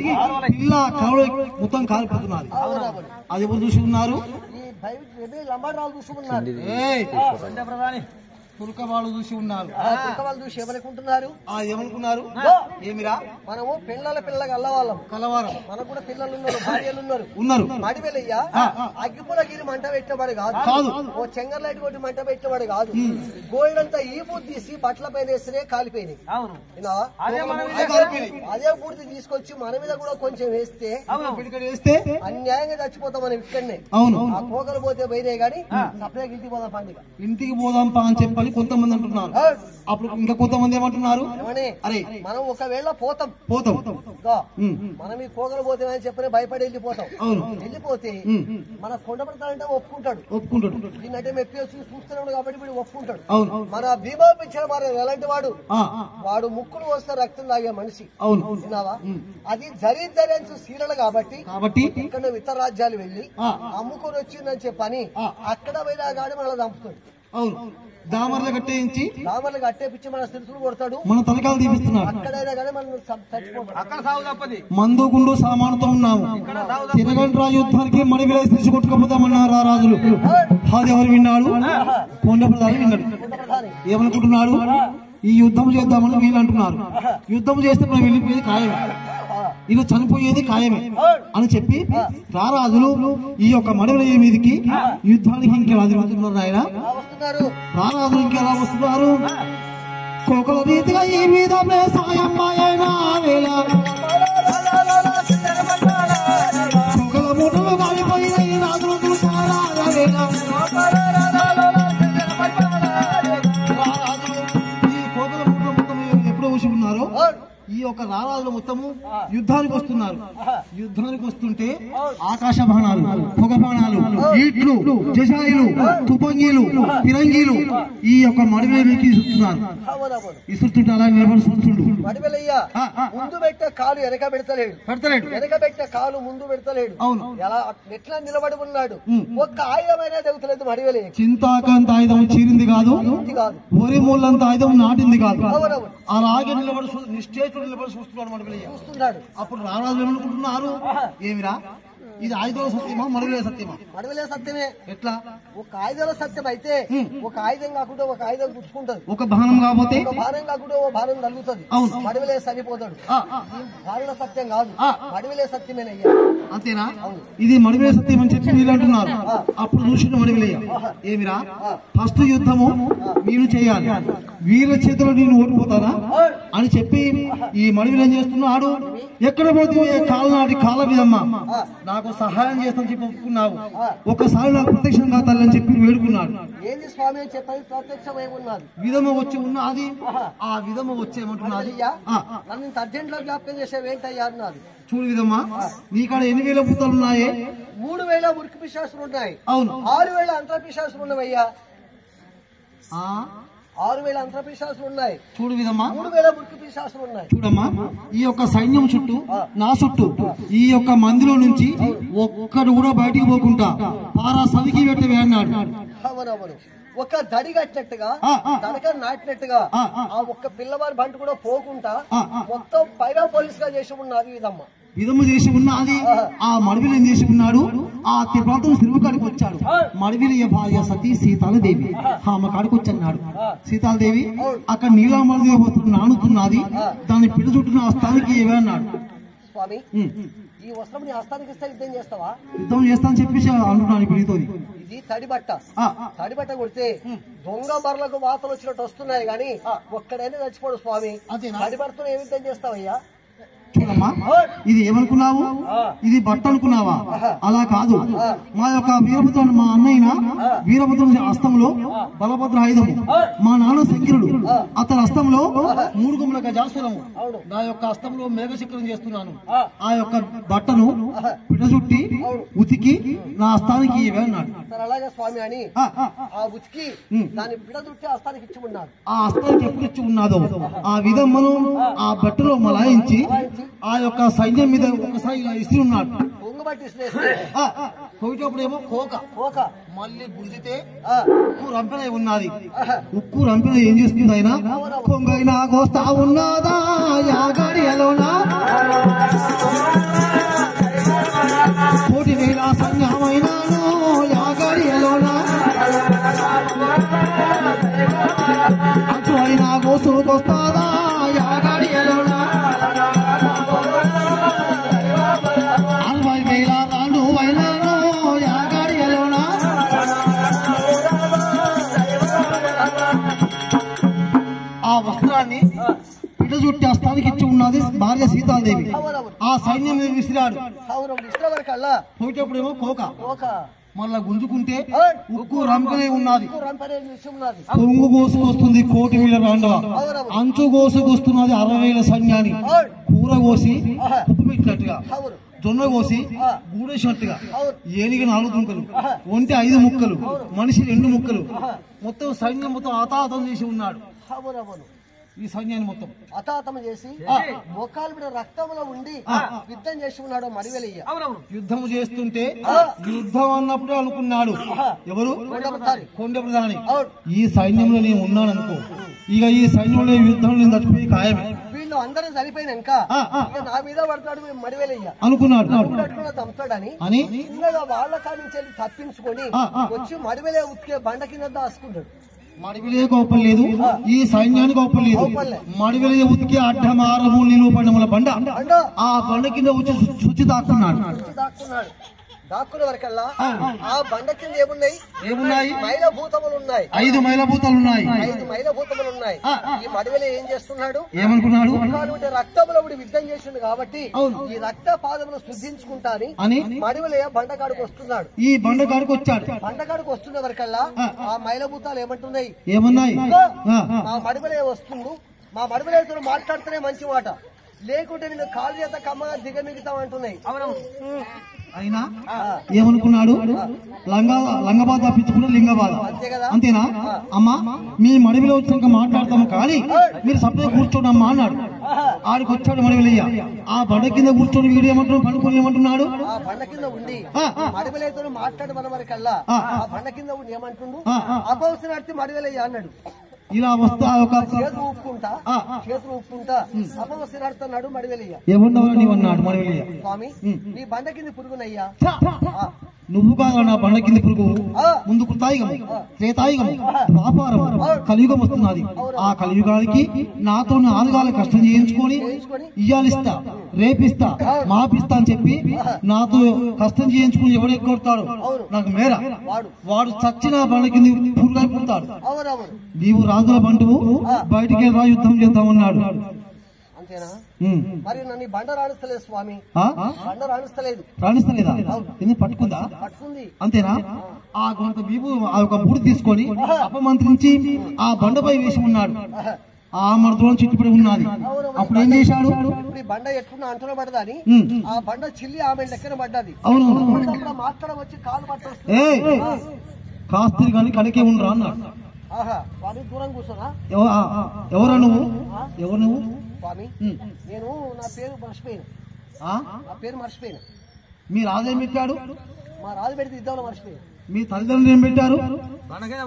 ఇలా కవడ మొత్తం కాలిపోతున్నారు అది ఎవరు చూసి ఉన్నారు లంబాడాలు చూసుకున్నారు తులకవాళ్ళు చూసి ఉన్నారు తులకవాళ్ళు చూసి ఏమనుకుంటున్నారు ఏమనుకున్నారు ఏమిరా మనము పిల్లగా అల్లవాళ్ళం కలవారం మనకు కూడా పిల్లలు ఉన్నారు భార్యలు ఉన్నారు మాడివెలయ్య అగ్గిపులగిరి మంట పెట్టబడి కాదు ఓ చెంగర్లైట్ కొట్టి మంట పెట్టబడి కాదు గోయిడంతా ఈ పూర్తి తీసి బట్టల పైన వేస్తేనే కాలిపోయినాయి అదే పూర్తి తీసుకొచ్చి మన మీద కూడా కొంచెం వేస్తే అన్యాయంగా చచ్చిపోతాం మనం ఇక్కడనే ఆ కోకలు పోతే పోయినాయి గానీ సపరేట్ ఇంటికి పోదాం పండుగ ఇంటికి పోదాం అని చెప్పని కొంతమంది అంటున్నారు అప్పుడు ఇంకా కొంతమంది ఏమంటున్నారు అరే మనం ఒకవేళ పోతాం మనం ఈ కోగలు పోతామని చెప్పని భయపడి వెళ్ళిపోతాం వెళ్ళిపోతే మన కొండ పెడతాడంటే ఒప్పుకుంటాడు దీన్నంటే మెప్పేసి చూస్తున్నాడు కాబట్టి వీడు ఒప్పుకుంటాడు మన భీమా పిచ్చిన వారు ఎలాంటి వాడు ముక్కులు వస్తే రక్తం తాగే మనిషి విన్నావా అది జరి శీలలు కాబట్టి ఇక్కడ ఇతర రాజ్యాలు వెళ్ళి అమ్ముకొని వచ్చిందని చెప్పని అక్కడ పోయినా గాడి మనల్ని చంపుతాడు దామర్లు కట్టేయించి కట్టేపించి మన శిరసులు కొడతాడు, మన తలకాలు తీపిస్తున్నాడు. అక్కడైనా కానీ మనం చచ్చిపోతాం. అక్కడ సాగు తప్పది. మందు గుండు సామానుతో ఉన్నాము. తిరగంట్రా యుద్ధానికి మడివిలో తీసి కొట్టుకుపోతామన్నారు ఆ రాజులు. అది ఎవరు విన్నాడు? కొండ ప్రధాని విన్నాడు. ఏమనుకుంటున్నాడు? ఈ యుద్ధం చేద్దామని వీళ్ళు అంటున్నారు. యుద్ధం చేస్తే మనం వెళ్ళిపోయేది ఖాయమే, ఇలా చనిపోయేది ఖాయమే అని చెప్పి రారాజులు ఈ యొక్క మడవల మీదకి యుద్ధానికి ఇంకెలా తిరుగుతున్నారు ఆయన. రారాజులు ఇంకెలా వస్తున్నారు? కోకల రీతిగా ఈ మీద సాయం కోకల మూటలు కాలిపోయినాయి రాజులు చూసారా వేళ. ఈ కోకల మూటలు మొత్తం ఎప్పుడు ఊసి ఉన్నారో ఈ యొక్క రారాజులు మొత్తము యుద్ధానికి వస్తున్నారు. యుద్ధానికి వస్తుంటే ఆకాశ బాణాలు, పొగ బాణాలు, ఈట్లు, జషాయిలు, తుపంగీలు, ఫిరంగీలు ఈ యొక్క మడివేలికి ఇస్తున్నారు. ఇస్తుంటే అలా నిలబడి చూస్తుండు. ముందు పెట్టే కాలు వెనక పెడతలేడు, వెనక పెట్టే కాలు ముందు పెడతలేడు. అవును, ఎలా ఎట్లా నిలబడి ఉన్నాడు? ఒక్క ఆయుధమైనా తెగుతలేదు మడివేలి. చింతాకంత ఆయుధం చీరింది కాదు, వరి మూలంత ఆయుధం నాటింది కాదు. అలాగే నిలబడి నిశ్చేతుడు నిలబడి చూస్తున్నాడు మడివేలి. అప్పుడు రారాజు ఏమనుకుంటున్నారు? ఏమిరా ఇది ఆయుధాల సత్యమా మడివేల సత్యమా? మడివేలే సత్యమే. ఎట్లా? ఒక ఆయుధాల సత్యం అయితే ఒక ఆయుధం కాకుండా ఒక ఆయుధం గుచ్చుకుంటది, ఒక బాణం కాకపోతే ఒక బాణం కాకుండా ఒక బాణం తగ్గుతుంది. మడివేలే చనిపోతాడు. బాణుల సత్యం కాదు, మడివేలే సత్యమేనయ్యా. అంతేనా? ఇది మడివేల సత్యం అని చెప్పి వీళ్ళు అంటున్నారు. అప్పుడు చూసిన మడివేలయ్య, ఏమిరా ఫస్ట్ యుద్ధము నేను చేయాలి, వీళ్ళ చేతిలో నేను ఓడిపోతానా అని చెప్పి ఈ మడివేలు ఏం చేస్తున్నాడు? ఎక్కడ పోతే కాలనాటి కాల విధమ్మ నాకు సహాయం చేస్తాను చెప్పి ఒప్పుకున్నావు, ఒకసారి నాకు ప్రత్యక్షం కాతాలని చెప్పి వేడుకున్నాడు. ఏంది స్వామి అని చెప్పని ప్రత్యక్షమై ఉన్నది. విధమ వచ్చి ఉన్నది. ఆ విధమ వచ్చేమంటున్నది, నన్ను అర్జెంట్ లో జ్ఞాపకం చేసేవేంటయ్యా అన్నది. చూడు విధమ్మా, నీకాడ 8,000 పుత్రాలు ఉన్నాయే, 3,000 ఉరికి పిశాసులు ఉన్నాయి. అవును, 6,000 అంతర పిశాసులు ఉన్నవయ్యా. 6,000 అంతర పిశాసులు ఉన్నాయి. చూడు విధమ్మా, 3,000 ఉరికి పిశాసులు ఉన్నాయి. చూడమ్మా, ఈ యొక్క సైన్యం చుట్టూ నా చుట్టూ ఈ యొక్క మందిలో నుంచి ఒక్కడు కూడా బయటికి పోకుండా పారా సవికి పెట్టవే అన్నాడు. అవునవును, ఒక దడి కట్టినట్టుగా తనక నాటినట్టుగా ఆ ఒక్క పిల్లవారి బంటు కూడా పోకుండా మొత్తం పైగా పోలీస్ గా చేసి ఉన్నారు విధమ్మ. విధము చేసి ఉన్నది. ఆ మడివిలు ఏం చేసి ఉన్నాడు? ఆ ప్రాంతం సిరువుకాడికి వచ్చాడు. మడివిలి భార్య సతీ సీతాలదేవి ఆమె కాడికి వచ్చన్నాడు. సీతాలదేవి అక్కడ నీలాంబరదేవి వస్త్రం నానుతున్నది, దాన్ని పిడి చుట్టూ ఆ స్థానికి ఏవే అన్నాడు. స్వామి, ఈ వస్త్రం నీ హస్తానికి ఇస్తే యుద్ధం చేస్తావా? యుద్ధం చేస్తాను చెప్పేసి అంటున్నాను. ఇప్పుడు ఇది తడిబట్ట, తడిబట్ట కొడితే దొంగ బర్లకు వాతలు వచ్చినట్టు వస్తున్నాయి గాని ఒక్కడైనా చచ్చిపోడు స్వామి. తడిబట్టతో ఏ యుద్ధం చేస్తావయ్యా? చూడమ్మా, ఇది ఏమనుకున్నావు? ఇది బట్ట అనుకున్నావా? అలా కాదు. మా యొక్క వీరభద్రుడు, మా అన్నయ్య వీరభద్రుని హస్తంలో బలభద్ర ఆయుధము, మా నాన్న శంకరుడు అతని హస్తంలో 3 గుమ్మల గజాసురము, నా యొక్క హస్తంలో మేఘశక్రం చేస్తున్నాను. ఆ యొక్క బట్టను పిట చుట్టి ఉతికి నా హస్తానికి ఇవే అన్నాడు. అలాగే స్వామి అని ఆ ఉతికి దాన్ని పిట చుట్టి హస్తానికి ఇచ్చి ఉన్నాడు. ఆ హస్తానికి ఎప్పుడు ఇచ్చి ఉన్నాదో ఆ విధమ్మను ఆ బట్టలో మలాయించి ఆ యొక్క సైన్యం మీద ఒకసారి ఇలా ఇసి ఉన్నాడు. పోయేటప్పుడేమో కోక మళ్ళీ గుంజితే ఉక్కు రంపెన ఉన్నది. ఉక్కు రంపెన ఏం చేస్తుంది? ఆయన కొంగైనా కోస్తా ఉన్నదా యాగాడి ఎలోనా, 1,000 సైన్యమైనాను యాగాడి ఎలోనా, అటు అయినా కోసుకొస్తాదా యాగాడి ఎలోనా, 60,000 రాను అయినాను యాగాడి ఎలోనా. ఆ వస్త్రాన్ని పిట చుట్టి హస్తానికి ఇచ్చి ఉన్నది భార్య సీతాదేవి. ఆ సైన్యం విసిరాడు. పోయేటప్పుడేమో కోక మళ్ళా గుంజుకుంటే ఉక్కు రంపనే ఉన్నది. కొంగు కోసుకొస్తుంది 1,000,000 రాండవ, అంచు కోసుకొస్తున్నది 60,000 సైన్యాన్ని. కూర కోసి ఉప్పు పెట్టినట్టుగా, జొన్న కోసి గూడేసినట్టుగా, ఏలిగి 4 దుంకలు, ఒంటి 5 ముక్కలు, మనిషి 2 ముక్కలు, మొత్తం సైన్యం మొత్తం ఆతాతం చేసి ఉన్నాడు. ఈ సైన్యాన్ని మొత్తం హతాహతం చేసి మొక్కాలు బిడ్డ రక్తంలో ఉండి యుద్ధం చేసి ఉన్నాడు మడివెలయ్య. యుద్ధం చేస్తుంటే యుద్ధం అన్నప్పుడు అనుకున్నాడు ఎవరు? కొండ ప్రధాని. ఈ సైన్యంలో నేను ఉన్నాను అనుకో, ఇక ఈ సైన్యంలో యుద్ధంలో నేను చచ్చిపోయి ఖాయమే. వీళ్ళు అందరూ చనిపోయినాక నా మీద పడతాడు మడివెలయ్య అనుకున్నాడు. చంపుతాడని చిన్నగా వాళ్ళ కాడి నుంచి తప్పించుకొని వచ్చి మడివెలయ్య ఉతికే బండ కింద దాచుకుంటాడు. మడివెలే గొప్ప లేదు, ఈ సైన్యానికి గొప్ప లేదు. మడివెలే ఉతికి అడ్డమారము నిలువపడముల బండ, ఆ బండ కింద వచ్చి శుచి దాక్కున్నాడు. దాక్కున్న వరకల్లా ఆ బండ కింద ఏమున్నాయి? మైలభూతములు ఉన్నాయి. 5 మైలభూతాలు ఉన్నాయి. 5 మైలభూతములు ఉన్నాయి. ఈ మడివెల ఏం చేస్తున్నాడు? ఏమనుకున్నాడు? రక్తంలో యుద్ధం చేసింది కాబట్టి ఈ రక్త పాదములు శుద్ధించుకుంటా అని మడివెల బండకాడికి వస్తున్నాడు. ఈ బండకాడికి వచ్చాడు. బండకాడికి వస్తున్న వరకల్లా ఆ మైలభూతాలు ఏమంటున్నాయి? ఏమన్నాయి? మా మడివెల వస్తుంది, మా మడివెలతో మాట్లాడితేనే మంచి మాట, లేకుంటే నేను కాలు చేత కమ్మగా దిగమిగుతాం అంటున్నాయి. అయినా ఏమనుకున్నాడు? లంగబాధ తప్పించుకుంటే లింగబాధ, అంతేనా? అమ్మా మీ మడివిలో వచ్చినాక మాట్లాడతాము కానీ మీరు సపరేట్ కూర్చోడమ్మా అన్నాడు. ఆడికి వచ్చాడు మడివిలయ్య. ఆ బండ కింద కూర్చొని వీడు ఏమంటున్నాడు? పండుకొని ఏమంటున్నాడు? ఆ బండ కింద ఉండి మడివిలయ్యతో మాట్లాడి మన వరకల్లా ఆ బండ కింద ఉండి ఏమంటుండు? అపవసరార్థి మడివిలయ్య అన్నాడు. ఇలా వస్తా ఒక చేతులు ఊపుకుంటా అపవసరాడుతున్నాడు మడివెలయ్య. ఏమన్నావు నీవన్నాడు మడివెలయ్య. స్వామి నీ బండ కింద పురుగునయ్యా. నువ్వు కాదు నా బండ కింద పురుగు. ముందు కృతాయుగము, త్రేతాయుగము, వ్యాపారం, కలియుగం వస్తున్నది. ఆ కలియుగానికి నాతో ఆరుగాల కష్టం చేయించుకొని ఇయ్యాలిస్తా, రేపిస్తా, మాపిస్తా అని చెప్పి నాతో కష్టం చేయించుకుని ఎవడెక్కొడతాడు నాకు మేర వాడు చచ్చిన బండ కింద పురుగు పుడతాడు. నీవు రాజుల బంటువు, బయటికి వెళ్ళి యుద్ధం చేద్దామన్నాడు. అంతేనా? మరి నన్ను బండ రాణిస్తలేదు స్వామి. బండ రాణిస్తలేదా? ఎందుకు పట్టుకుందా? పట్టుకుంది. అంతేనా? ఆ కొంత బీబు ఆ యొక్క బూడి తీసుకొని అపమంత్రించి ఆ బండపై వేసి ఉన్నాడు. ఆ మరదూరం చుట్టుపడి ఉన్నది. అప్పుడు ఏం చేశాడు? బండ ఎట్టుకున్న అంటున్న పడ్డదని ఆ బండ చిల్లి ఆమె లెక్కన పడ్డది. అవును. మాట్లాడవచ్చి కాలు పట్టు కాస్త్రి కానీ కడికే ఉండరా అన్నాడు. దూరం కూర్చోనా? ఎవరా నువ్వు? ఎవరు నువ్వు? స్వామి నేను నా పేరు మర్చిపోయినా. మీ రాజు ఏం పెట్టాడు? మా రాజు పెడితే ఇద్దామని మర్చిపోయినా. మీ తల్లిదండ్రులు ఏం పెట్టారు?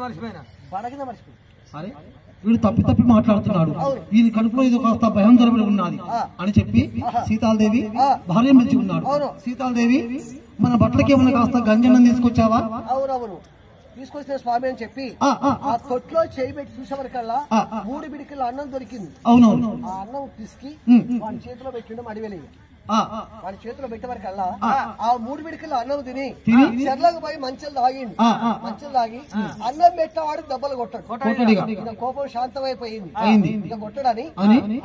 మర్చిపోయినా. అరే వీడు తప్పి మాట్లాడుతున్నాడు, వీని కడుపులో ఇది కాస్త భయంకరమైన ఉన్నది అని చెప్పి సీతాలదేవి భార్య పిలిచి ఉన్నాడు. సీతాలదేవి మన బట్టలకి ఏమన్నా కాస్త గంజన్నం తీసుకొచ్చావా? అవునవును తీసుకొచ్చిన స్వామి అని చెప్పి ఆ తొట్లో చేయి పెట్టి చూసేవరకల్లా 3 బిడికల అన్నం దొరికింది. అవునవును. ఆ అన్నం పిసికి వాడి చేతిలో పెట్టిండు మడివెలయ్య. వాడి చేతిలో పెట్టేవరకల్లా ఆ 3 బిడికల అన్నం తిని చెర్లకు పోయి మంచెలు తాగిండు. మంచెలు తాగి అన్నం పెట్టేవాడు దెబ్బలు కొట్టాడు. కోపం శాంతమైపోయింది. ఇక కొట్టడని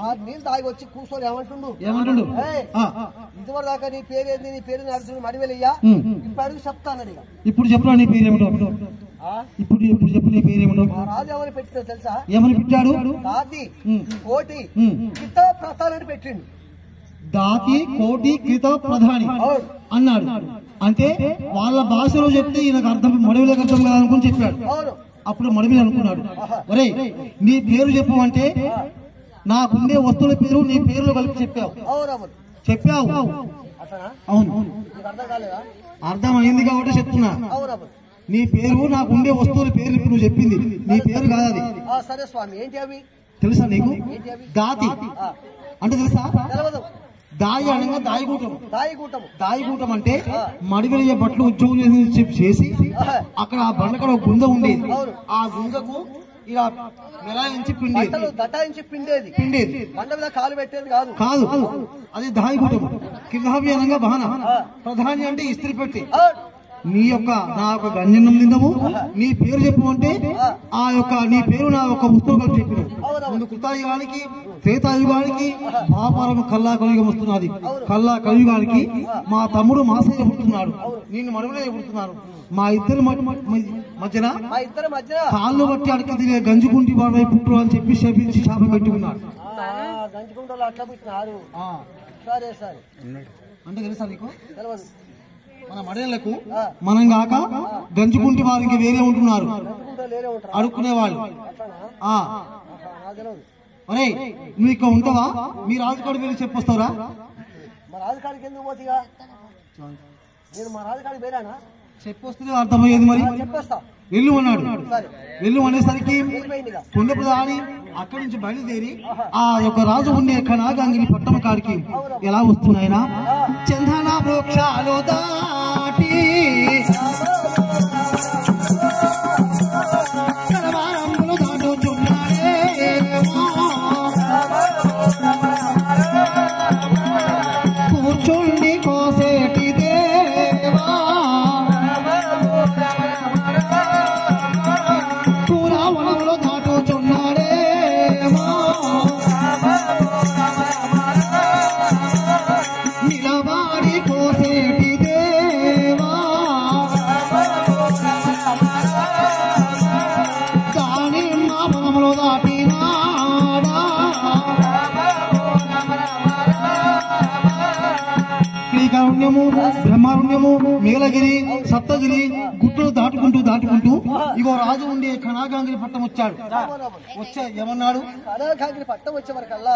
ఆ నీళ్ళు తాగి వచ్చి కూర్చొని ఏమంటుండు? ఇదివరకు దాకా నీ పేరేంది? నీ పేరు నడుచుడు మడివెలయ్య. ఇప్పుడు అడుగు చెప్తానని. ఇప్పుడు చెప్పరా నీ పేరేమిటో? ఇప్పుడు చెప్పు నీ పేరేమిటో? రాజు ఎవరు పెట్టిందో తెలుసా? ఏమని పెట్టాడు? దాతి కోటి కిత ప్రధాని పెట్టిండు. దాతి కోటి కృత ప్రధాని అన్నాడు. అంటే వాళ్ళ భాషలో చెప్తే ఈయనకు అర్థం మడివిలకు అర్థం కాదనుకుని చెప్పాడు. అప్పుడు మడివిలు అనుకున్నాడు, ఒరే నీ పేరు చెప్పు అంటే నాకుండే వస్తువుల పేరు నీ పేరులో కలిపి చెప్పావు. అవును అర్థమైంది కాబట్టి చెప్తున్నా. నీ పేరు నాకుండే వస్తువుల పేర్లు ఇప్పుడు నువ్వు చెప్పింది నీ పేరు కాదు అది. సరే స్వామి ఏంటి అవి తెలుసా నీకు? దాతి అంటే తెలుసా? దాయి అనగా దాయిగూటం అంటే మడివెలయ్య బట్టలు ఉద్యోగం చేసి అక్కడ ఆ బండకడ ఒక గుంద ఉండేది. ఆ గుందకు ఇలా మెలాయించి పిండేది. బండ మీద కాలు పెట్టేది కాదు. అది దాయిగూటం. కిందాభి అనగా బహన, ప్రధాని అంటే ఇస్త్రీ పెట్టి. నీ యొక్క నా యొక్క గంజన్నం తిందము, నీ పేరు చెప్పు అంటే ఆ యొక్క నీ పేరు నా యొక్క పుస్తకం చెప్పిన. ముందు కృతాయుగానికి త్రేతాయుగానికి వ్యాపారం కల్లా కలియుగం వస్తున్నది. కల్లా కలియుగానికి మా తమ్ముడు మాసయ్య పుడుతున్నాడు, నేను మడుగులే పుడుతున్నాను. మా ఇద్దరు మధ్యన కాళ్ళు బట్టి అడిగి తిరిగే గంజికుంటి వాడై పుట్టు అని చెప్పి శపించి శాపం పెట్టుకున్నాడు. అంటే తెలుసా నీకు? మన మడేళ్లకు మనం కాక గంజుకుంటి వారికి వేరే ఉంటున్నారు అడుక్కునే వాళ్ళు. అరే నువ్వు ఇక్కడ ఉంటావా? మీ రాజుకాడికి వెళ్ళి చెప్పొస్తావురా? మా రాజుకాడికి ఎందుకు పోతిగా? నేను మా రాజుకాడికి పోయినా చెప్పొస్తే అర్థమయ్యేది. మరి చెప్పేస్తా. వెళ్ళు అన్నాడు. వెళ్ళు అనేసరికి కొండపు దాని అక్కడి నుంచి బయలుదేరి ఆ యొక్క రాజు ఉండే కనాగంగిరి పట్టణ కాడికి ఎలా వస్తున్నాయినా చందన వృక్షాలు దాటి కరవారములు దాటుచున్నాడే కూర్చుండి కోసేటి దేవా కూరవనములు దాటుచున్నాడే నిలవాడి కోసేటి దేవా దానిమ్మ వనములు దాటినాడా శ్రీకారుణ్యము బ్రహ్మారుణ్యము మేలగిరి సప్తగిరి గుట్టలు దాటుకుంటూ ఇగో రాజు ఉండే కనాగాంగిరి పట్టం వచ్చాడు. వచ్చే ఏమన్నాడు? కనాగాంగిరి పట్టం వచ్చే వరకల్లా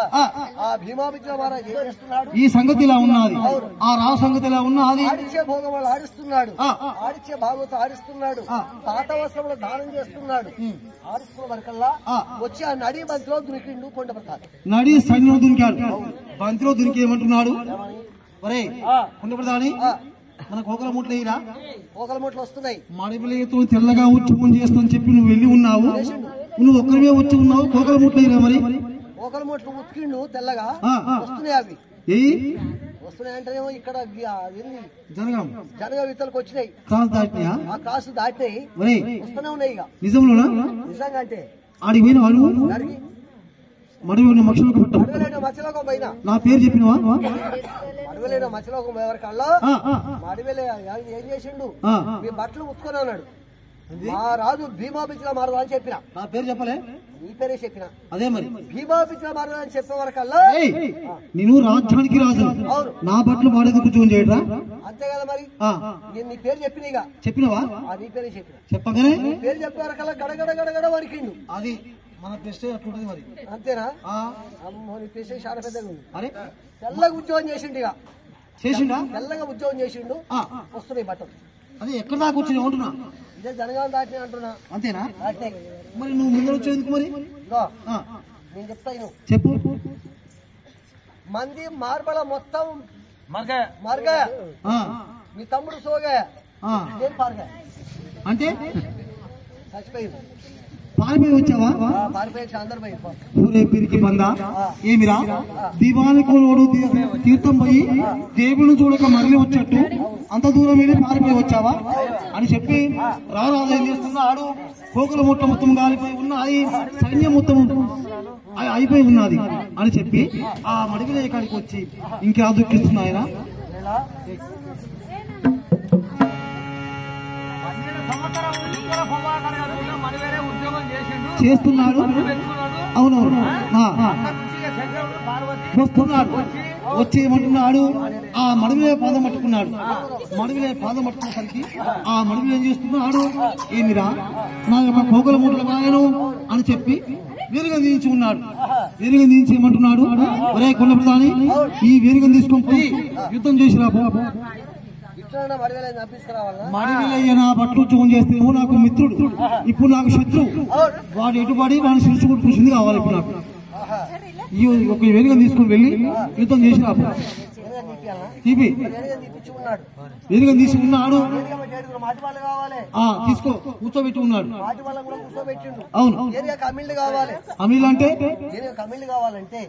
ఆ భీమాభిద్ర మహారాజు ఏం చేస్తున్నాడు? ఈ సంగతి ఇలా ఉన్నది, ఆ రాజు సంగతి ఇలా ఉన్నది. ఆడిచ్చే భోగములు ఆడిస్తున్నాడు, ఆడిచ్చే భాగవతం ఆడిస్తున్నాడు, పాత వస్త్రములు దానం చేస్తున్నాడు. ఆడిస్తున్న వరకల్లా వచ్చి ఆ నడి బంతిలో దునికిండు కొండపడతాడు. నడి సైన్యం దునికాడు. బంతిలో దునికి ఏమంటున్నాడు? ఒరే కొండపడతాని మన కోకల ముట్లు ఇరా, కోకల ముట్లు వస్తున్నాయి. మడిపిల్లతో తెల్లగా ఉచ్చుకొని చేస్తాను చెప్పి నువ్వు వెళ్ళి ఉన్నావు. నువ్వు ఒక్కరిమే వచ్చి ఉన్నావు. కోకల ముట్లు ఇరా. మరి కోకల ముట్లు ఉతికిండు తెల్లగా వస్తున్నాయి. అవి వస్తున్నాయి అంటేనేమో ఇక్కడ జనగ విత్తలకు వచ్చినాయి. కాసు దాటినాయా? ఆ కాసు దాటినాయి వస్తూనే ఉన్నాయి. ఇక నిజంలోనా? నిజంగా అంటే ఆడికి పోయిన వాళ్ళు మడిపోయిన మక్షలకు పట్ట మత్స్యలోకం పోయినా నా పేరు చెప్పినవా? మడివెళ్ళిన మత్స్యలోకం ఎవరికల్లా మడివెళ్ళి ఏం చేసిండు? మీ బట్టలు ఉత్తుకొని అన్నాడు. మా రాజు భీమాభిద్ర మహారాజు అని చెప్పిన. నా పేరు చెప్పలే? నీ పేరే చెప్పిన. అదే మరి భీమాభిద్ర మహారాజు అని చెప్పే వరకల్లా నేను రాజ్యానికి రాజు, నా బట్టలు వాడేది కూర్చొని చేయడరా? అంతే కదా. మరి నేను నీ పేరు చెప్పిన. ఇక చెప్పినవా? నీ పేరే చెప్పిన. చెప్పగానే నీ పేరు చెప్పే వరకల్లా గడగడ గడగడ వరికిండు. అది మన ప్రెస్టేజ్ అట్లుంటది. మరి అంతేనా? అమ్మో నీ ప్రెస్టేజ్ చాలా పెద్దగా ఉంది. అరే తెల్లగా ఉద్యోగం చేసిండు. ఇక చేసిండా? తెల్లగా ఉద్యోగం చేసిండు. వస్తున్నాయి బట్టలు. అది ఎక్కడ దాకా వచ్చింది అంటున్నా? ఇదే జనగాం దాటినా అంటున్నా. అంతేనా? దాటినాయి. మరి నువ్వు ముందర వచ్చేందుకు? మరి నేను చెప్తాను చెప్పు. మంది మార్బల మొత్తం మర్గా మీ తమ్ముడు సోగా నేను పారగా అంటే చచ్చిపోయింది. పారిపోయి వచ్చావా? పారిపోయి అందరు పోయి ఊరే పిరికి బందా ఏమిరా? దీవానికి తీర్థం పోయి దేవుని చూడక మరలి వచ్చేట్టు అంత దూరం వెళ్ళి పారిపోయి వచ్చావా అని చెప్పి రారాజు ఏం చేస్తున్నాడు? కోకుల ముట్ట మొత్తం గాలిపోయి ఉన్నది, సైన్యం మొత్తం అయిపోయి ఉన్నది అని చెప్పి ఆ మడిగిన కాడికి వచ్చి ఇంకా దుఃఖిస్తున్నా ఆయన. చేస్తున్నాడు. అవునవును. వస్తున్నాడు. వచ్చి ఏమంటున్నాడు? ఆ మడివిలే పాదం పట్టుకున్నాడు. మడివిలే పాదం పట్టుకునేసరికి ఆ మడివిలు ఏం చేస్తున్నాడు? ఏమిరా నా యొక్క కోకల మూటల వాయను అని చెప్పి వీరుగా దించి ఉన్నాడు. వీరుగా దించి ఏమంటున్నాడు? ఒరే కొండపడతాని ఈ వీరుగా తీసుకొని పోయి యుద్ధం చేసి రా బాబు. మడివిలయ్య నా బట్టలు చూన్ చేస్తే నాకు మిత్రుడు, ఇప్పుడు నాకు శత్రువు. వాడు ఎటుబడి వాడిని శిరుచుకుంటూ కూర్చుంది కావాలి. ఇప్పుడు నాకు ఈ ఒక వేరుగా తీసుకుని వెళ్ళి యుద్ధం చేసి రా తీపి వేరుగా తీసుకున్నాడు. తీసుకో కూర్చోబెట్టి ఉన్నాడు. అవును. అమీల్ అంటే కావాలంటే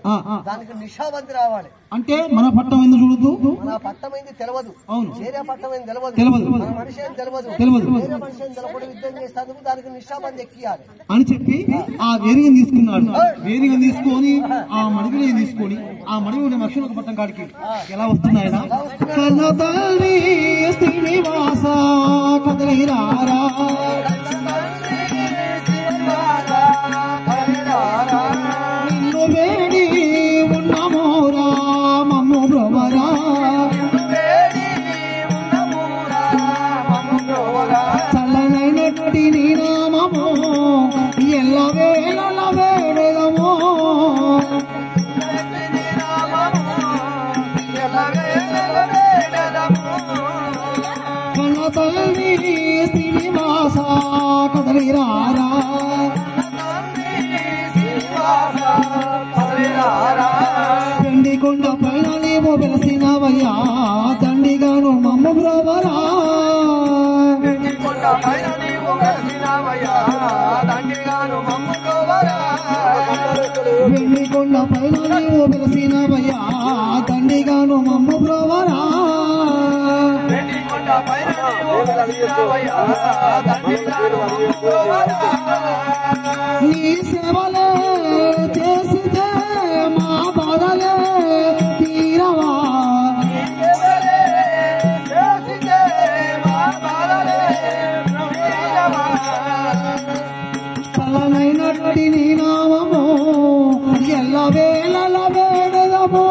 దానికి నిషాబంతి రావాలి. అంటే మన పట్టం ఎందుకు చూడదు? మన పట్టమైంది తెలియదు. అవును. వేరే పట్టమైంది తెలియదు. తెలియదు. మనిషి అని తెలియదు. వేరే మనిషి అని తెలపడం యుద్ధం చేసేందుకు దానికి నిషాబంతి ఎక్కియాలి అని చెప్పి ఆ వేరుగా తీసుకున్నాడు. వేరుగా తీసుకొని ఆ మడివిని తీసుకొని ఆ మడివిని మక్షులకు పట్టం కాడికి ఎలా వస్తున్నాయన? కన్నతల్లి శ్రీనివాస కదలిరారా నిన్ను వేడి ఉన్నమోరా మమ్ము బ్రవరా చల్లనైనట్టి నీ నామము ఎల్ల వేళల వేడెదమో రారా దండి కొండ పైన నీవు వెలసినవయ్యా దండిగాను మమ్మ బ్రోవరా వెండి కొండ పైన నీవు వెలసినవయ్యా దండిగాను మమ్మ బ్రోవరా నీ సేవలే చేసితే మా బాధలే తీరవా స్థలమైనట్టి నీ నామము ఎల్ల వేళల వేడదము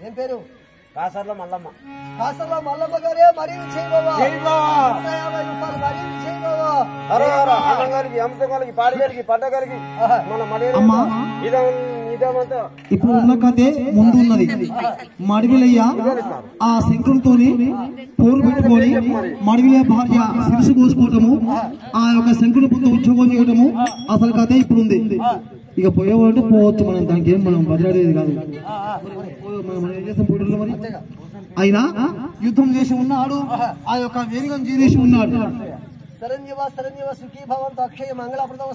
ఏం పేరు? కాసర్ల మల్లమ్మ. కాసర్ల మల్లమ్మ గారే మరీ చేయబోవా 150 రూపాయలు మరీ చేయబోవా. ఇప్పుడు ఉన్న కథే ముందు ఉన్నది. మడివిలయ్య ఆ శంకునితోని పోరు పెట్టుకొని మడివిలయ్య భార్య శిరసు కోసుకోవటము ఆ యొక్క శంకుని పుత్ర ఉద్యోగం చేయటము అసలు కథ ఇప్పుడు ఉంది. ఇక పోయేవాళ్ళంటే పోవచ్చు, మనం దానికి ఏం మనం బదిలాడేది కాదు. మనం ఏం చేస్తాం పోటీల్లో మరి. అయినా యుద్ధం చేసి ఉన్నాడు, ఆ యొక్క వేగం చేసి ఉన్నాడు. సరంజీవ సరంజీవ సుఖీ భవంతు అక్షయ మంగళప్రదం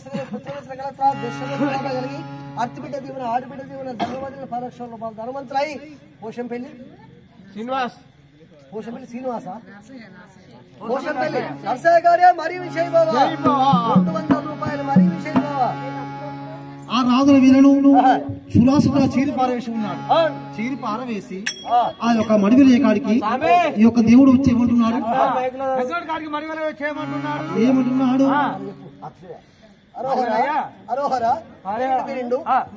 కలిగి అర్తిబిడ్డ దీవెన ఆడబిడ్డ దీవెన ధన్యవాదాలు 10 లక్షల రూపాయలు ధనవంతులై పోషంపల్లి శ్రీనివాస పోషంపల్లి నర్సయ్య గారే మరీ విషయ బాబా 200 రూపాయలు మరీ విషయ బాబా. ఆ రాజుల వీరను సురాసుగా చీరి పారవేసి ఉన్నాడు. చీరి పారవేసి ఆ యొక్క మడివిలయ్య కాడికి ఈ యొక్క దేవుడు వచ్చి ఏమంటున్నాడు? ఏమంటున్నాడు? అరోహరా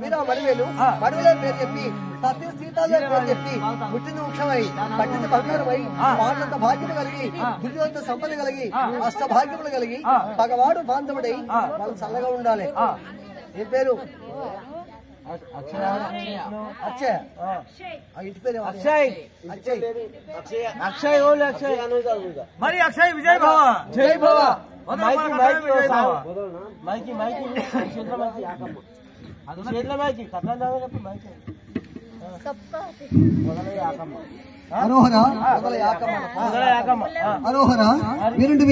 మీరా మడివేలు మడివేల పేరు చెప్పి సత్య సీతాల పేరు చెప్పి పుట్టిన వృక్షమై పట్టిన బంగారమై వాళ్ళంత భాగ్యము కలిగి దుర్యోధన సంపద కలిగి అష్ట భాగ్యములు కలిగి పగవాడు బాంధవుడై వాళ్ళు చల్లగా ఉండాలి. ఏ పేరు? అక్షయ్. ఇంటి పేరు అక్షయ్. మరి అక్షయ్ విజయ్ భవ జై భవ. అరోహరా అరోహరా వీరుండు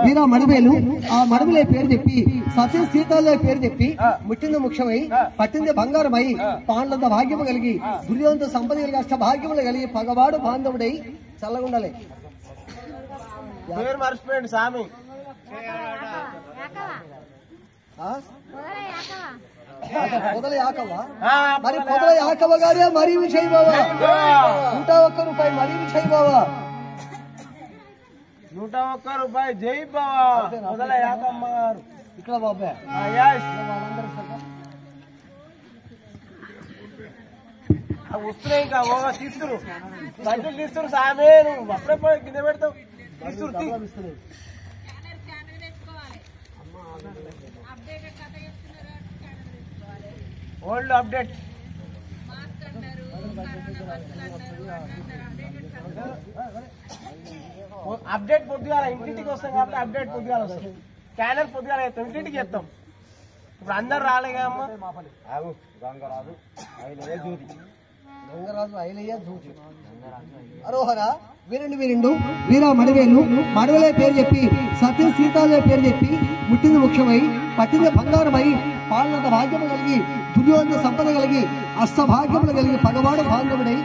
వీరా మడివేలు ఆ మడివిలే పేరు చెప్పి సత్య సీతాలే పేరు చెప్పి ముట్టింది ముఖ్యమై పట్టింది బంగారమై పాండ్లంత భాగ్యము కలిగి దుర్యోధన సంపద కలిగి అష్ట భాగ్యములు కలిగి పగవాడు బాంధవుడై చల్లగుండాలి. పేరు మర్చిపోయింది స్వామి. పొదల యాకవ్వ మరి పొదల యాకవ్వ గారే మరీ విషయ బాబా 101 రూపాయలు మరీ విషయ బాబా 101 రూపాయలు జై బాబా పొదల యాకమ్మ గారు ఇక్కడ బాబా. వస్తున్నాయి ఇంకా తీస్తురు బండ్లు తీస్తురు సామే నువ్వు అప్పుడే కింద పెడతావు తీస్తురు. ఓల్డ్ అప్డేట్ పొద్దుగా ఇంటింటికి వస్తాం కాబట్టి అప్డేట్ పొద్దుగా వస్తాం. స్కానర్ పొద్దుగా చేస్తాం, ఇంటింటికి చేస్తాం. ఇప్పుడు అందరు రాలేగా అమ్మ. గంగరాజు ఐలయ్య జూజు. అరోహరా వీరుండు వీరా మడివేలు మడివలే పేరు చెప్పి సత్య సీతాలే పేరు చెప్పి ముట్టింది ముఖ్యమై పట్టింది బంగారమై పాలనంత భాగ్యము కలిగి దుర్యోధన సంపద కలిగి అష్ట భాగ్యములు కలిగి పగవాడు బాంధవుడై